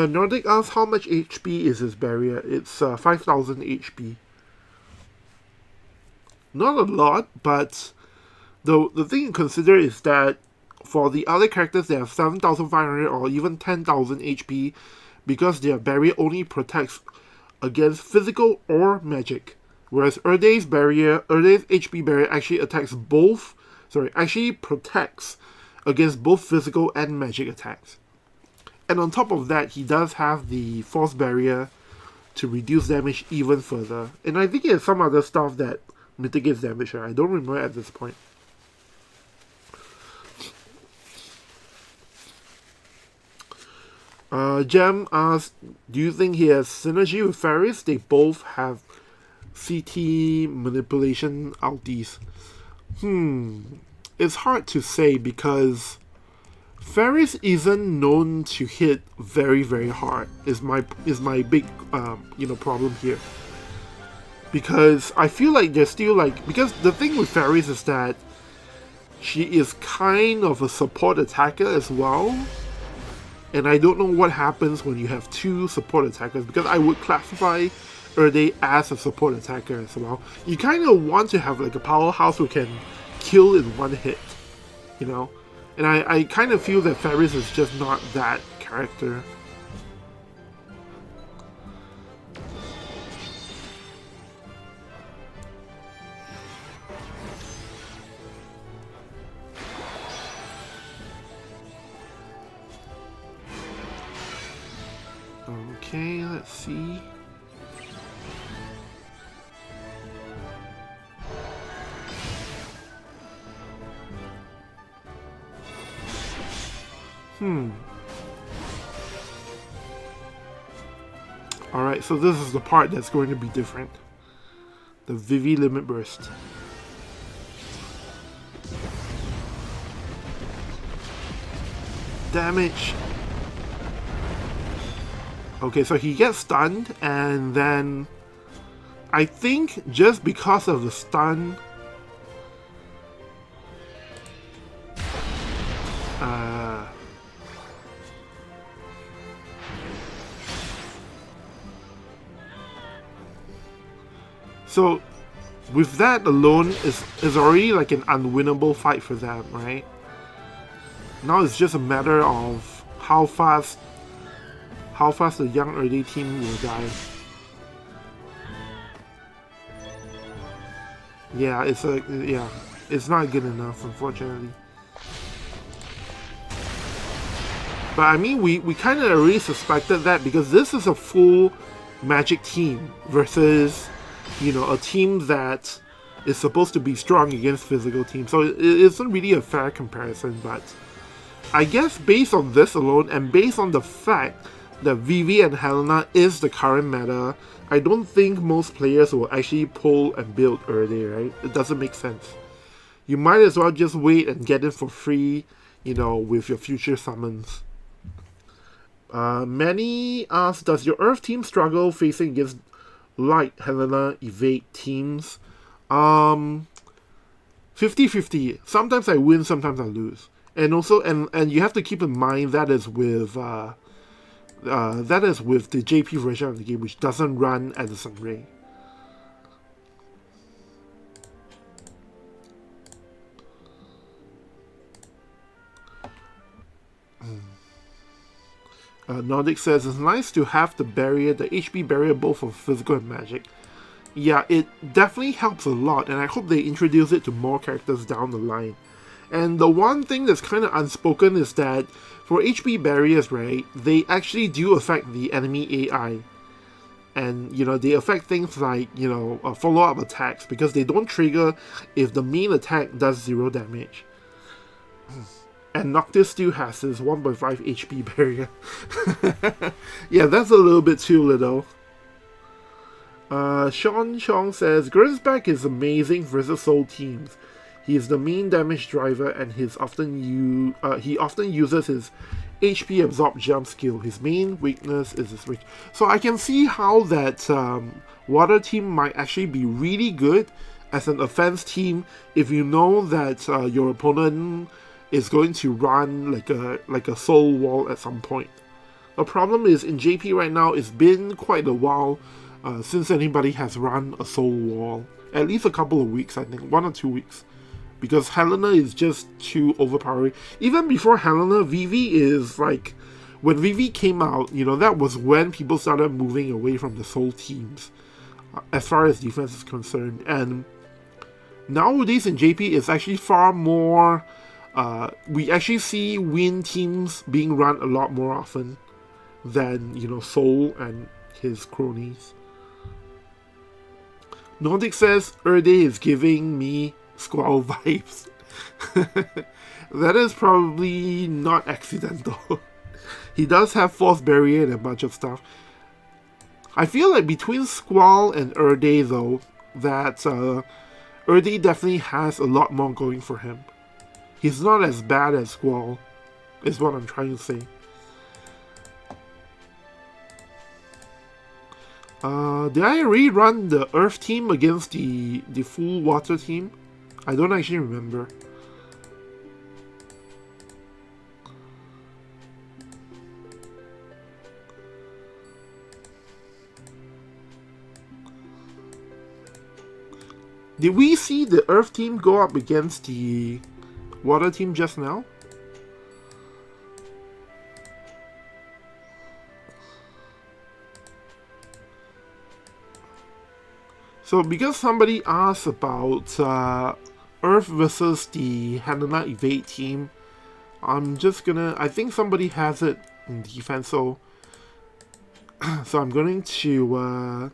Nordic asks how much HP is his barrier. It's 5,000 HP. Not a lot, but the thing to consider is that for the other characters, they have 7,500 or even 10,000 HP because their barrier only protects against physical or magic. Whereas Erde's HP barrier actually protects against both physical and magic attacks. And on top of that, he does have the force barrier to reduce damage even further. And I think he has some other stuff that mitigates damage. I don't remember at this point. Jam asks, do you think he has synergy with Ferris? They both have CT manipulation ultis. It's hard to say because Ferris isn't known to hit very, very hard. Is my big problem here. Because I feel like there's still because the thing with Ferris is that she is kind of a support attacker as well. And I don't know what happens when you have two support attackers, because I would classify Erde as a support attacker as well. You kind of want to have like a powerhouse who can kill in one hit, you know? And I kind of feel that Ferris is just not that character. Okay, let's see. Alright, so this is the part that's going to be different. The Vivi Limit Burst. Damage. Okay, so he gets stunned, and then I think just because of the stun, so with that alone is already like an unwinnable fight for them, right? Now it's just a matter of how fast the Young Oelde team will die. Yeah, it's not good enough, unfortunately. But I mean, we kind of already suspected that, because this is a full magic team versus, a team that is supposed to be strong against physical teams. So it isn't really a fair comparison, but I guess based on this alone, and based on the fact that Vivi and Helena is the current meta, I don't think most players will actually pull and build Erde, right? It doesn't make sense. You might as well just wait and get it for free, with your future summons. Manny asks, does your Earth team struggle facing against Light, Helena, Evade teams? 50-50. Sometimes I win, sometimes I lose. And also, and you have to keep in mind that is with That is with the JP version of the game, which doesn't run Edison Ray. Nordic says, it's nice to have the barrier, the HP barrier, both for physical and magic. Yeah, it definitely helps a lot, and I hope they introduce it to more characters down the line. And the one thing that's kind of unspoken is that for HP barriers, right, they actually do affect the enemy AI. And, you know, they affect things like, you know, follow-up attacks, because they don't trigger if the main attack does 0 damage. And Noctis still has his 1.5 HP barrier. Yeah, that's a little bit too little. Sean Chong says, Grinsback is amazing versus soul teams. He is the main damage driver, and he often uses his HP absorb jump skill. His main weakness is his range. So I can see how that water team might actually be really good as an offense team if you know that your opponent is going to run like a soul wall at some point. The problem is in JP right now, it's been quite a while since anybody has run a soul wall. At least a couple of weeks, I think, 1 or 2 weeks. Because Helena is just too overpowering. Even before Helena, Vivi is like... When Vivi came out, you know, that was when people started moving away from the soul teams. As far as defense is concerned. And nowadays in JP, it's actually far more... we actually see wind teams being run a lot more often than, you know, Soul and his cronies. Nordic says, Erde is giving me Squall vibes. That is probably not accidental. He does have Force Barrier and a bunch of stuff. I feel like between Squall and Erde, though, that Erde definitely has a lot more going for him. He's not as bad as Squall, is what I'm trying to say. Did I rerun the Earth team against the full Water team? I don't actually remember. Did we see the Earth team go up against the Water team just now? So because somebody asked about Earth versus the Helena Evade team, I'm just gonna... I think somebody has it in defense, so I'm going to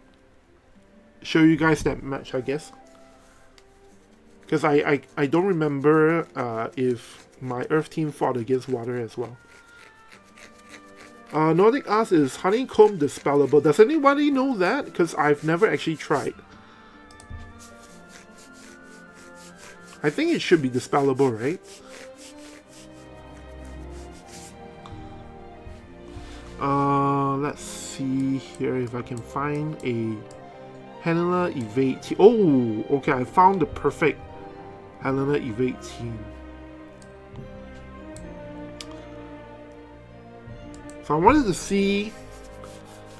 show you guys that match, I guess. Because I don't remember if my Earth team fought against Water as well. Nordic asks, is Honeycomb dispellable? Does anybody know that? Because I've never actually tried. I think it should be dispellable, right? Let's see here if I can find a Helena Evade team. Oh, okay, I found the perfect Helena Evade team. So I wanted to see,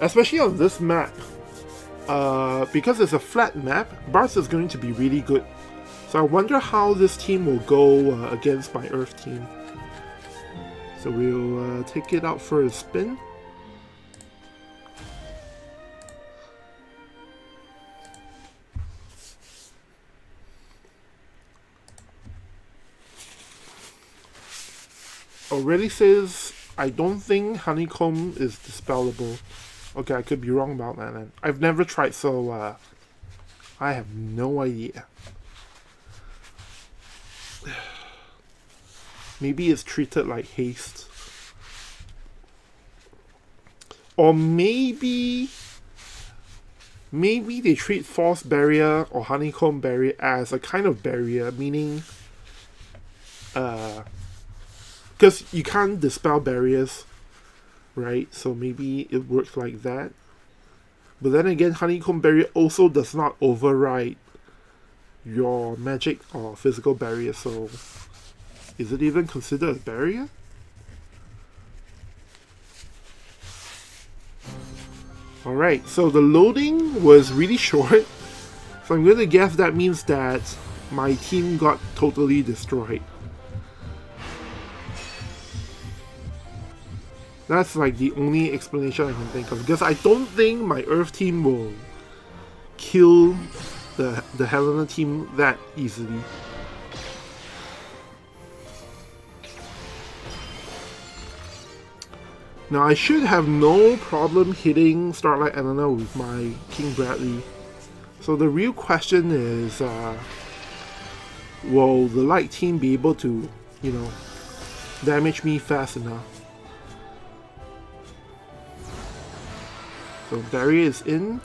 especially on this map, because it's a flat map, Barth is going to be really good. So I wonder how this team will go against my Earth team. So we'll take it out for a spin. Already says, I don't think Honeycomb is dispellable. Okay, I could be wrong about that then. I've never tried, so I have no idea. Maybe it's treated like haste. Or maybe they treat Force Barrier or Honeycomb Barrier as a kind of barrier, meaning because you can't dispel barriers, right? So maybe it works like that. But then again, Honeycomb Barrier also does not override your magic or physical barrier, so is it even considered a barrier? Alright, so the loading was really short. So I'm going to guess that means that my team got totally destroyed. That's like the only explanation I can think of, because I don't think my Earth team will kill the Helena team that easily. Now I should have no problem hitting Starlight Elena with my King Bradley. So the real question is, will the light team be able to, you know, damage me fast enough? So barrier is in.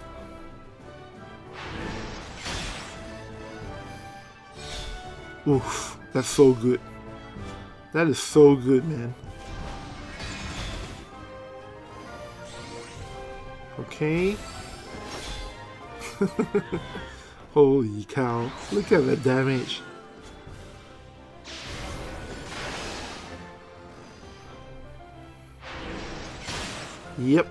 Oof, that's so good. That is so good, man. Okay. Holy cow. Look at the damage. Yep.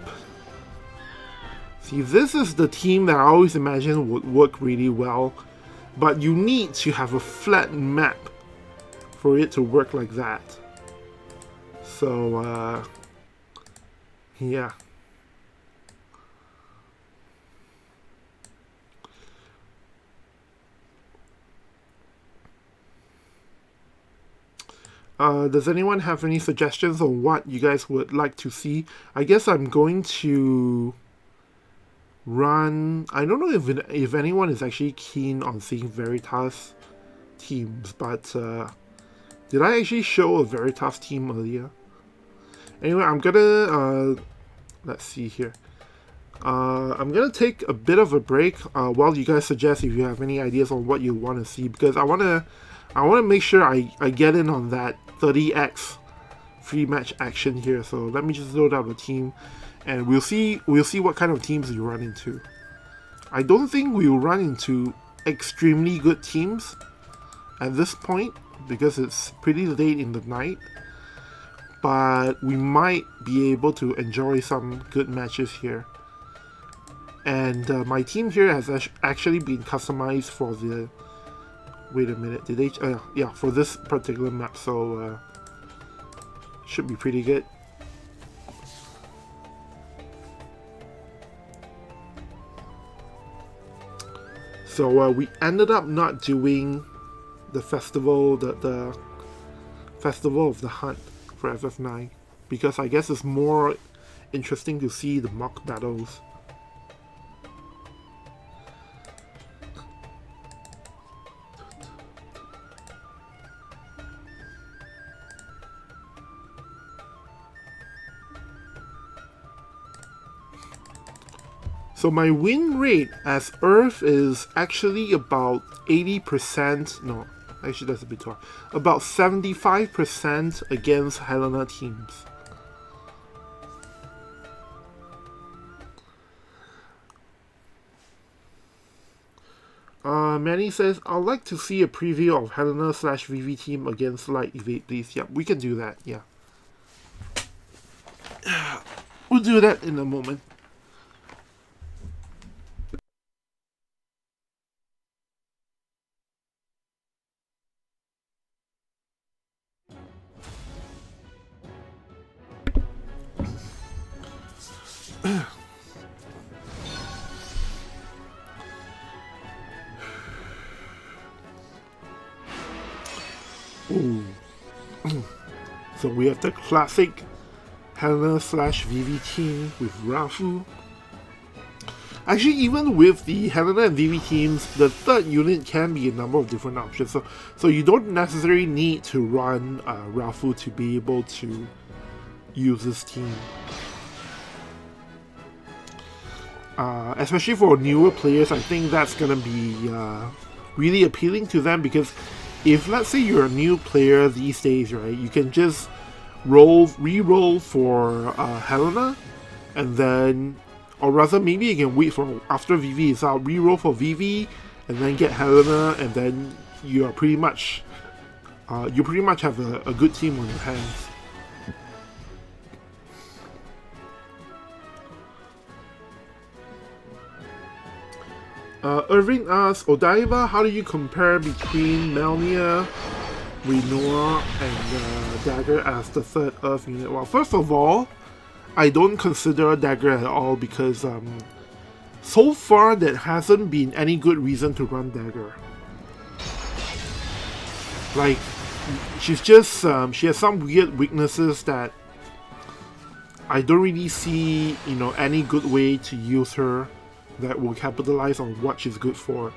See, this is the team that I always imagine would work really well, but you need to have a flat map for it to work like that. So, yeah. Does anyone have any suggestions on what you guys would like to see? I guess I'm going to run... I don't know if anyone is actually keen on seeing Veritas teams, but did I actually show a Veritas team earlier? Anyway, I'm gonna... let's see here. I'm gonna take a bit of a break while you guys suggest if you have any ideas on what you want to see, because I want to make sure I get in on that 30x free match action here. So let me just load up a team, and we'll see what kind of teams you run into. I don't think we'll run into extremely good teams at this point because it's pretty late in the night, but we might be able to enjoy some good matches here. And my team here has actually been customized for the... Wait a minute, did they... yeah, for this particular map, so should be pretty good. So we ended up not doing the festival, the Festival of the Hunt for FF9, because I guess it's more interesting to see the mock battles. So my win rate as Earth is actually about 80%, no, actually that's a bit too high, about 75% against Helena teams. Manny says, I'd like to see a preview of Helena / Vivi team against Light Evade, please. Yeah, we can do that, yeah. We'll do that in a moment. Ooh. So we have the classic Helena / Vivi team with Rafu. Actually, even with the Helena and Vivi teams, the third unit can be a number of different options. So you don't necessarily need to run Rafu to be able to use this team. Especially for newer players, I think that's gonna be really appealing to them, because if, let's say, you're a new player these days, right, you can just re-roll for Helena, and then, or rather, maybe you can wait for after Vivi is out, re-roll for Vivi, and then get Helena, and then you are pretty much have a good team on your hands. Irving asks, Odaiba, how do you compare between Melnia, Rinoa, and Dagger as the third Earth unit? Well, first of all, I don't consider Dagger at all because so far there hasn't been any good reason to run Dagger. Like, she's just, she has some weird weaknesses that I don't really see, you know, any good way to use her that will capitalize on what she's good for.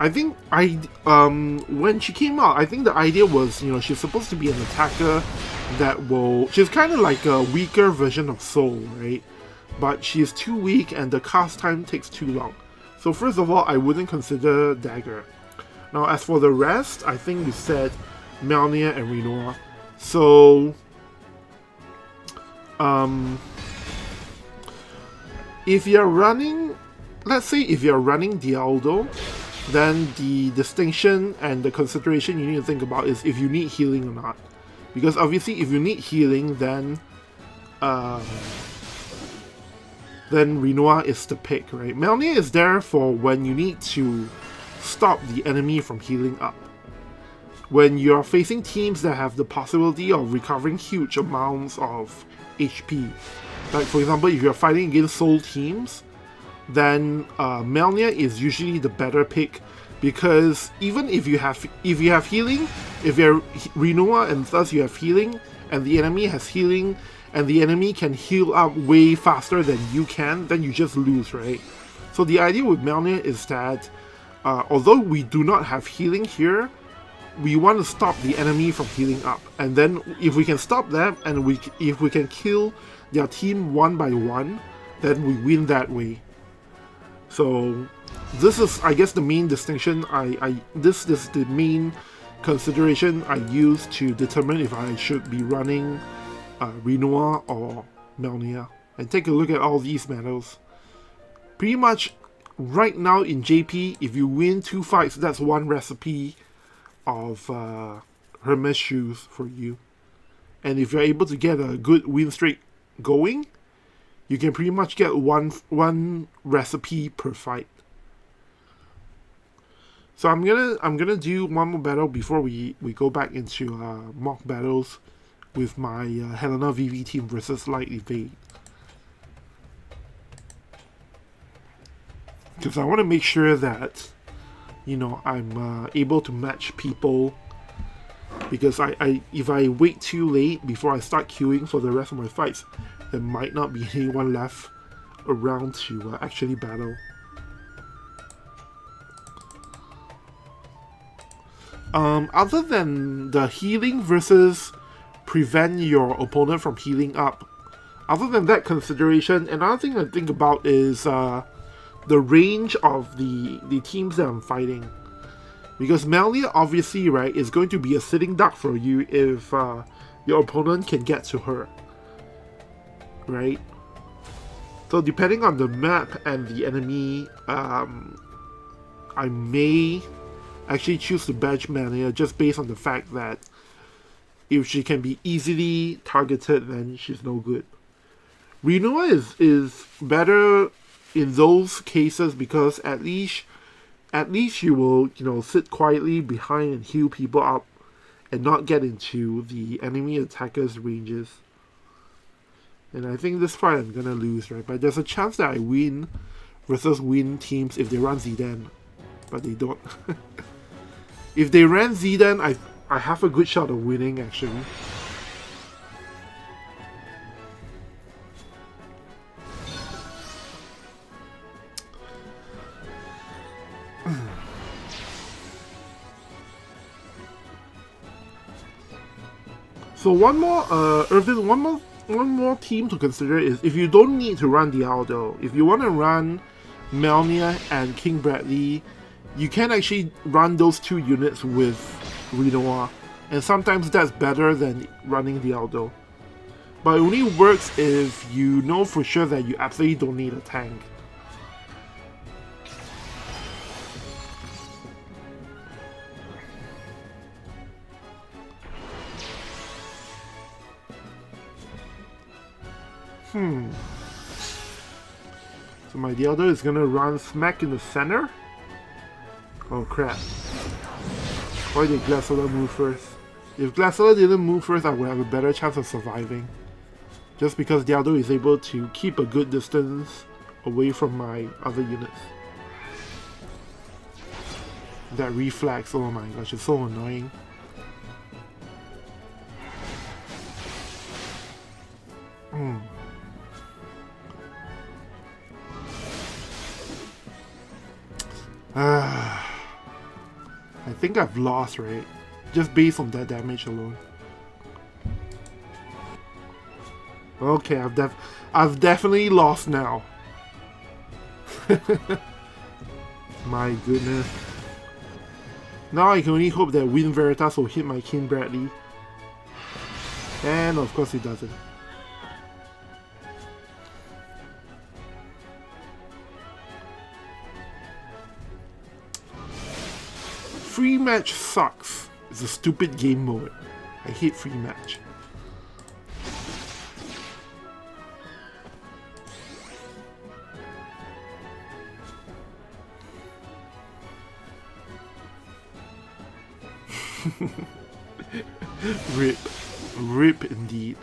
I think when she came out, I think the idea was, you know, she's supposed to be an attacker that will, she's kind of like a weaker version of Soul, right? But she's too weak and the cast time takes too long. So first of all, I wouldn't consider Dagger. Now, as for the rest, I think you said Melnia and Rinoa. So, if you're running, let's say if you're running Dialdo, then the distinction and the consideration you need to think about is if you need healing or not. Because obviously, if you need healing, then Rinoa is the pick, right? Melnia is there for when you need to stop the enemy from healing up. When you're facing teams that have the possibility of recovering huge amounts of HP. Like for example, if you're fighting against soul teams, then Melnia is usually the better pick because even if you have healing, if you're Rinoa and thus you have healing, and the enemy has healing, and the enemy can heal up way faster than you can, then you just lose, right? So the idea with Melnia is that although we do not have healing here, we want to stop the enemy from healing up. And then if we can stop that, and if we can kill their team one by one, then we win that way. So this is, I guess, the main distinction. This is the main consideration I use to determine if I should be running Rinoa or Melnia. And take a look at all these medals. Pretty much right now in JP, if you win 2 fights, that's one recipe of Hermes shoes for you. And if you're able to get a good win streak going, you can pretty much get one recipe per fight. So I'm gonna do one more battle before we go back into mock battles with my Helena Vivi team versus Light Evade. Because I want to make sure that, you know, I'm able to match people. Because if I wait too late before I start queuing for the rest of my fights, there might not be anyone left around to actually battle. Other than the healing versus prevent your opponent from healing up, other than that consideration, another thing I think about is the range of the teams that I'm fighting. Because Melnia, obviously, right, is going to be a sitting duck for you if your opponent can get to her. Right? So depending on the map and the enemy, I may actually choose to bench Melnia just based on the fact that if she can be easily targeted, then she's no good. Rinoa is better in those cases because at least you will, you know, sit quietly behind and heal people up and not get into the enemy attacker's ranges. And I think this fight I'm gonna lose, right? But there's a chance that I win versus win teams if they run Zidane. But they don't. If they ran Zidane, I have a good shot of winning actually. So one more, Irvin, one more team to consider is if you don't need to run Dialdo, if you want to run Melnia and King Bradley, you can actually run those two units with Rinoa, and sometimes that's better than running Dialdo. But it only works if you know for sure that you absolutely don't need a tank. So my Dialdo is gonna run smack in the center. Oh crap. Why did Glaceola move first? If Glaceola didn't move first, I would have a better chance of surviving. Just because Dialdo is able to keep a good distance away from my other units. That reflex, oh my gosh, it's so annoying. I think I've lost, right? Just based on that damage alone. Okay, I've definitely lost now. My goodness. Now I can only hope that Wind Veritas will hit my King Bradley. And of course it doesn't. Free match sucks. It's a stupid game mode. I hate free match. Rip. Rip indeed.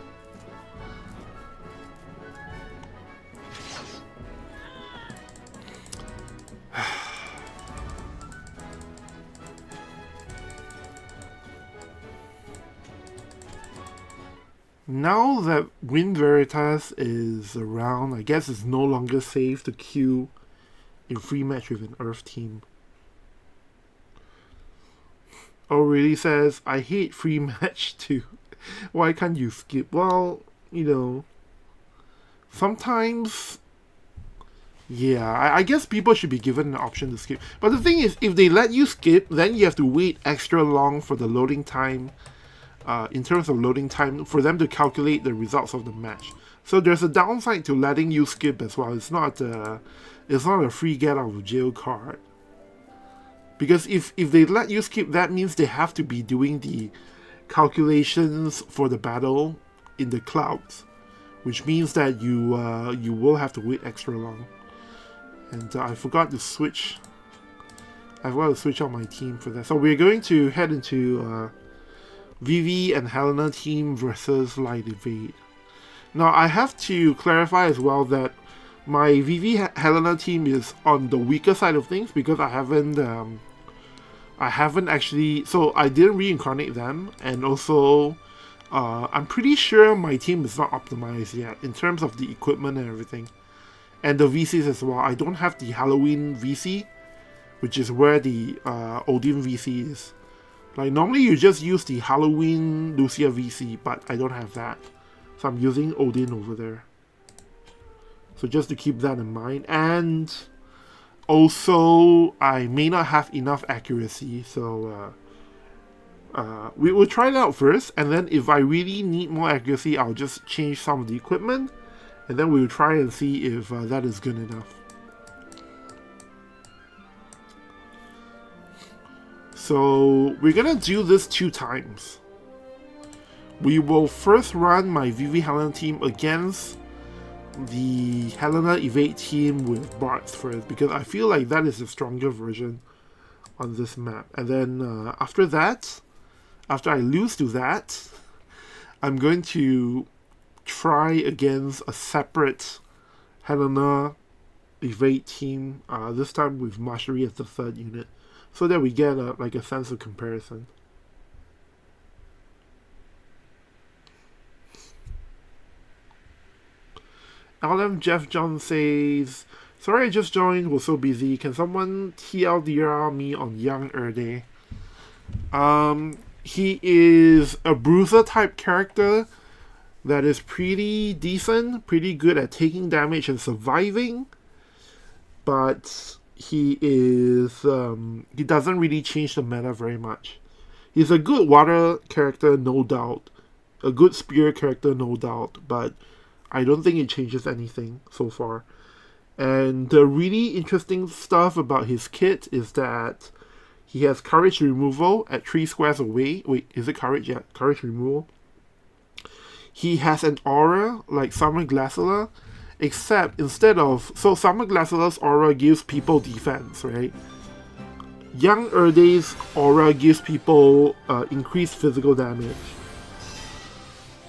Now that Wind Veritas is around, I guess it's no longer safe to queue in free match with an Earth team. Really says, I hate free match too. Why can't you skip? Well, you know, sometimes, yeah, I guess people should be given an option to skip. But the thing is, if they let you skip, then you have to wait extra long for the loading time. In terms of loading time, for them to calculate the results of the match. So there's a downside to letting you skip as well. It's not a free get out of jail card. Because if they let you skip, that means they have to be doing the calculations for the battle in the clouds, which means that you will have to wait extra long. And I forgot to switch. I've got to switch out my team for that. So we're going to head into Vivi and Helena team versus Light Evade. Now I have to clarify as well that my Vivi Helena team is on the weaker side of things because I haven't actually, so I didn't reincarnate them, and also I'm pretty sure my team is not optimized yet in terms of the equipment and everything, and the VCs as well. I don't have the Halloween VC, which is where the Odin VC is. Like normally you just use the Halloween Lucia VC, but I don't have that. So I'm using Odin over there. So just to keep that in mind. And also I may not have enough accuracy, so we will try it out first, and then if I really need more accuracy, I'll just change some of the equipment, and then we'll try and see if that is good enough. So we're gonna do this 2 times. We will first run my Vivi Helena team against the Helena Evade team with Bards first, because I feel like that is a stronger version on this map. And then after that, after I lose to that, I'm going to try against a separate Helena Evade team, this time with Mastery as the 3rd unit, so that we get like a sense of comparison. LM Jeff John says, sorry I just joined, was so busy. Can someone TLDR me on Young Oelde? He is a bruiser type character that is pretty decent, pretty good at taking damage and surviving, but he doesn't really change the meta very much. He's a good water character, no doubt. A good spear character, no doubt, but I don't think it changes anything so far. And the really interesting stuff about his kit is that he has courage removal at 3 squares away. Wait, is it courage? Yeah, courage removal. He has an aura like Summer Glaceola, Except instead of, so Summer Glacial's aura gives people defense, right? Young Erde's aura gives people increased physical damage.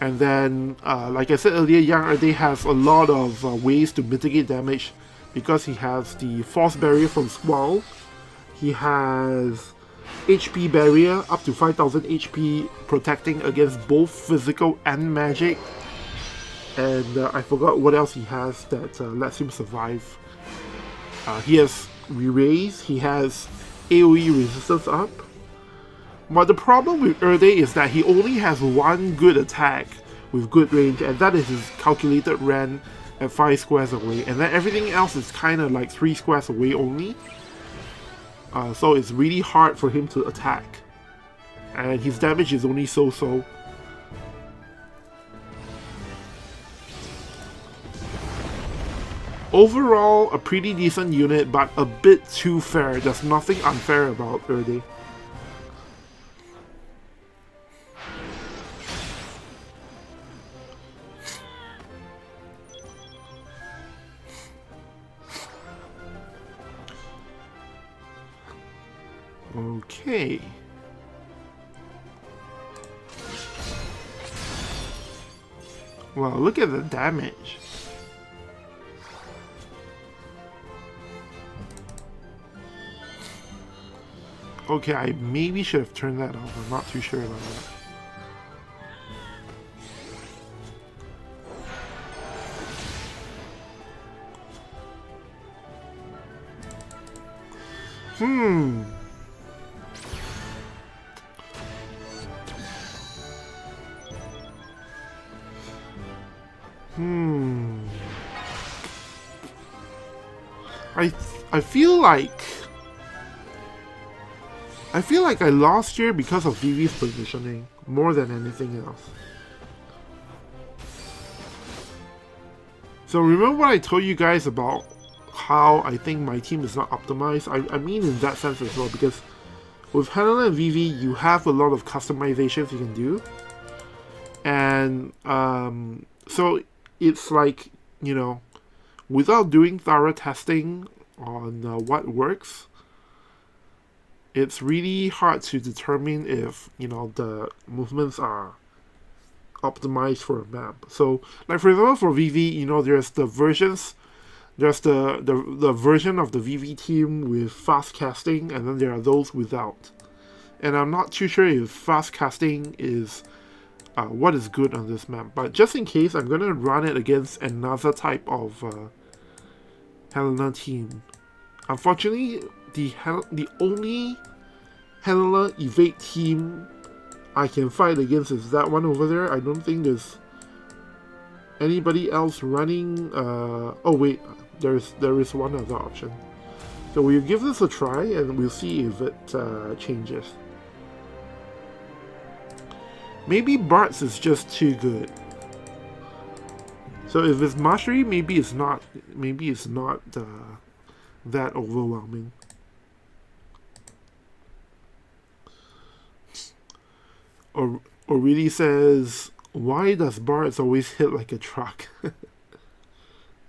And then, like I said earlier, Young Erde has a lot of ways to mitigate damage because he has the Force Barrier from Squall. He has HP Barrier, up to 5000 HP, protecting against both physical and magic. And I forgot what else he has that lets him survive. He has Re-Raise, he has AoE resistance up. But the problem with Erde is that he only has one good attack with good range, and that is his calculated Ren at 5 squares away. And then everything else is kind of like 3 squares away only. So it's really hard for him to attack. And his damage is only so-so. Overall, a pretty decent unit, but a bit too fair. There's nothing unfair about Erde. Okay. Well, look at the damage. Okay, I maybe should have turned that off. I'm not too sure about that. I feel like I lost here because of Vivi's positioning more than anything else. So remember what I told you guys about how I think my team is not optimized? I mean in that sense as well, because with Helena and Vivi, you have a lot of customizations you can do. And so it's like, you know, without doing thorough testing on what works, it's really hard to determine if, you know, the movements are optimized for a map. So, like for example, for Vivi, you know, there's the versions, there's the version of the Vivi team with fast casting, and then there are those without. And I'm not too sure if fast casting is what is good on this map, but just in case, I'm gonna run it against another type of Helena team. Unfortunately, the only Helena evade team I can fight against is that one over there. I don't think there's anybody else running. Oh wait, there is one other option. So we'll give this a try and we'll see if it changes. Maybe Bart's is just too good. So if it's mastery, maybe it's not. Maybe it's not that overwhelming. Or really says, why does Bart's always hit like a truck?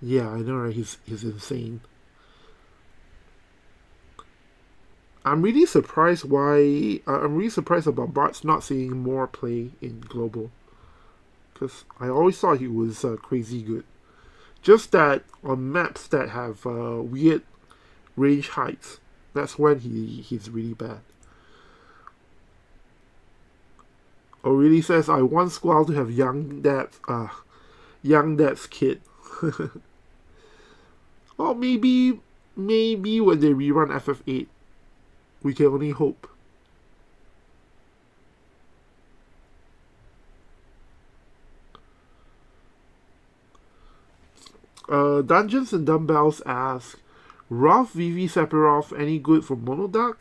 Yeah, I know, right? He's insane. I'm really surprised about Bart's not seeing more play in global, because I always thought he was crazy good. Just that on maps that have weird range heights, that's when he's really bad. O'Reilly says, I want Squall to have young dad's kid. Well, maybe when they rerun FF8, we can only hope. Dungeons and Dumbbells ask, Rough Vivi Sephiroth any good for Monoduck?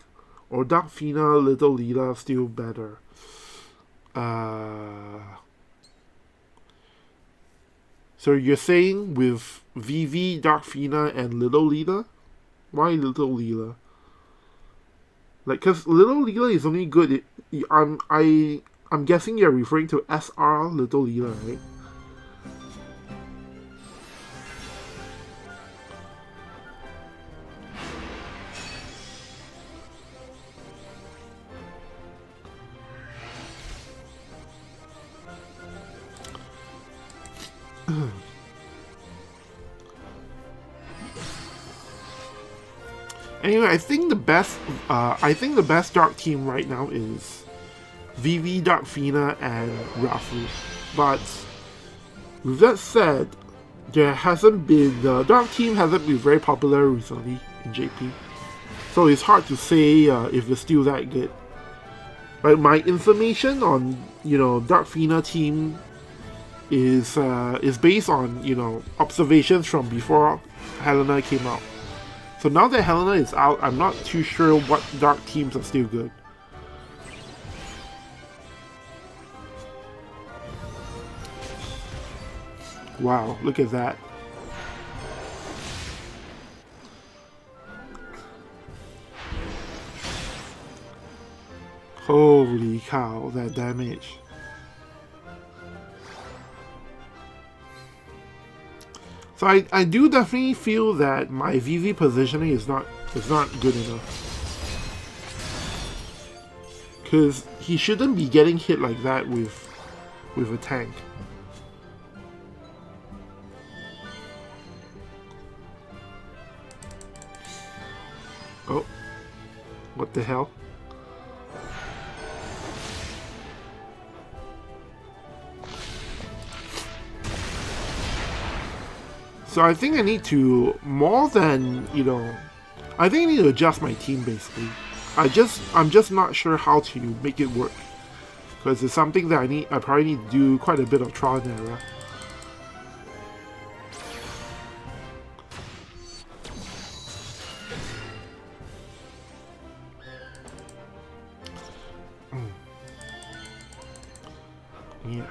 Or Dark Fina Little Leela still better? So you're saying with Vivi, Dark Fina, and Little Leela? Why Little Leela? Like, cause Little Leela is only good. I'm guessing you're referring to SR Little Leela, right? Anyway, I think the best dark team right now is Vivi, Dark Fina, and Rafu. But with that said, the dark team hasn't been very popular recently in JP, so it's hard to say if it's still that good. Like my information on Dark Fina team is based on observations from before Helena came out. So now that Helena is out, I'm not too sure what dark teams are still good. Wow, look at that. Holy cow, that damage. So I do definitely feel that my Vivi positioning is not good enough. Because he shouldn't be getting hit like that with a tank. Oh, what the hell? So I think I need to, more than, I think I need to adjust my team basically. I'm just not sure how to make it work. Because it's something that I probably need to do quite a bit of trial and error. Yeah.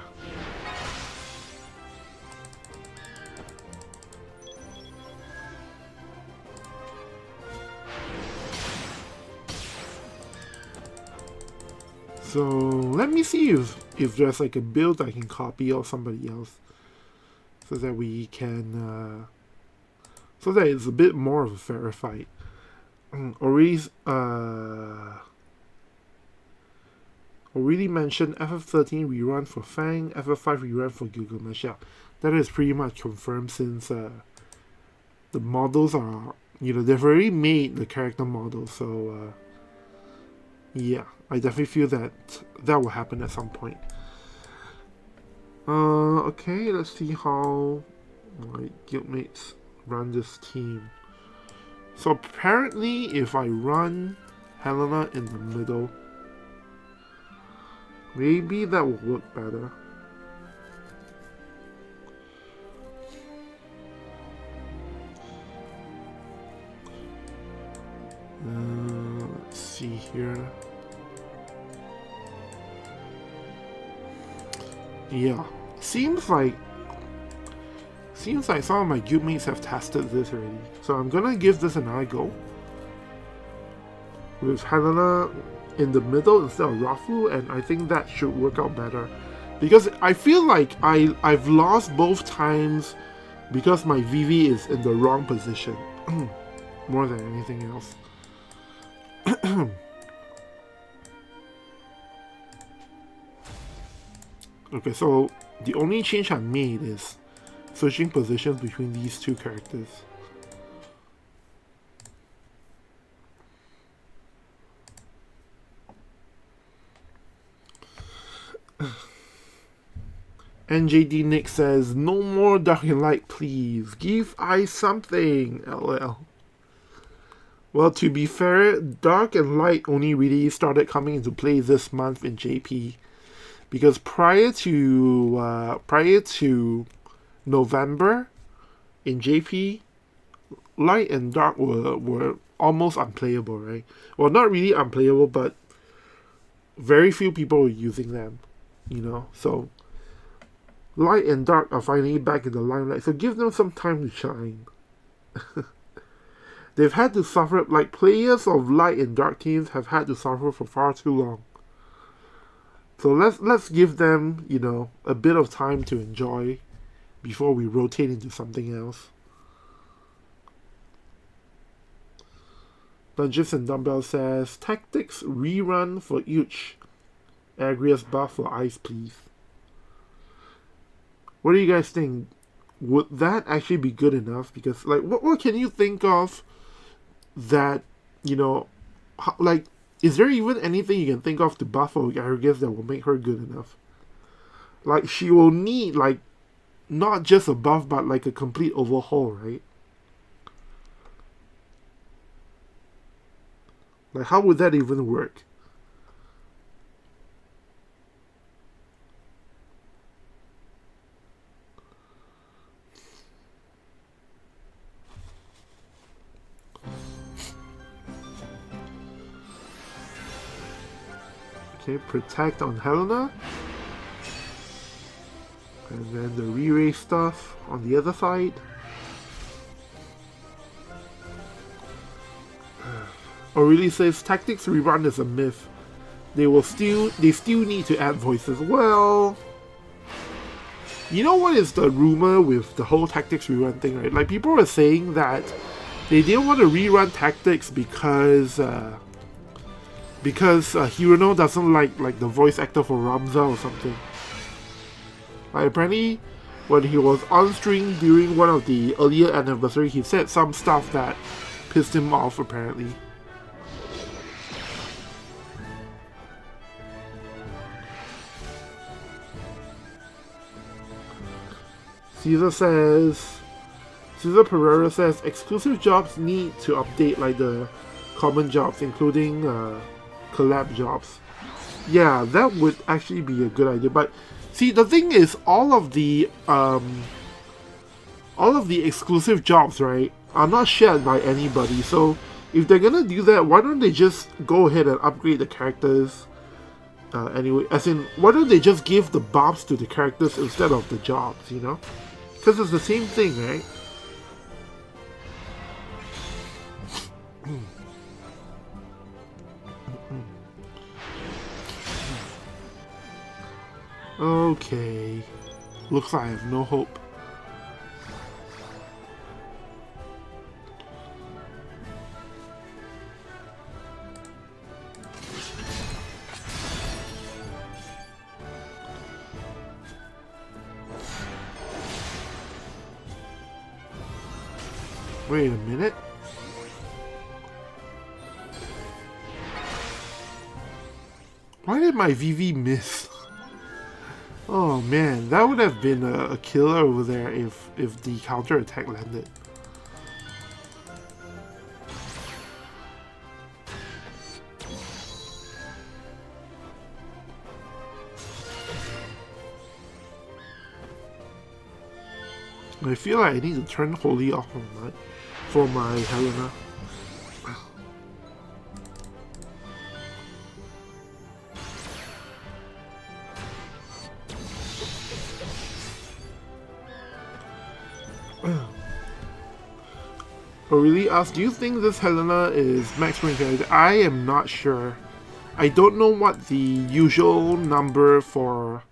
So let me see if there's like a build I can copy of somebody else, so that we can so that it's a bit more of a fair fight. Already mentioned FF13 rerun for Fang, FF5 rerun for Gilgamesh. Yeah, that is pretty much confirmed since the models are, they've already made the character models, so yeah, I definitely feel that will happen at some point. Okay, let's see how my guildmates run this team. So apparently, if I run Helena in the middle, maybe that will work better. Let's see here. Yeah, seems like some of my guildmates have tested this already. So I'm gonna give this another go. With Helena in the middle instead of Rafu, and I think that should work out better. Because I feel like I've lost both times because my Vivi is in the wrong position. More than anything else. Okay, so the only change I made is switching positions between these two characters. NJD Nick says, no more dark and light, please. Give I something, LL. Well, to be fair, dark and light only really started coming into play this month in JP. Because prior to November in JP, light and dark were almost unplayable, right? Well, not really unplayable, but very few people were using them, So light and dark are finally back in the limelight, so give them some time to shine. They've had to suffer, like players of light and dark teams have had to suffer for far too long. So let's give them, a bit of time to enjoy before we rotate into something else. Dungeons and Dumbbell says, tactics rerun for each Agrias buff for ice, please. What do you guys think? Would that actually be good enough? Because, like, what can you think of that you know, like, is there even anything you can think of to buff or arrogance that will make her good enough? Like, she will need, like, not just a buff, but like a complete overhaul, right? Like, how would that even work? Okay, protect on Helena. And then the re-raise stuff on the other side. Aurelie says tactics rerun is a myth. They still need to add voices. Well, you know what is the rumor with the whole tactics rerun thing, right? Like, people are saying that they didn't want to rerun tactics because Hirono doesn't like the voice actor for Ramza or something. Like, apparently, when he was on stream during one of the earlier anniversary, he said some stuff that pissed him off, apparently. Cesar Pereira says exclusive jobs need to update like the common jobs, including collab jobs. Yeah, that would actually be a good idea. But see, the thing is, all of the exclusive jobs, right, are not shared by anybody. So if they're gonna do that, why don't they just go ahead and upgrade the characters? Anyway, as in, why don't they just give the buffs to the characters instead of the jobs? You know, because it's the same thing, right? Okay. Looks like I have no hope. Wait a minute. Why did my Vivi miss? Oh man, that would have been a killer over there if the counter attack landed. I feel like I need to turn Holy off for my Helena. Really asked, do you think this Helena is max rank? I am not sure. I don't know what the usual number for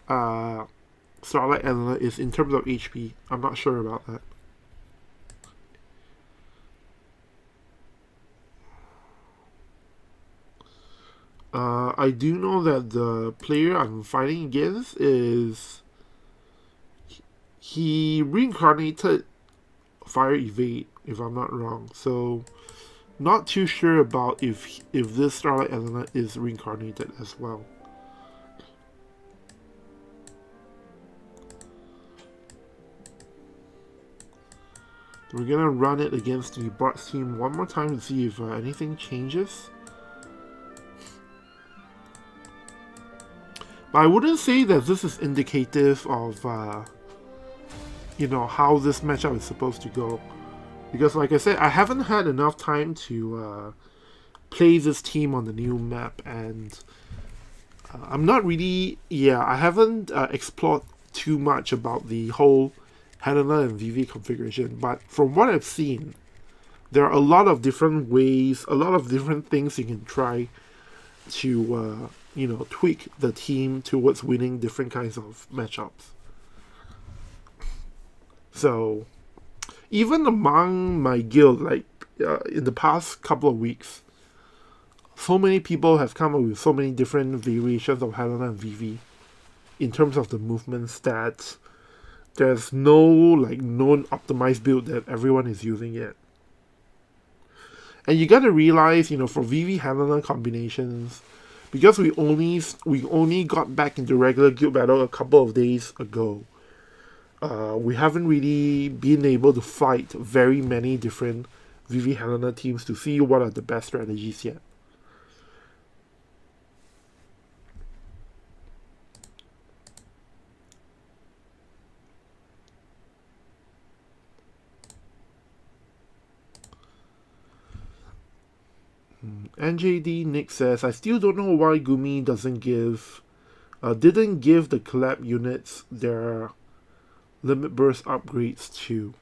Starlight Helena is in terms of HP. I'm not sure about that. I do know that the player I'm fighting against is... He reincarnated Fire Evade, if I'm not wrong. So, not too sure about if this Starlight Helena is reincarnated as well. We're gonna run it against the bots team one more time to see if anything changes. But I wouldn't say that this is indicative of, you know, how this matchup is supposed to go. Because like I said, I haven't had enough time to play this team on the new map. And I'm not really, I haven't explored too much about the whole Helena and Vivi configuration. But from what I've seen, there are a lot of different ways, a lot of different things you can try to, you know, tweak the team towards winning different kinds of matchups. So, even among my guild, like, in the past couple of weeks, so many people have come up with so many different variations of Helena and Vivi in terms of the movement stats. There's no, like, known optimized build that everyone is using yet. And you gotta realize, you know, for Vivi Helena combinations, because we only got back into regular guild battle a couple of days ago, we haven't really been able to fight very many different Vivi Helena teams to see what are the best strategies yet. NJD Nick says, I still don't know why Gumi didn't give the collab units their limit burst upgrades too.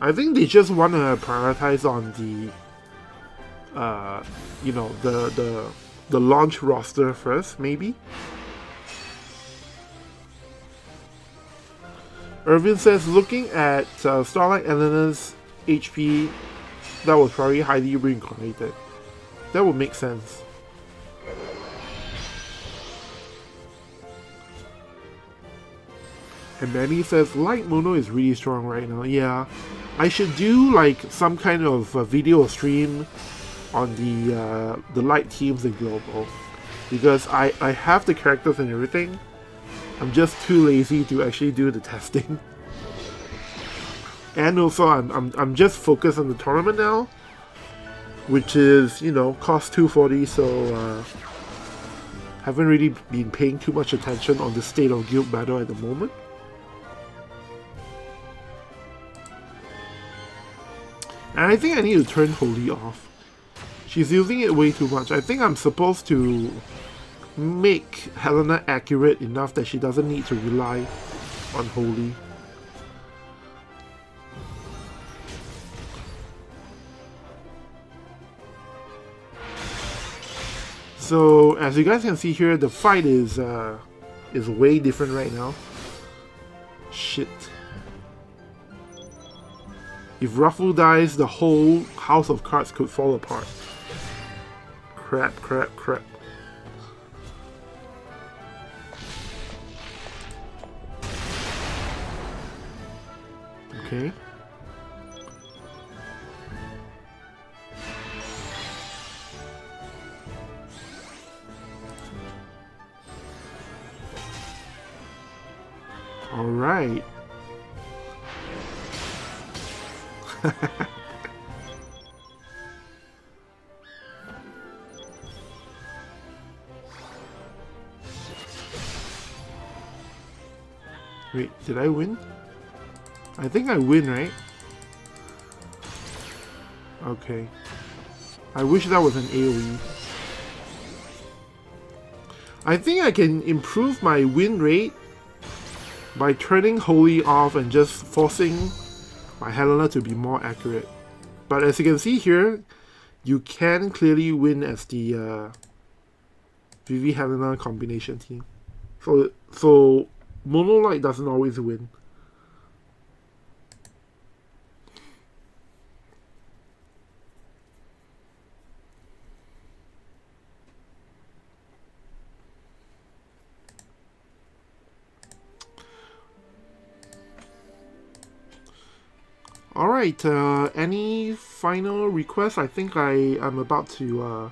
I think they just want to prioritize on the, you know, the launch roster first, maybe. Irvin says, looking at Starlight Elena's HP, that was probably highly reincarnated. That would make sense. And Manny says, Light Mono is really strong right now. Yeah, I should do like some kind of video stream on the light teams in global, because I have the characters and everything. I'm just too lazy to actually do the testing. And also, I'm just focused on the tournament now, which is, you know, cost 240. So haven't really been paying too much attention on the state of guild battle at the moment. And I think I need to turn Holy off. She's using it way too much. I think I'm supposed to make Helena accurate enough that she doesn't need to rely on Holy. So as you guys can see here, the fight is way different right now. Shit. If Ruffle dies, the whole house of cards could fall apart. Crap, crap, crap. Okay. All right. Wait, did I win? I think I win, right? Okay. I wish that was an AoE. I think I can improve my win rate by turning Holy off and just forcing my Helena to be more accurate. But as you can see here, you can clearly win as the Vivi Helena combination team. So Mono Light doesn't always win. Alright, any final requests? I think I'm about to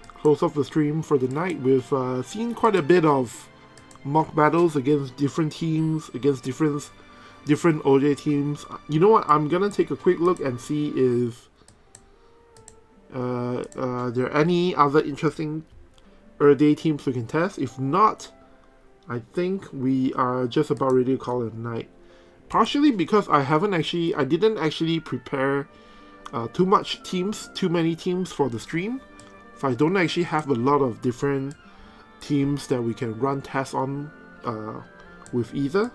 close off the stream for the night. We've seen quite a bit of mock battles against different teams, against different OJ teams. You know what? I'm gonna take a quick look and see if there are any other interesting Erde teams we can test. If not, I think we are just about ready to call it a night. Partially because I didn't actually prepare too many teams for the stream. So I don't actually have a lot of different teams that we can run tests on with either.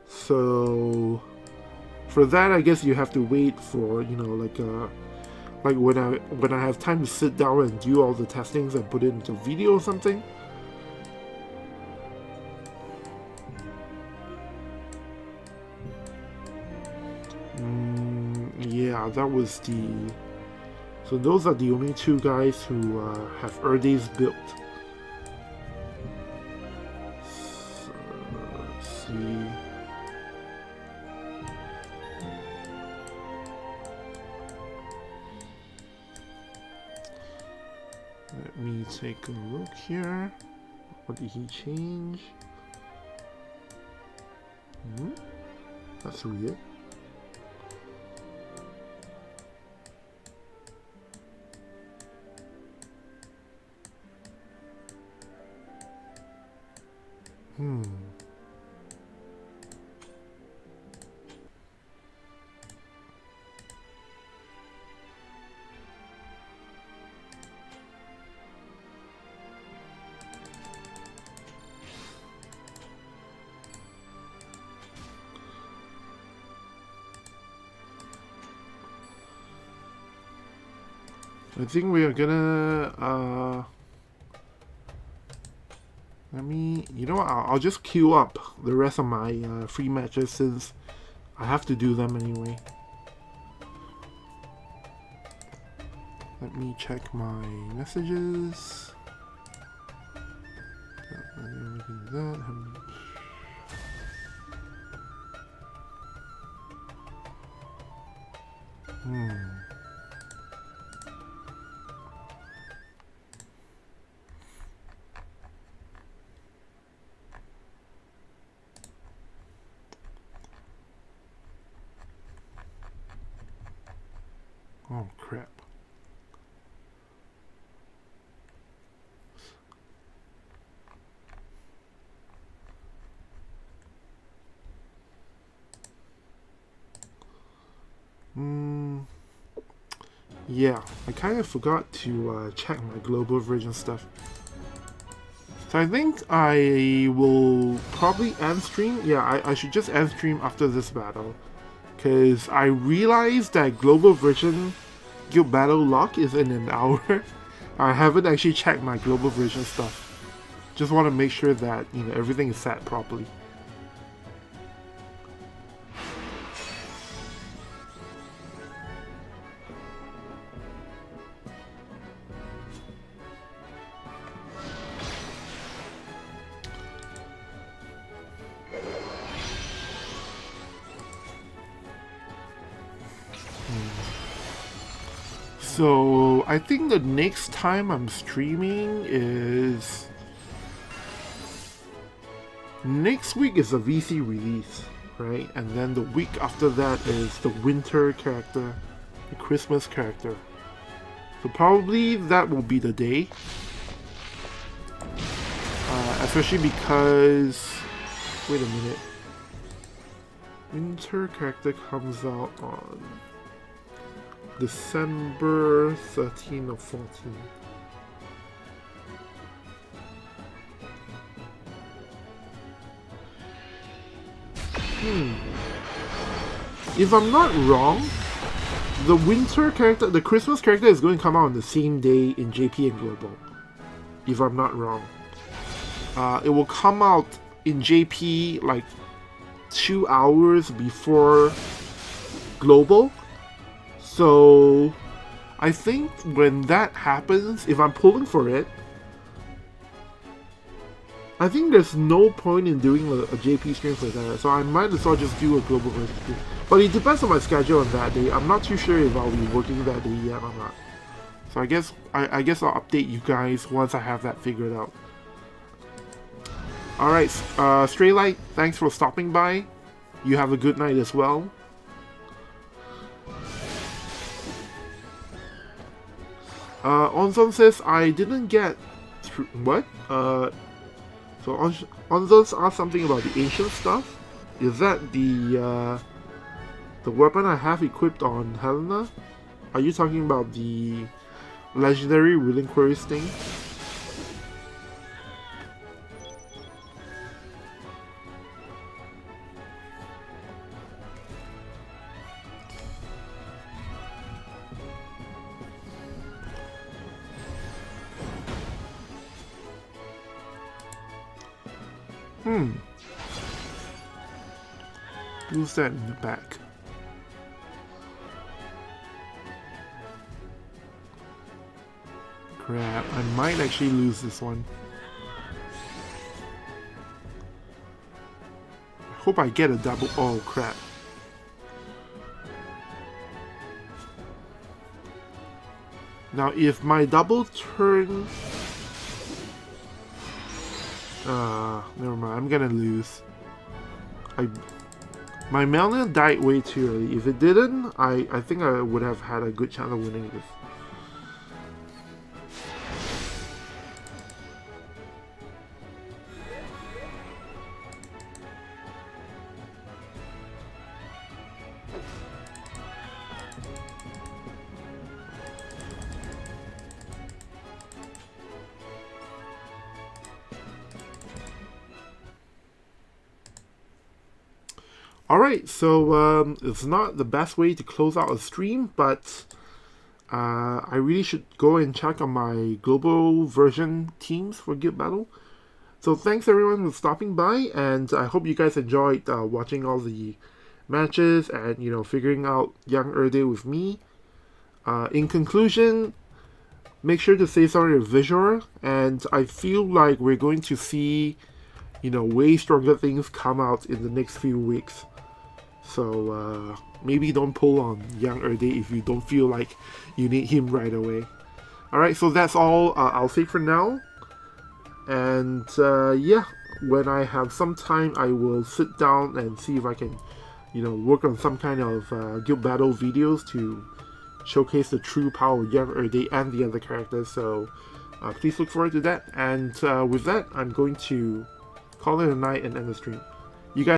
So for that, I guess you have to wait for, you know, like when I have time to sit down and do all the testings and put it into video or something. Yeah, that was the... So those are the only two guys who have Erde's built. So, let's see. Let me take a look here. What did he change? That's weird. I think we are gonna, you know what, I'll just queue up the rest of my free matches since I have to do them anyway. Let me check my messages. Oh crap. Yeah, I kind of forgot to check my global version stuff. So I think I will probably end stream. Yeah, I should just end stream after this battle. Because I realized that global version guild battle lock is in an hour. I haven't actually checked my global version stuff. Just want to make sure that, you know, everything is set properly. So I think the next time I'm streaming is next week is a VC release, right? And then the week after that is the winter character, the Christmas character. So probably that will be the day, especially because, wait a minute, winter character comes out on December 13 or 14. If I'm not wrong, the winter character, the Christmas character is going to come out on the same day in JP and Global. If I'm not wrong. It will come out in JP like 2 hours before Global. So I think when that happens, if I'm pulling for it, I think there's no point in doing a JP stream for that. So I might as well just do a global version stream. But it depends on my schedule on that day. I'm not too sure if I'll be working that day yet or not. So I guess I'll update you guys once I have that figured out. Alright, Straylight, thanks for stopping by. You have a good night as well. Onzon says I didn't get through what? So Onzon's asked something about the ancient stuff. Is that the weapon I have equipped on Helena? Are you talking about the legendary relinquish thing? Who's that in the back? Crap, I might actually lose this one. I hope I get a double. Oh crap. Now, if my double turn... never mind, I'm gonna lose. My Melnia died way too early. If it didn't, I think I would have had a good chance of winning this. Alright, so it's not the best way to close out a stream, but I really should go and check on my global version teams for Guild Battle. So thanks everyone for stopping by, and I hope you guys enjoyed watching all the matches and, you know, figuring out Young Erde with me. In conclusion, make sure to save some of your visual, and I feel like we're going to see, you know, way stronger things come out in the next few weeks. So maybe don't pull on Young Erde if you don't feel like you need him right away. Alright, so that's all I'll say for now. And yeah, when I have some time, I will sit down and see if I can, you know, work on some kind of guild battle videos to showcase the true power of Young Erde and the other characters. So please look forward to that. And with that, I'm going to call it a night and end the stream. You guys